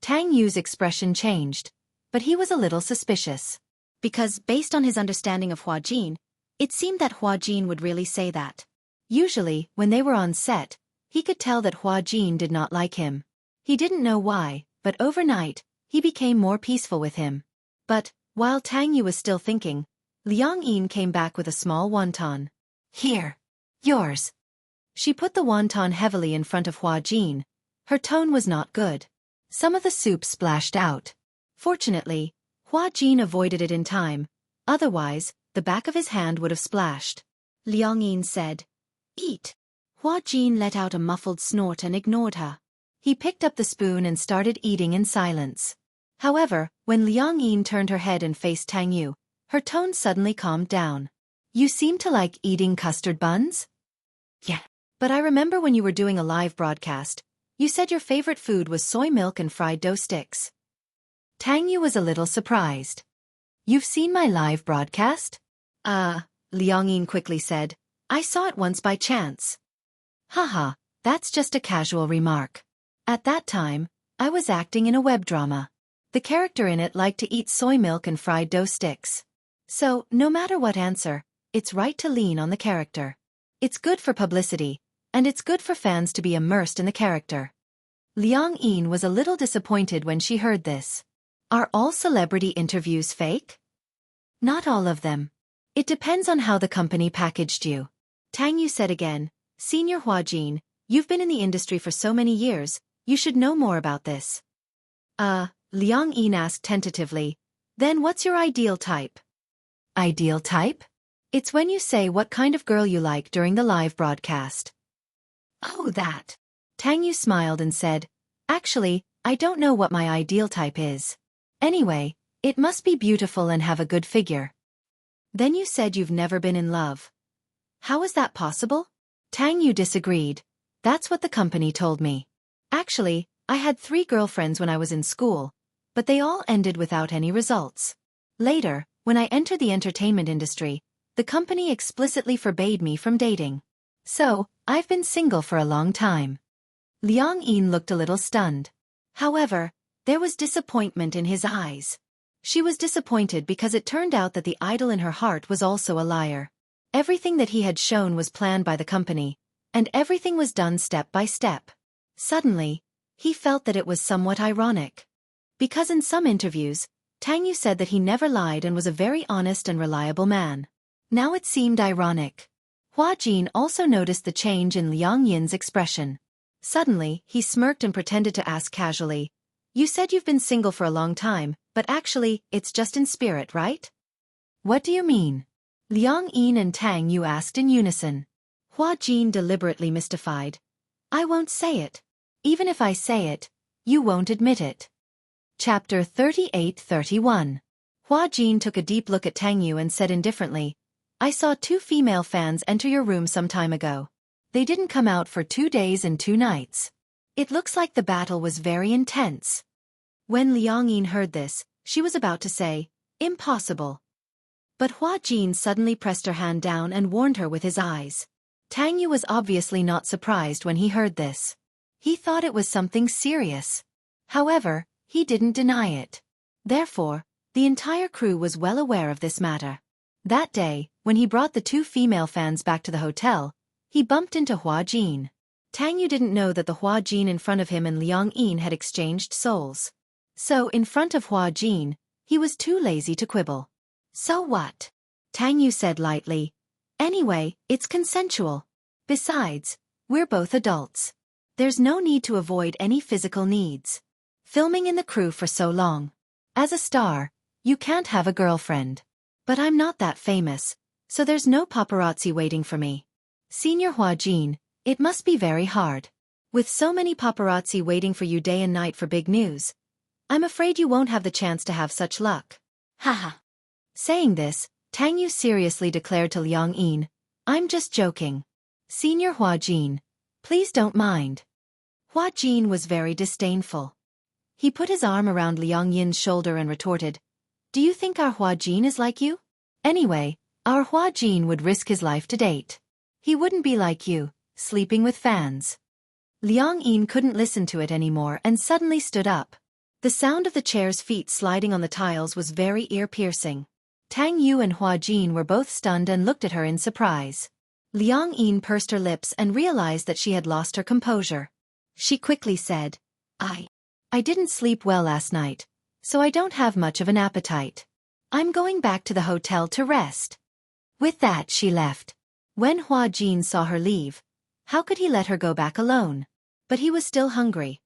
Tang Yu's expression changed, but he was a little suspicious. Because, based on his understanding of Hua Jin, it seemed that Hua Jin would really say that. Usually, when they were on set, he could tell that Hua Jin did not like him. He didn't know why, but overnight, he became more peaceful with him. But, while Tang Yu was still thinking, Liang Yin came back with a small wonton. Here. Yours. She put the wonton heavily in front of Hua Jin. Her tone was not good. Some of the soup splashed out. Fortunately, Hua Jin avoided it in time. Otherwise, the back of his hand would have splashed. Liang Yin said, Eat. Hua Jin let out a muffled snort and ignored her. He picked up the spoon and started eating in silence. However, when Liang Yin turned her head and faced Tang Yu, her tone suddenly calmed down. You seem to like eating custard buns? Yeah. But I remember when you were doing a live broadcast, you said your favorite food was soy milk and fried dough sticks. Tang Yu was a little surprised. You've seen my live broadcast? Liang Yin quickly said. I saw it once by chance. Haha, that's just a casual remark. At that time, I was acting in a web drama. The character in it liked to eat soy milk and fried dough sticks. So, no matter what answer, it's right to lean on the character. It's good for publicity, and it's good for fans to be immersed in the character. Liang Yin was a little disappointed when she heard this. Are all celebrity interviews fake? Not all of them. It depends on how the company packaged you. Tang Yu said again, Senior Hua Jin, you've been in the industry for so many years, you should know more about this. Liang Yin asked tentatively, then what's your ideal type? Ideal type? It's when you say what kind of girl you like during the live broadcast. Oh, that. Tang Yu smiled and said, Actually, I don't know what my ideal type is. Anyway, it must be beautiful and have a good figure. Then you said you've never been in love. How is that possible? Tang Yu disagreed. That's what the company told me. Actually, I had 3 girlfriends when I was in school, but they all ended without any results. Later, when I entered the entertainment industry, the company explicitly forbade me from dating. So, I've been single for a long time. Liang Yin looked a little stunned. However, there was disappointment in his eyes. She was disappointed because it turned out that the idol in her heart was also a liar. Everything that he had shown was planned by the company, and everything was done step by step. Suddenly, he felt that it was somewhat ironic. Because in some interviews, Tang Yu said that he never lied and was a very honest and reliable man. Now it seemed ironic. Hua Jin also noticed the change in Liang Yin's expression. Suddenly, he smirked and pretended to ask casually, You said you've been single for a long time, but actually, it's just in spirit, right? What do you mean? Liang Yin and Tang Yu asked in unison. Hua Jin deliberately mystified. I won't say it. Even if I say it, you won't admit it. Chapter 38:31. Hua Jin took a deep look at Tang Yu and said indifferently, I saw 2 female fans enter your room some time ago. They didn't come out for 2 days and 2 nights. It looks like the battle was very intense. When Liang Yin heard this, she was about to say, Impossible. But Hua Jin suddenly pressed her hand down and warned her with his eyes. Tang Yu was obviously not surprised when he heard this. He thought it was something serious. However, he didn't deny it. Therefore, the entire crew was well aware of this matter. That day, when he brought the 2 female fans back to the hotel, he bumped into Hua Jin. Tang Yu didn't know that the Hua Jin in front of him and Liang Yin had exchanged souls. So, in front of Hua Jin, he was too lazy to quibble. So what? Tang Yu said lightly. Anyway, it's consensual. Besides, we're both adults. There's no need to avoid any physical needs. Filming in the crew for so long. As a star, you can't have a girlfriend. But I'm not that famous, so there's no paparazzi waiting for me. Senior Hua Jin, it must be very hard. With so many paparazzi waiting for you day and night for big news. I'm afraid you won't have the chance to have such luck. Haha. Saying this, Tang Yu seriously declared to Liang Yin, I'm just joking. Senior Hua Jin, please don't mind. Hua Jin was very disdainful. He put his arm around Liang Yin's shoulder and retorted, Do you think our Hua Jin is like you? Anyway, our Hua Jin would risk his life to date. He wouldn't be like you, sleeping with fans. Liang Yin couldn't listen to it anymore and suddenly stood up. The sound of the chair's feet sliding on the tiles was very ear-piercing. Tang Yu and Hua Jin were both stunned and looked at her in surprise. Liang Yin pursed her lips and realized that she had lost her composure. She quickly said, I didn't sleep well last night, so I don't have much of an appetite. I'm going back to the hotel to rest. With that she left. When Hua Jin saw her leave, how could he let her go back alone? But he was still hungry.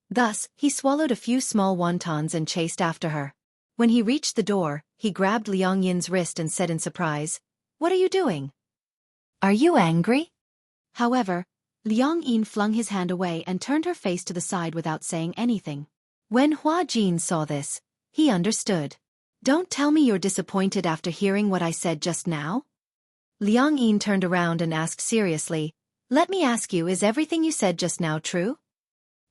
Thus, he swallowed a few small wontons and chased after her. When he reached the door, he grabbed Liang Yin's wrist and said in surprise, What are you doing? Are you angry? However, Liang Yin flung his hand away and turned her face to the side without saying anything. When Hua Jin saw this, he understood. Don't tell me you're disappointed after hearing what I said just now? Liang Yin turned around and asked seriously, Let me ask you, is everything you said just now true?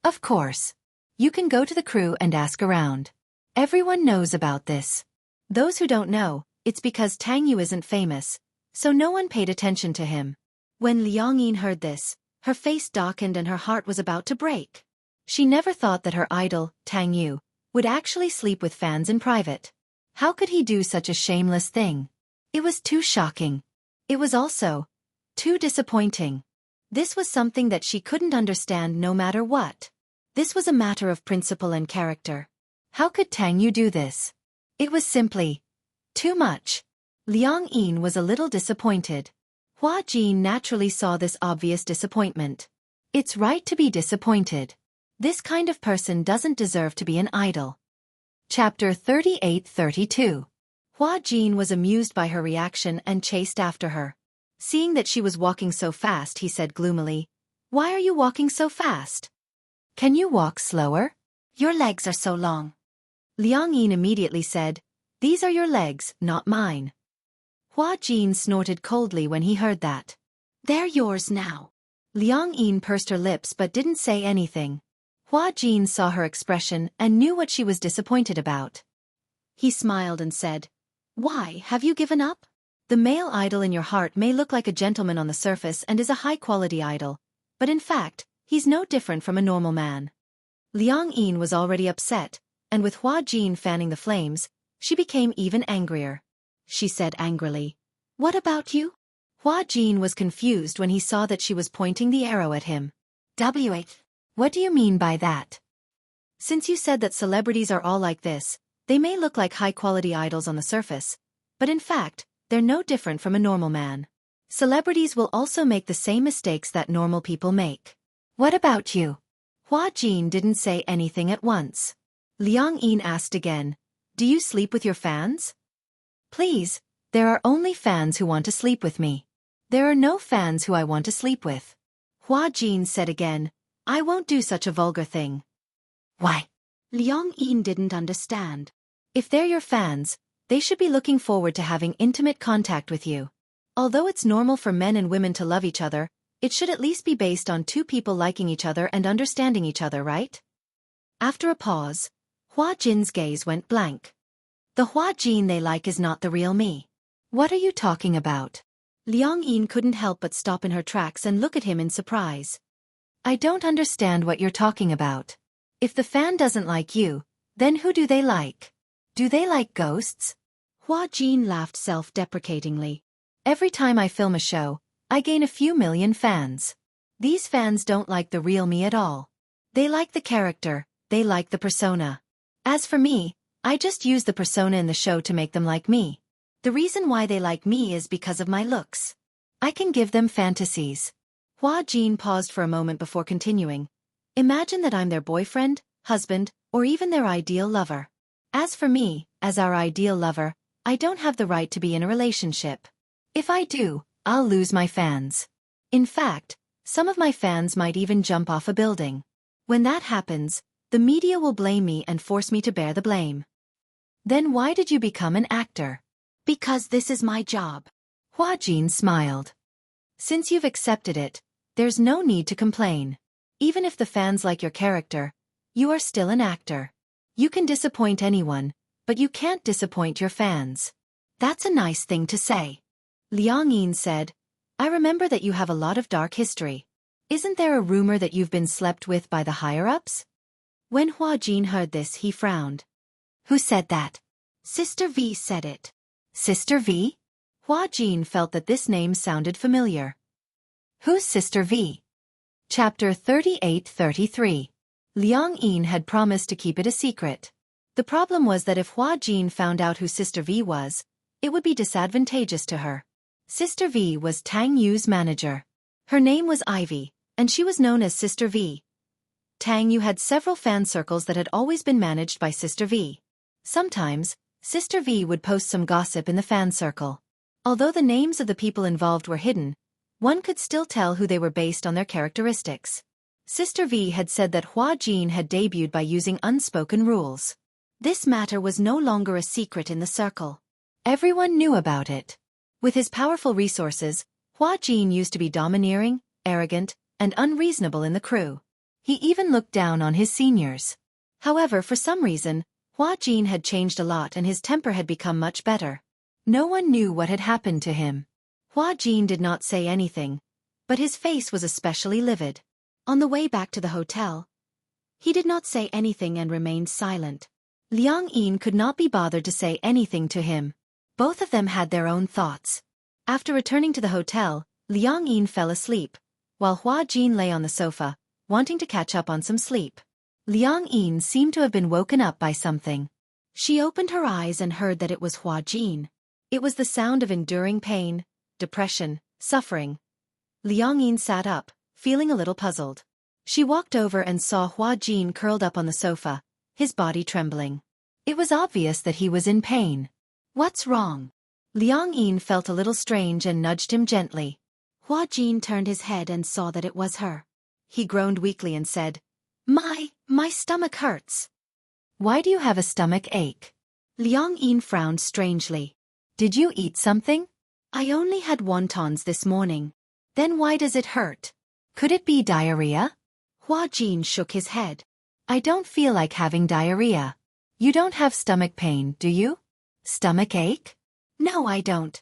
Of course. You can go to the crew and ask around. Everyone knows about this. Those who don't know, it's because Tang Yu isn't famous, so no one paid attention to him. When Liang Yin heard this, her face darkened and her heart was about to break. She never thought that her idol, Tang Yu, would actually sleep with fans in private. How could he do such a shameless thing? It was too shocking. It was also too disappointing. This was something that she couldn't understand no matter what. This was a matter of principle and character. How could Tang Yu do this? It was simply too much. Liang Yin was a little disappointed. Hua Jin naturally saw this obvious disappointment. It's right to be disappointed. This kind of person doesn't deserve to be an idol. Chapter 38-32. Hua Jin was amused by her reaction and chased after her. Seeing that she was walking so fast, he said gloomily, Why are you walking so fast? Can you walk slower? Your legs are so long. Liang Yin immediately said, These are your legs, not mine. Hua Jin snorted coldly when he heard that. They're yours now. Liang Yin pursed her lips but didn't say anything. Hua Jin saw her expression and knew what she was disappointed about. He smiled and said, Why, have you given up? The male idol in your heart may look like a gentleman on the surface and is a high-quality idol, but in fact, he's no different from a normal man. Liang Yin was already upset, and with Hua Jin fanning the flames, she became even angrier. She said angrily, What about you? Hua Jin was confused when he saw that she was pointing the arrow at him. What do you mean by that? Since you said that celebrities are all like this, they may look like high-quality idols on the surface, but in fact, they're no different from a normal man. Celebrities will also make the same mistakes that normal people make. What about you? Hua Jin didn't say anything at once. Liang Yin asked again, Do you sleep with your fans? Please, there are only fans who want to sleep with me. There are no fans who I want to sleep with. Hua Jin said again, I won't do such a vulgar thing. Why? Liang Yin didn't understand. If they're your fans, they should be looking forward to having intimate contact with you. Although it's normal for men and women to love each other, it should at least be based on two people liking each other and understanding each other, right? After a pause, Hua Jin's gaze went blank. The Hua Jin they like is not the real me. What are you talking about? Liang Yin couldn't help but stop in her tracks and look at him in surprise. I don't understand what you're talking about. If the fan doesn't like you, then who do they like? Do they like ghosts? Hua Jin laughed self-deprecatingly. Every time I film a show, I gain a few million fans. These fans don't like the real me at all. They like the character, they like the persona. As for me, I just use the persona in the show to make them like me. The reason why they like me is because of my looks. I can give them fantasies. Hua Jin paused for a moment before continuing. Imagine that I'm their boyfriend, husband, or even their ideal lover. As for me, as our ideal lover, I don't have the right to be in a relationship. If I do, I'll lose my fans. In fact, some of my fans might even jump off a building. When that happens, the media will blame me and force me to bear the blame. Then why did you become an actor? Because this is my job. Hua Jin smiled. Since you've accepted it, there's no need to complain. Even if the fans like your character, you are still an actor. You can disappoint anyone, but you can't disappoint your fans. That's a nice thing to say. Liang Yin said, I remember that you have a lot of dark history. Isn't there a rumor that you've been slept with by the higher-ups? When Hua Jin heard this, he frowned. Who said that? Sister V said it. Sister V? Hua Jin felt that this name sounded familiar. Who's Sister V? Chapter 38-33. Liang Yin had promised to keep it a secret. The problem was that if Hua Jin found out who Sister V was, it would be disadvantageous to her. Sister V was Tang Yu's manager. Her name was Ivy, and she was known as Sister V. Tang Yu had several fan circles that had always been managed by Sister V. Sometimes, Sister V would post some gossip in the fan circle. Although the names of the people involved were hidden, one could still tell who they were based on their characteristics. Sister V had said that Hua Jin had debuted by using unspoken rules. This matter was no longer a secret in the circle. Everyone knew about it. With his powerful resources, Hua Jin used to be domineering, arrogant, and unreasonable in the crew. He even looked down on his seniors. However, for some reason, Hua Jin had changed a lot and his temper had become much better. No one knew what had happened to him. Hua Jin did not say anything, but his face was especially livid. On the way back to the hotel, he did not say anything and remained silent. Liang Yin could not be bothered to say anything to him. Both of them had their own thoughts. After returning to the hotel, Liang Yin fell asleep, while Hua Jin lay on the sofa, wanting to catch up on some sleep. Liang Yin seemed to have been woken up by something. She opened her eyes and heard that it was Hua Jin. It was the sound of enduring pain, depression, suffering. Liang Yin sat up, feeling a little puzzled. She walked over and saw Hua Jin curled up on the sofa, his body trembling. It was obvious that he was in pain. What's wrong? Liang Yin felt a little strange and nudged him gently. Hua Jin turned his head and saw that it was her. He groaned weakly and said, My stomach hurts. Why do you have a stomach ache? Liang Yin frowned strangely. Did you eat something? I only had wontons this morning. Then why does it hurt? Could it be diarrhea? Hua Jin shook his head. I don't feel like having diarrhea. You don't have stomach pain, do you? Stomach ache? No, I don't.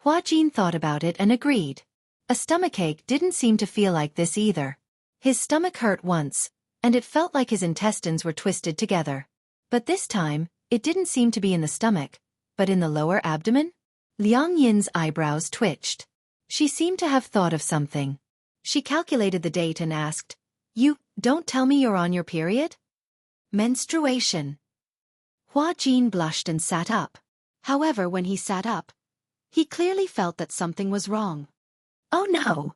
Hua Jin thought about it and agreed. A stomachache didn't seem to feel like this either. His stomach hurt once, and it felt like his intestines were twisted together. But this time, it didn't seem to be in the stomach, but in the lower abdomen? Liang Yin's eyebrows twitched. She seemed to have thought of something. She calculated the date and asked, You don't tell me you're on your period? Menstruation. Hua Jin blushed and sat up. However, when he sat up, he clearly felt that something was wrong. Oh no!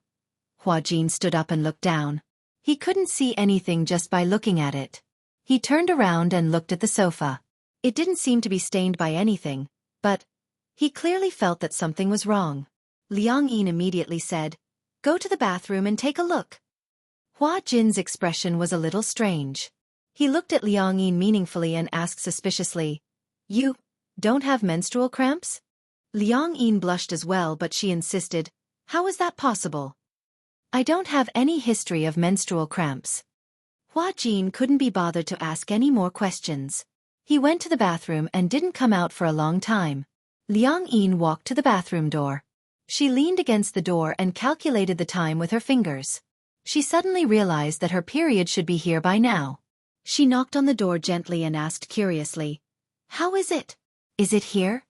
Hua Jin stood up and looked down. He couldn't see anything just by looking at it. He turned around and looked at the sofa. It didn't seem to be stained by anything, but he clearly felt that something was wrong. Liang Yin immediately said, Go to the bathroom and take a look. Hua Jin's expression was a little strange. He looked at Liang Yin meaningfully and asked suspiciously, You don't have menstrual cramps? Liang Yin blushed as well, but she insisted, How is that possible? I don't have any history of menstrual cramps. Hua Jin couldn't be bothered to ask any more questions. He went to the bathroom and didn't come out for a long time. Liang Yin walked to the bathroom door. She leaned against the door and calculated the time with her fingers. She suddenly realized that her period should be here by now. She knocked on the door gently and asked curiously, How is it? Is it here?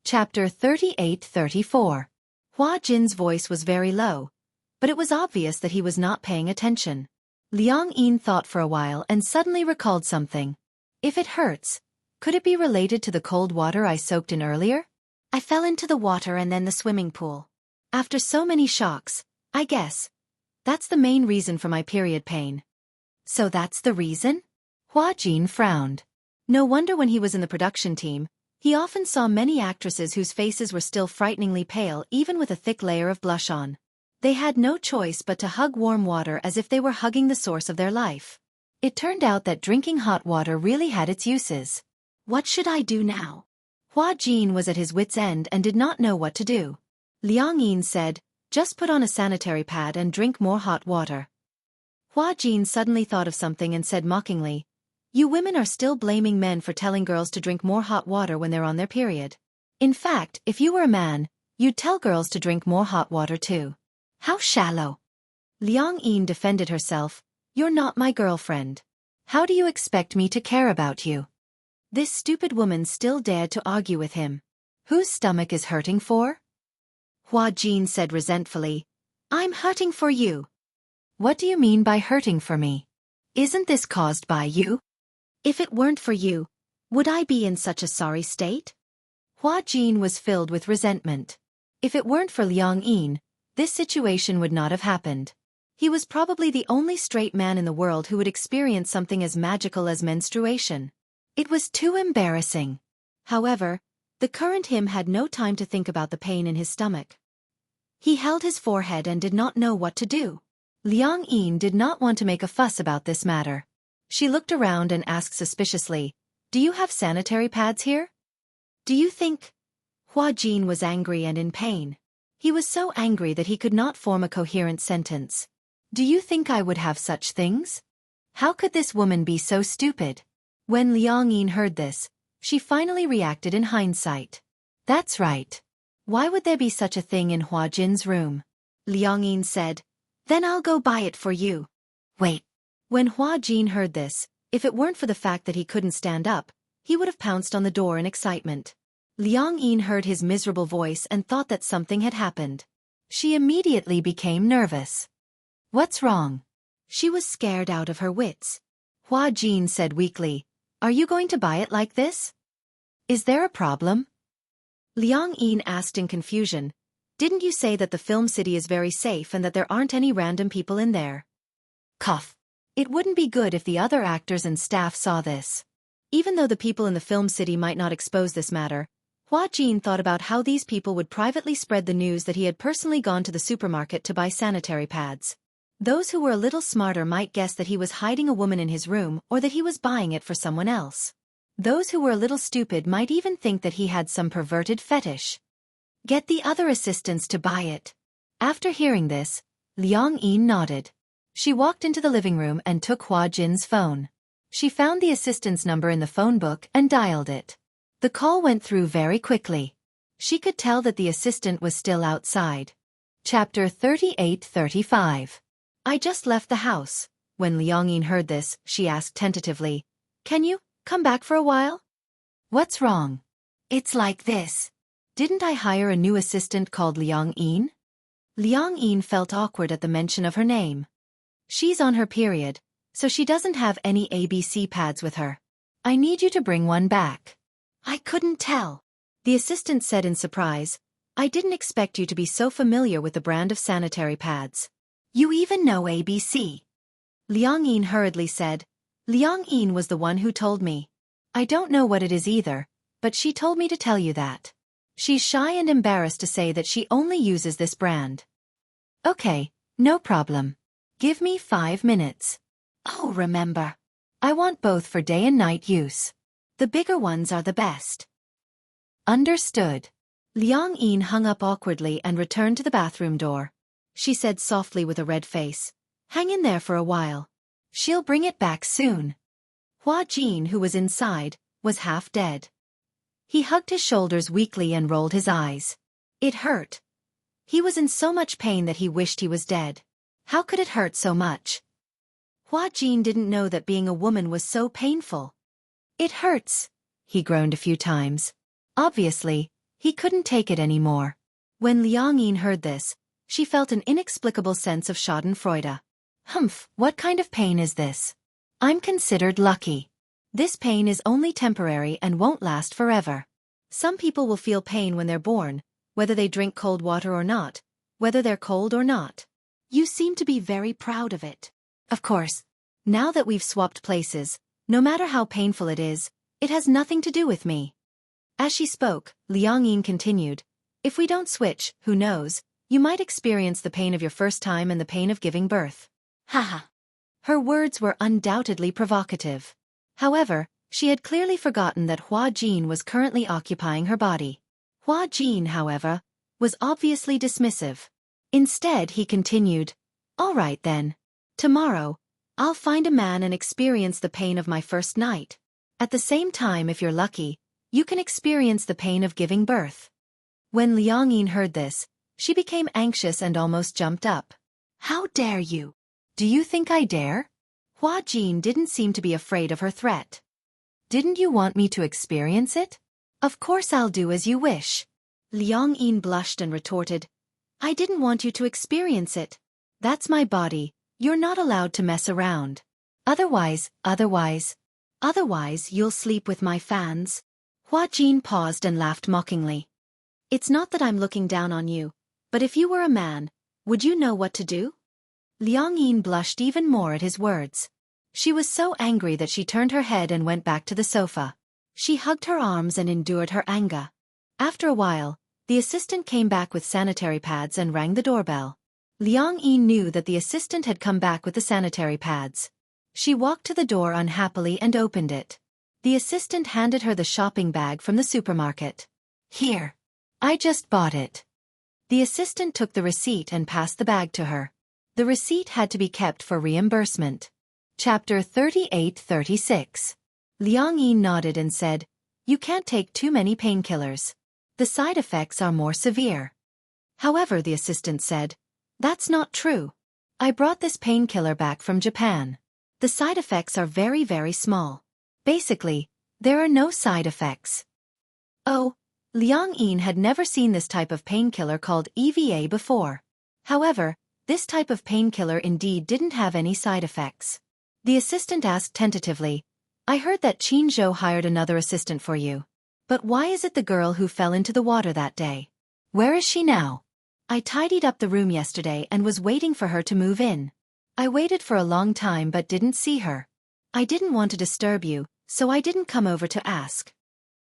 Chapter 38-34. Hua Jin's voice was very low, but it was obvious that he was not paying attention. Liang Yin thought for a while and suddenly recalled something. If it hurts, could it be related to the cold water I soaked in earlier? I fell into the water and then the swimming pool. After so many shocks, I guess. That's the main reason for my period pain. So that's the reason? Hua Jin frowned. No wonder when he was in the production team, he often saw many actresses whose faces were still frighteningly pale even with a thick layer of blush on. They had no choice but to hug warm water as if they were hugging the source of their life. It turned out that drinking hot water really had its uses. What should I do now? Hua Jin was at his wit's end and did not know what to do. Liang Yin said, just put on a sanitary pad and drink more hot water. Hua Jin suddenly thought of something and said mockingly, you women are still blaming men for telling girls to drink more hot water when they're on their period. In fact, if you were a man, you'd tell girls to drink more hot water too. How shallow. Liang Yin defended herself, you're not my girlfriend. How do you expect me to care about you? This stupid woman still dared to argue with him. Whose stomach is hurting for? Hua Jin said resentfully, I'm hurting for you. What do you mean by hurting for me? Isn't this caused by you? If it weren't for you, would I be in such a sorry state? Hua Jin was filled with resentment. If it weren't for Liang Yin, this situation would not have happened. He was probably the only straight man in the world who would experience something as magical as menstruation. It was too embarrassing. However, the current him had no time to think about the pain in his stomach. He held his forehead and did not know what to do. Liang Yin did not want to make a fuss about this matter. She looked around and asked suspiciously, do you have sanitary pads here? Do you think? Hua Jin was angry and in pain. He was so angry that he could not form a coherent sentence. Do you think I would have such things? How could this woman be so stupid? When Liang Yin heard this, she finally reacted in hindsight. That's right. Why would there be such a thing in Hua Jin's room? Liang Yin said, then I'll go buy it for you. Wait. When Hua Jin heard this, if it weren't for the fact that he couldn't stand up, he would have pounced on the door in excitement. Liang Yin heard his miserable voice and thought that something had happened. She immediately became nervous. What's wrong? She was scared out of her wits. Hua Jin said weakly, are you going to buy it like this? Is there a problem? Liang Yin asked in confusion, didn't you say that the film city is very safe and that there aren't any random people in there? Cough. It wouldn't be good if the other actors and staff saw this. Even though the people in the film city might not expose this matter, Hua Jin thought about how these people would privately spread the news that he had personally gone to the supermarket to buy sanitary pads. Those who were a little smarter might guess that he was hiding a woman in his room or that he was buying it for someone else. Those who were a little stupid might even think that he had some perverted fetish. Get the other assistants to buy it. After hearing this, Liang Yin nodded. She walked into the living room and took Hua Jin's phone. She found the assistant's number in the phone book and dialed it. The call went through very quickly. She could tell that the assistant was still outside. Chapter 38-35. I just left the house. When Liang Yin heard this, she asked tentatively, can you come back for a while? What's wrong? It's like this. Didn't I hire a new assistant called Liang Yin? Liang Yin felt awkward at the mention of her name. She's on her period, so she doesn't have any ABC pads with her. I need you to bring one back. I couldn't tell. The assistant said in surprise, I didn't expect you to be so familiar with the brand of sanitary pads. You even know ABC. Liang Yin hurriedly said, Liang Yin was the one who told me. I don't know what it is either, but she told me to tell you that. She's shy and embarrassed to say that she only uses this brand. Okay, no problem. Give me 5 minutes. Oh, remember. I want both for day and night use. The bigger ones are the best. Understood. Liang Yin hung up awkwardly and returned to the bathroom door. She said softly with a red face, hang in there for a while. She'll bring it back soon. Hua Jin, who was inside, was half dead. He hugged his shoulders weakly and rolled his eyes. It hurt. He was in so much pain that he wished he was dead. How could it hurt so much? Hua Jin didn't know that being a woman was so painful. It hurts, he groaned a few times. Obviously, he couldn't take it anymore. When Liang Yin heard this, she felt an inexplicable sense of schadenfreude. Humph, what kind of pain is this? I'm considered lucky. This pain is only temporary and won't last forever. Some people will feel pain when they're born, whether they drink cold water or not, whether they're cold or not. You seem to be very proud of it. Of course. Now that we've swapped places, no matter how painful it is, it has nothing to do with me. As she spoke, Liang Yin continued, if we don't switch, who knows, you might experience the pain of your first time and the pain of giving birth. Haha. Her words were undoubtedly provocative. However, she had clearly forgotten that Hua Jin was currently occupying her body. Hua Jin, however, was obviously dismissive. Instead, he continued, all right then. Tomorrow, I'll find a man and experience the pain of my first night. At the same time, if you're lucky, you can experience the pain of giving birth. When Liang Yin heard this, she became anxious and almost jumped up. How dare you? Do you think I dare? Hua Jin didn't seem to be afraid of her threat. Didn't you want me to experience it? Of course I'll do as you wish. Liang Yin blushed and retorted, I didn't want you to experience it. That's my body, you're not allowed to mess around. Otherwise, you'll sleep with my fans. Hua Jin paused and laughed mockingly. It's not that I'm looking down on you, but if you were a man, would you know what to do? Liang Yin blushed even more at his words. She was so angry that she turned her head and went back to the sofa. She hugged her arms and endured her anger. After a while, the assistant came back with sanitary pads and rang the doorbell. Liang Yin knew that the assistant had come back with the sanitary pads. She walked to the door unhappily and opened it. The assistant handed her the shopping bag from the supermarket. Here. I just bought it. The assistant took the receipt and passed the bag to her. The receipt had to be kept for reimbursement. Chapter 38-36. Liang Yin nodded and said, you can't take too many painkillers. The side effects are more severe. However, the assistant said, that's not true. I brought this painkiller back from Japan. The side effects are very, very small. Basically, there are no side effects. Oh, Liang Yin had never seen this type of painkiller called EVA before. However, this type of painkiller indeed didn't have any side effects. The assistant asked tentatively, I heard that Xianxia hired another assistant for you. But why is it the girl who fell into the water that day? Where is she now? I tidied up the room yesterday and was waiting for her to move in. I waited for a long time but didn't see her. I didn't want to disturb you, so I didn't come over to ask.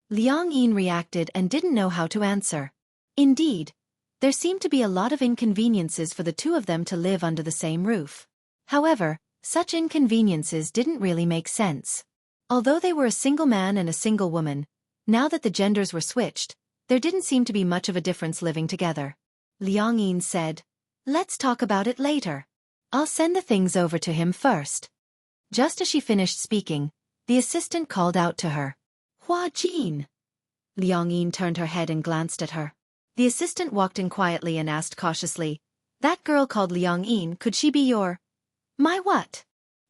Liang Yin reacted and didn't know how to answer. Indeed, there seemed to be a lot of inconveniences for the two of them to live under the same roof. However, such inconveniences didn't really make sense. Although they were a single man and a single woman, now that the genders were switched, there didn't seem to be much of a difference living together. Liang Yin said, let's talk about it later. I'll send the things over to him first. Just as she finished speaking, the assistant called out to her. Hua Jin. Liang Yin turned her head and glanced at her. The assistant walked in quietly and asked cautiously, that girl called Liang Yin, could she be my what?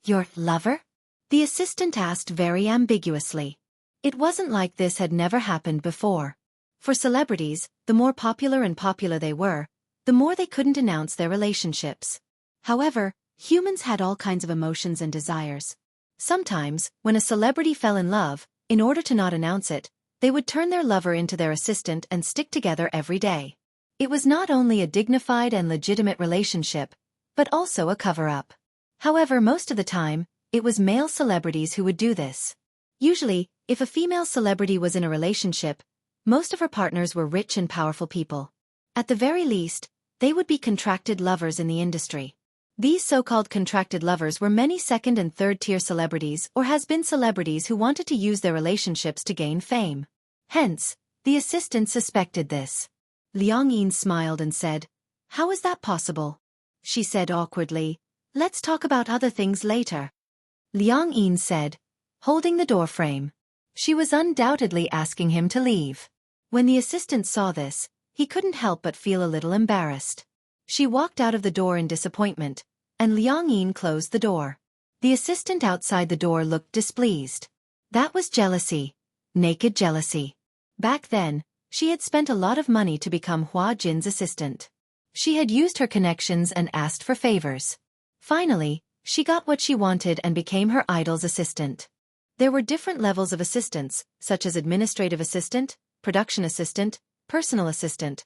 Your lover? The assistant asked very ambiguously. It wasn't like this had never happened before. For celebrities, the more popular they were, the more they couldn't announce their relationships. However, humans had all kinds of emotions and desires. Sometimes, when a celebrity fell in love, in order to not announce it, they would turn their lover into their assistant and stick together every day. It was not only a dignified and legitimate relationship, but also a cover-up. However, most of the time, it was male celebrities who would do this. Usually, if a female celebrity was in a relationship, most of her partners were rich and powerful people. At the very least, they would be contracted lovers in the industry. These so-called contracted lovers were many second- and third-tier celebrities or has-been celebrities who wanted to use their relationships to gain fame. Hence, the assistant suspected this. Liang Yin smiled and said, how is that possible? She said awkwardly, let's talk about other things later. Liang Yin said, holding the doorframe. She was undoubtedly asking him to leave. When the assistant saw this, he couldn't help but feel a little embarrassed. She walked out of the door in disappointment, and Liang Yin closed the door. The assistant outside the door looked displeased. That was jealousy. Naked jealousy. Back then, she had spent a lot of money to become Hua Jin's assistant. She had used her connections and asked for favors. Finally, she got what she wanted and became her idol's assistant. There were different levels of assistants, such as administrative assistant, production assistant, personal assistant.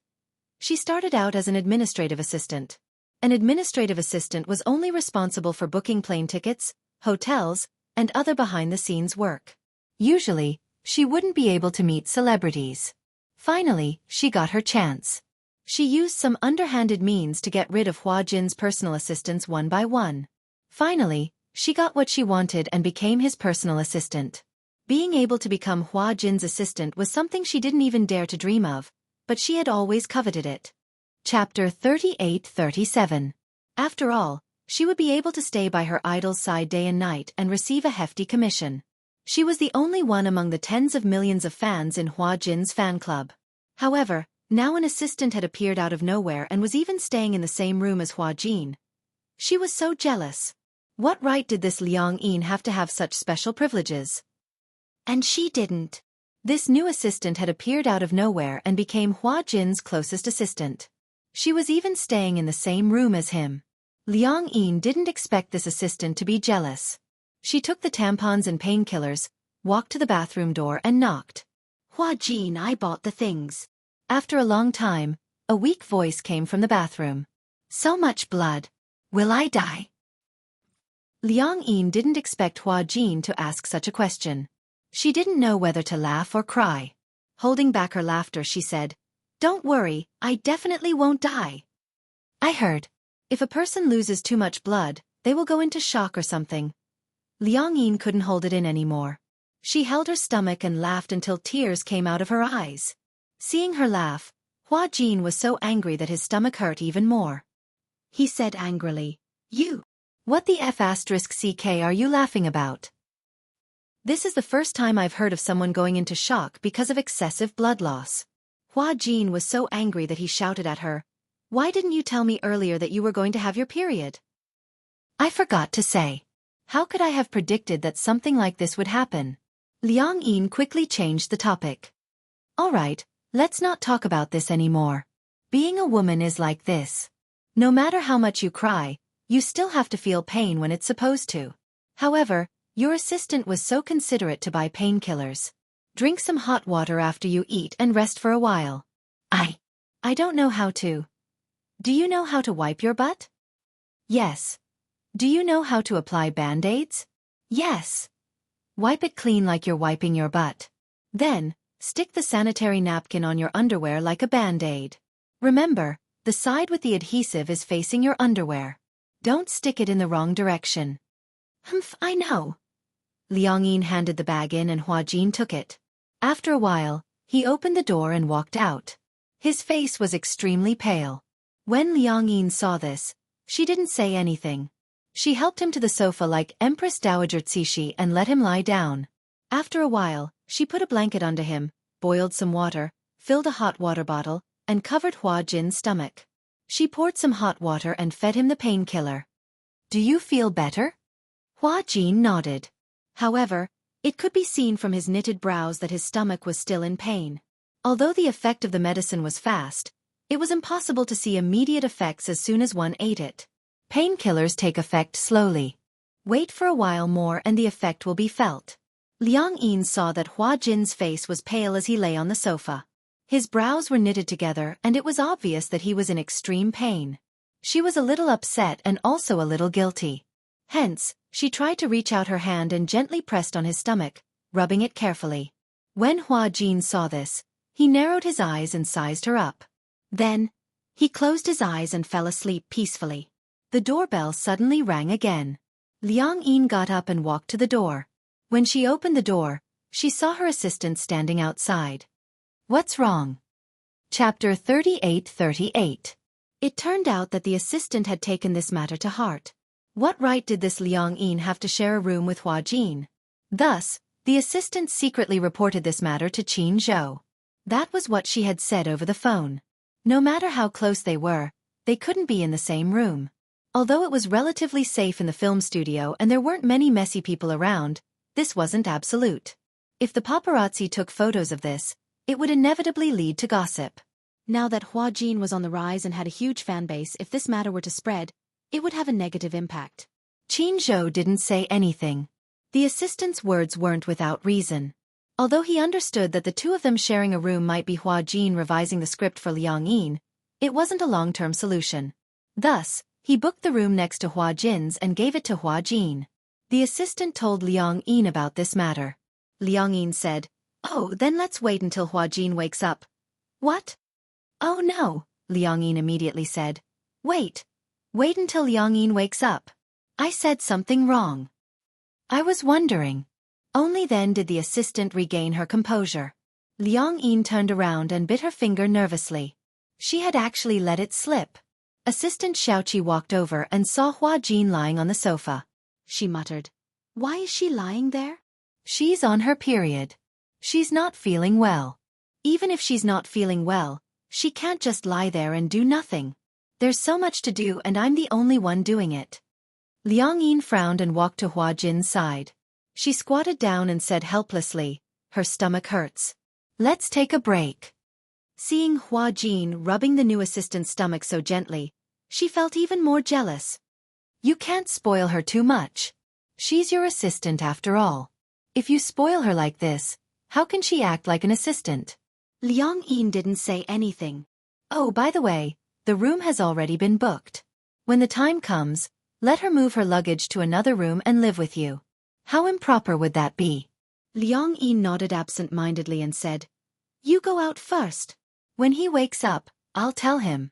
She started out as an administrative assistant. An administrative assistant was only responsible for booking plane tickets, hotels, and other behind-the-scenes work. Usually, she wouldn't be able to meet celebrities. Finally, she got her chance. She used some underhanded means to get rid of Hua Jin's personal assistants one by one. Finally, she got what she wanted and became his personal assistant. Being able to become Hua Jin's assistant was something she didn't even dare to dream of, but she had always coveted it. Chapter 38-37. After all, she would be able to stay by her idol's side day and night and receive a hefty commission. She was the only one among the tens of millions of fans in Hua Jin's fan club. However, now an assistant had appeared out of nowhere and was even staying in the same room as Hua Jin. She was so jealous. What right did this Liang Yin have to have such special privileges? And she didn't. This new assistant had appeared out of nowhere and became Hua Jin's closest assistant. She was even staying in the same room as him. Liang Yin didn't expect this assistant to be jealous. She took the tampons and painkillers, walked to the bathroom door and knocked. Hua Jin, I bought the things. After a long time, a weak voice came from the bathroom. So much blood. Will I die? Liang Yin didn't expect Hua Jin to ask such a question. She didn't know whether to laugh or cry. Holding back her laughter, she said, "Don't worry, I definitely won't die. I heard. If a person loses too much blood, they will go into shock or something." Liang Yin couldn't hold it in anymore. She held her stomach and laughed until tears came out of her eyes. Seeing her laugh, Hua Jin was so angry that his stomach hurt even more. He said angrily, "You! What the F***ck are you laughing about? This is the first time I've heard of someone going into shock because of excessive blood loss." Hua Jin was so angry that he shouted at her, "Why didn't you tell me earlier that you were going to have your period? I forgot to say. How could I have predicted that something like this would happen?" Liang Yin quickly changed the topic. "All right, let's not talk about this anymore. Being a woman is like this. No matter how much you cry, you still have to feel pain when it's supposed to. However, your assistant was so considerate to buy painkillers. Drink some hot water after you eat and rest for a while." I don't know how to. Do you know how to wipe your butt? Yes. Do you know how to apply band-aids? Yes. Wipe it clean like you're wiping your butt. Then, stick the sanitary napkin on your underwear like a band-aid. Remember, the side with the adhesive is facing your underwear. Don't stick it in the wrong direction. Humph, I know. Liang Yin handed the bag in and Hua Jin took it. After a while, he opened the door and walked out. His face was extremely pale. When Liang Yin saw this, she didn't say anything. She helped him to the sofa like Empress Dowager Cixi and let him lie down. After a while, she put a blanket under him, boiled some water, filled a hot water bottle, and covered Hua Jin's stomach. She poured some hot water and fed him the painkiller. "Do you feel better?" Hua Jin nodded. However, it could be seen from his knitted brows that his stomach was still in pain. Although the effect of the medicine was fast, it was impossible to see immediate effects as soon as one ate it. Painkillers take effect slowly. Wait for a while more and the effect will be felt. Liang Yin saw that Hua Jin's face was pale as he lay on the sofa. His brows were knitted together and it was obvious that he was in extreme pain. She was a little upset and also a little guilty. Hence, she tried to reach out her hand and gently pressed on his stomach, rubbing it carefully. When Hua Jin saw this, he narrowed his eyes and sized her up. Then, he closed his eyes and fell asleep peacefully. The doorbell suddenly rang again. Liang Yin got up and walked to the door. When she opened the door, she saw her assistant standing outside. "What's wrong?" Chapter 38-38. It turned out that the assistant had taken this matter to heart. What right did this Liang Yin have to share a room with Hua Jin? Thus, the assistant secretly reported this matter to Qin Zhou. That was what she had said over the phone. No matter how close they were, they couldn't be in the same room. Although it was relatively safe in the film studio and there weren't many messy people around, this wasn't absolute. If the paparazzi took photos of this, it would inevitably lead to gossip. Now that Hua Jin was on the rise and had a huge fan base, if this matter were to spread, it would have a negative impact. Qin Zhou didn't say anything. The assistant's words weren't without reason. Although he understood that the two of them sharing a room might be Hua Jin revising the script for Liang Yin, it wasn't a long-term solution. Thus, he booked the room next to Hua Jin's and gave it to Hua Jin. The assistant told Liang Yin about this matter. Liang Yin said, "Oh, then let's wait until Hua Jin wakes up." "What?" "Oh no," Liang Yin immediately said. Wait until Liang Yin wakes up. I said something wrong. I was wondering." Only then did the assistant regain her composure. Liang Yin turned around and bit her finger nervously. She had actually let it slip. Assistant Xiaoqi walked over and saw Hua Jin lying on the sofa. She muttered, "Why is she lying there?" "She's on her period. She's not feeling well." "Even if she's not feeling well, she can't just lie there and do nothing. There's so much to do and I'm the only one doing it." Liang Yin frowned and walked to Hua Jin's side. She squatted down and said helplessly, "Her stomach hurts. Let's take a break." Seeing Hua Jin rubbing the new assistant's stomach so gently, she felt even more jealous. "You can't spoil her too much. She's your assistant after all. If you spoil her like this, how can she act like an assistant?" Liang Yin didn't say anything. "Oh, by the way, the room has already been booked. When the time comes, let her move her luggage to another room and live with you. How improper would that be?" Liang Yin nodded absent-mindedly and said, "You go out first. When he wakes up, I'll tell him."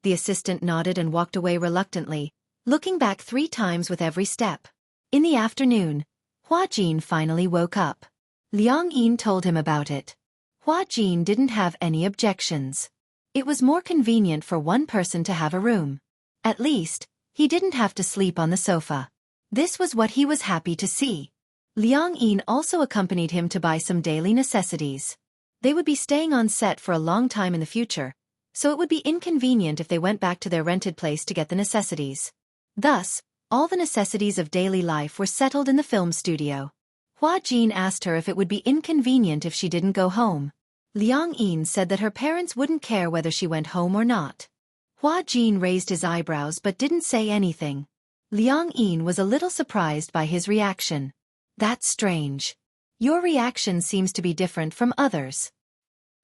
The assistant nodded and walked away reluctantly, looking back 3 times with every step. In the afternoon, Hua Jin finally woke up. Liang Yin told him about it. Hua Jin didn't have any objections. It was more convenient for one person to have a room. At least, he didn't have to sleep on the sofa. This was what he was happy to see. Liang Yin also accompanied him to buy some daily necessities. They would be staying on set for a long time in the future, so it would be inconvenient if they went back to their rented place to get the necessities. Thus, all the necessities of daily life were settled in the film studio. Hua Jin asked her if it would be inconvenient if she didn't go home. Liang Yin said that her parents wouldn't care whether she went home or not. Hua Jin raised his eyebrows but didn't say anything. Liang Yin was a little surprised by his reaction. "That's strange. Your reaction seems to be different from others."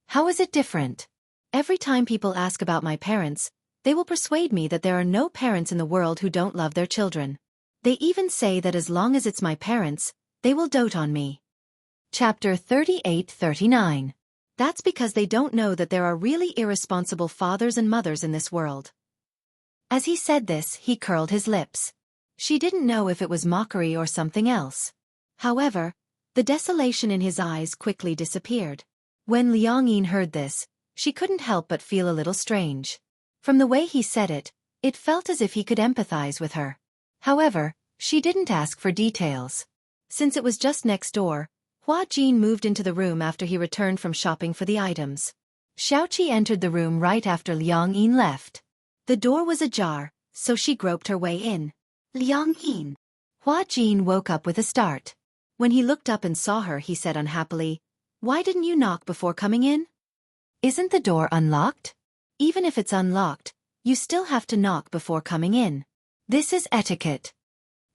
"How is it different?" "Every time people ask about my parents, they will persuade me that there are no parents in the world who don't love their children. They even say that as long as it's my parents, they will dote on me." Chapter 38-39. That's because they don't know that there are really irresponsible fathers and mothers in this world. As he said this, he curled his lips. She didn't know if it was mockery or something else. However, the desolation in his eyes quickly disappeared. When Liang Yin heard this, she couldn't help but feel a little strange. From the way he said it, it felt as if he could empathize with her. However, she didn't ask for details. Since it was just next door, Hua Jin moved into the room after he returned from shopping for the items. Xiaoqi entered the room right after Liang Yin left. The door was ajar, so she groped her way in. "Liang Yin." Hua Jin woke up with a start. When he looked up and saw her, he said unhappily, "Why didn't you knock before coming in?" "Isn't the door unlocked?" "Even if it's unlocked, you still have to knock before coming in. This is etiquette."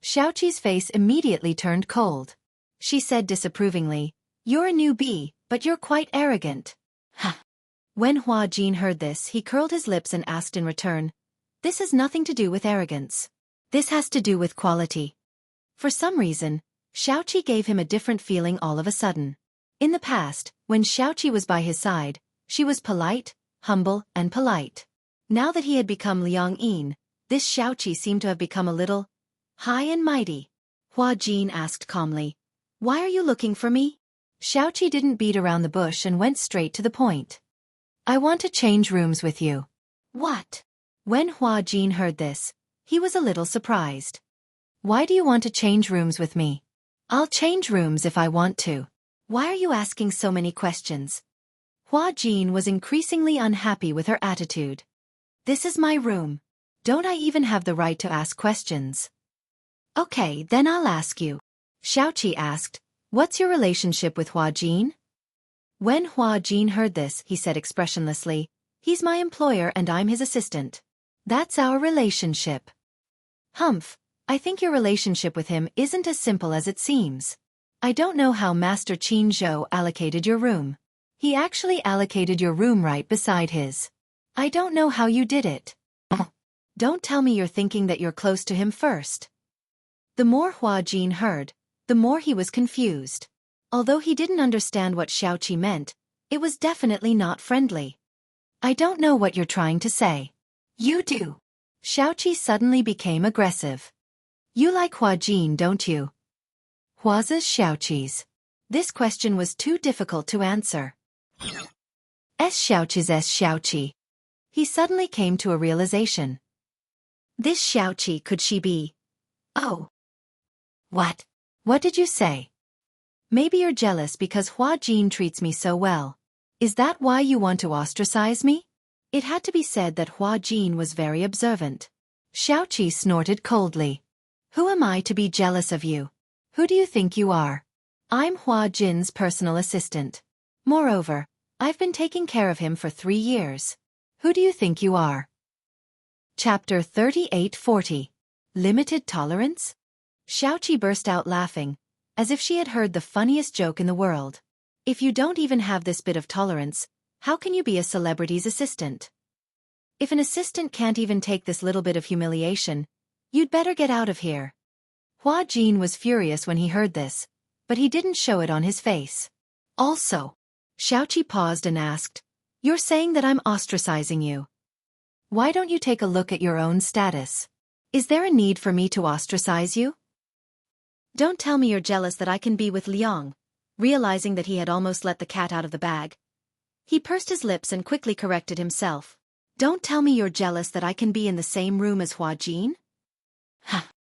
Xiaoqi's face immediately turned cold. She said disapprovingly, "You're a newbie, but you're quite arrogant." Ha! When Hua Jin heard this, he curled his lips and asked in return, "This has nothing to do with arrogance. This has to do with quality." For some reason, Xiaoqi gave him a different feeling all of a sudden. In the past, when Xiaoqi was by his side, she was polite, humble, and polite. Now that he had become Liang Yin, this Xiaoqi seemed to have become a little high and mighty. Hua Jin asked calmly, "Why are you looking for me?" Xiaoqi didn't beat around the bush and went straight to the point. "I want to change rooms with you." "What?" When Hua Jin heard this, he was a little surprised. "Why do you want to change rooms with me?" "I'll change rooms if I want to." "Why are you asking so many questions?" Hua Jin was increasingly unhappy with her attitude. "This is my room. Don't I even have the right to ask questions?" "Okay, then I'll ask you." Xiaoqi asked, "What's your relationship with Hua Jin?" When Hua Jin heard this, he said expressionlessly, "He's my employer and I'm his assistant. That's our relationship." "Humph, I think your relationship with him isn't as simple as it seems." I don't know how Master Qin Zhou allocated your room. He actually allocated your room right beside his. I don't know how you did it. Don't tell me you're thinking that you're close to him first. The more Hua Jin heard, the more he was confused. Although he didn't understand what Xiaoqi meant, it was definitely not friendly. I don't know what you're trying to say. You do. Xiaoqi suddenly became aggressive. You like Hua Jin, don't you? Hua's Xiaoqi's. This question was too difficult to answer. Xiaoqi's Xiaoqi. He suddenly came to a realization. This Xiaoqi, could she be? Oh. What? What did you say? Maybe you're jealous because Hua Jin treats me so well. Is that why you want to ostracize me? It had to be said that Hua Jin was very observant. Xiaoqi snorted coldly. Who am I to be jealous of you? Who do you think you are? I'm Hua Jin's personal assistant. Moreover, I've been taking care of him for 3 years. Who do you think you are? Chapter 3840. Limited Tolerance? Xiaoqi burst out laughing, as if she had heard the funniest joke in the world. If you don't even have this bit of tolerance, how can you be a celebrity's assistant? If an assistant can't even take this little bit of humiliation, you'd better get out of here. Hua Jin was furious when he heard this, but he didn't show it on his face. Also, Xiaoqi paused and asked, You're saying that I'm ostracizing you. Why don't you take a look at your own status? Is there a need for me to ostracize you? Don't tell me you're jealous that I can be with Liang. Realizing that he had almost let the cat out of the bag, he pursed his lips and quickly corrected himself. Don't tell me you're jealous that I can be in the same room as Hua Jin?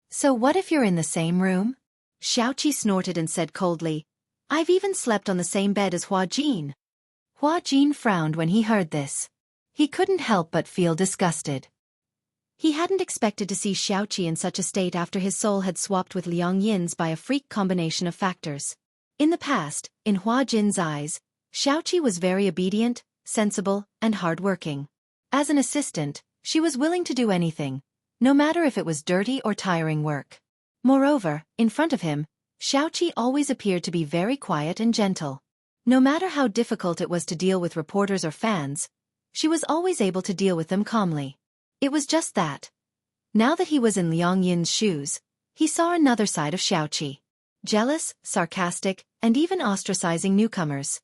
So what if you're in the same room? Xiaoqi snorted and said coldly, I've even slept on the same bed as Hua Jin. Hua Jin frowned when he heard this. He couldn't help but feel disgusted. He hadn't expected to see Xiaoqi in such a state after his soul had swapped with Liang Yin's by a freak combination of factors. In the past, in Hua Jin's eyes, Xiaoqi was very obedient, sensible, and hard-working. As an assistant, she was willing to do anything, no matter if it was dirty or tiring work. Moreover, in front of him, Xiaoqi always appeared to be very quiet and gentle. No matter how difficult it was to deal with reporters or fans, she was always able to deal with them calmly. It was just that. Now that he was in Liang Yin's shoes, he saw another side of Xiaoqi. Jealous, sarcastic, and even ostracizing newcomers.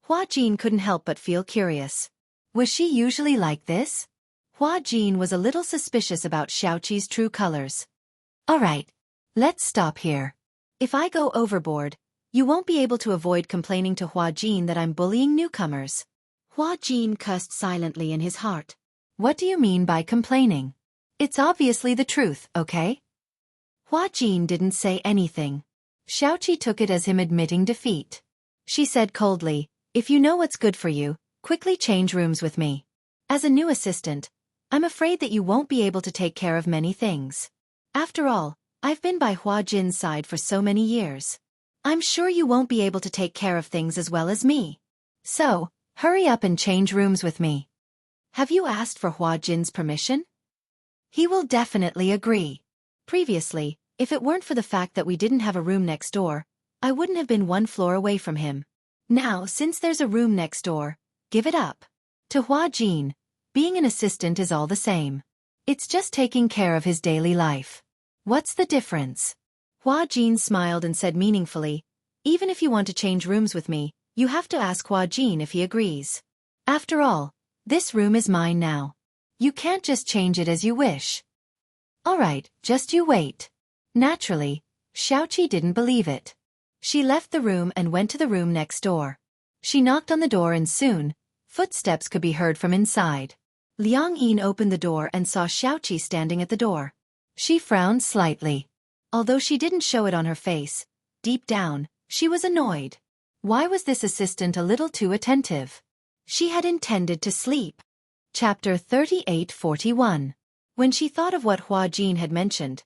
Hua Jin couldn't help but feel curious. Was she usually like this? Hua Jin was a little suspicious about Xiaoqi's true colors. Alright, let's stop here. If I go overboard, you won't be able to avoid complaining to Hua Jin that I'm bullying newcomers. Hua Jin cussed silently in his heart. What do you mean by complaining? It's obviously the truth, okay? Hua Jin didn't say anything. Xiaoqi took it as him admitting defeat. She said coldly, If you know what's good for you, quickly change rooms with me. As a new assistant, I'm afraid that you won't be able to take care of many things. After all, I've been by Hua Jin's side for so many years. I'm sure you won't be able to take care of things as well as me. So, hurry up and change rooms with me. Have you asked for Hua Jin's permission? He will definitely agree. Previously, if it weren't for the fact that we didn't have a room next door, I wouldn't have been 1 floor away from him. Now, since there's a room next door, give it up. To Hua Jin, being an assistant is all the same. It's just taking care of his daily life. What's the difference? Hua Jin smiled and said meaningfully, Even if you want to change rooms with me, you have to ask Hua Jin if he agrees. After all, this room is mine now. You can't just change it as you wish. Alright, just you wait. Naturally, Xiaoqi didn't believe it. She left the room and went to the room next door. She knocked on the door and soon, footsteps could be heard from inside. Liang Yin opened the door and saw Xiaoqi standing at the door. She frowned slightly. Although she didn't show it on her face, deep down, she was annoyed. Why was this assistant a little too attentive? She had intended to sleep. Chapter 3841. When she thought of what Hua Jin had mentioned,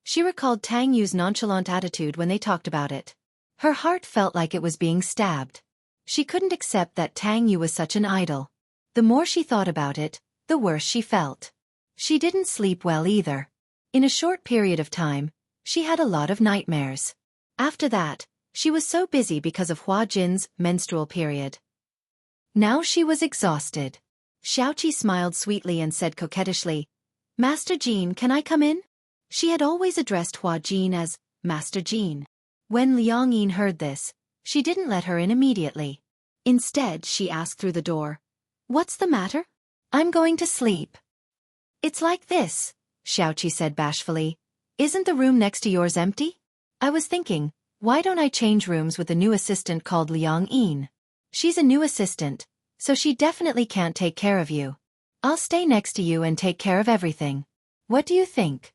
she recalled Tang Yu's nonchalant attitude when they talked about it. Her heart felt like it was being stabbed. She couldn't accept that Tang Yu was such an idol. The more she thought about it, the worse she felt. She didn't sleep well either. In a short period of time, she had a lot of nightmares. After that, She was so busy because of Hua Jin's menstrual period. Now she was exhausted. Xiaoqi smiled sweetly and said coquettishly, "Master Jin, can I come in?" She had always addressed Hua Jin as Master Jin. When Liang Yin heard this, she didn't let her in immediately. Instead, she asked through the door, "What's the matter?" "I'm going to sleep." "It's like this," Xiaoqi said bashfully. "Isn't the room next to yours empty? I was thinking, why don't I change rooms with a new assistant called Liang Yin? She's a new assistant, so she definitely can't take care of you. I'll stay next to you and take care of everything. What do you think?"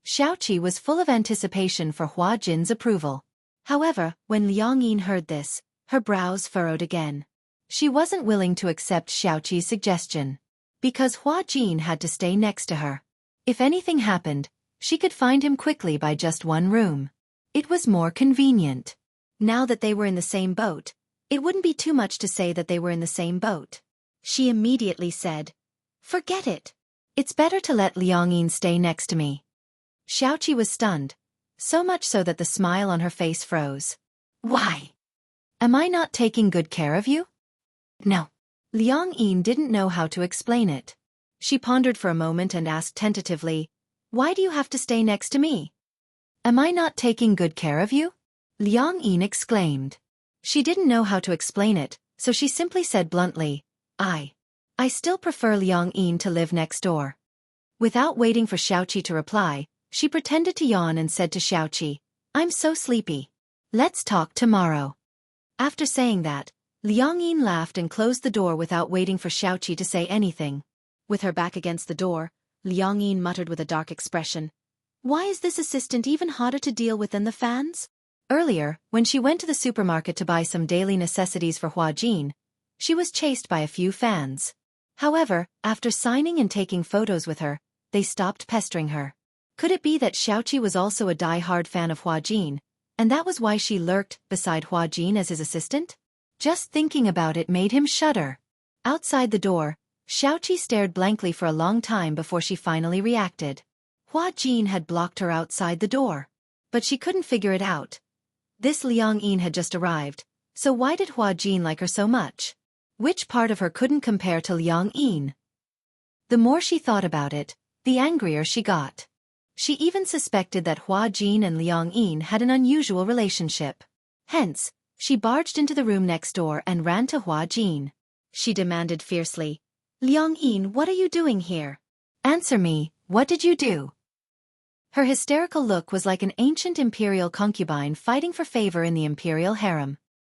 Xiaoqi was full of anticipation for Hua Jin's approval. However, when Liang Yin heard this, her brows furrowed again. She wasn't willing to accept Xiaoqi's suggestion. Because Hua Jin had to stay next to her. If anything happened, she could find him quickly by just one room. It was more convenient. Now that they were in the same boat, it wouldn't be too much to say that they were in the same boat. She immediately said, "Forget it. It's better to let Liang Yin stay next to me." Xiaoqi was stunned, so much so that the smile on her face froze. "Why? Am I not taking good care of you?" "No." Liang Yin didn't know how to explain it. She pondered for a moment and asked tentatively, "Why do you have to stay next to me? Am I not taking good care of you?" Liang Yin exclaimed. She didn't know how to explain it, so she simply said bluntly, I still prefer Liang Yin to live next door." Without waiting for Xiaoqi to reply, she pretended to yawn and said to Xiaoqi, "I'm so sleepy. Let's talk tomorrow." After saying that, Liang Yin laughed and closed the door without waiting for Xiaoqi to say anything. With her back against the door, Liang Yin muttered with a dark expression, "Why is this assistant even harder to deal with than the fans?" Earlier, when she went to the supermarket to buy some daily necessities for Hua Jin, she was chased by a few fans. However, after signing and taking photos with her, they stopped pestering her. Could it be that Xiaoqi was also a die-hard fan of Hua Jin, and that was why she lurked beside Hua Jin as his assistant? Just thinking about it made him shudder. Outside the door, Xiaoqi stared blankly for a long time before she finally reacted. Hua Jin had blocked her outside the door. But she couldn't figure it out. This Liang Yin had just arrived, so why did Hua Jin like her so much? Which part of her couldn't compare to Liang Yin? The more she thought about it, the angrier she got. She even suspected that Hua Jin and Liang Yin had an unusual relationship. Hence, she barged into the room next door and ran to Hua Jin. She demanded fiercely, "Liang Yin, what are you doing here? Answer me, what did you do?" Her hysterical look was like an ancient imperial concubine fighting for favor in the imperial harem.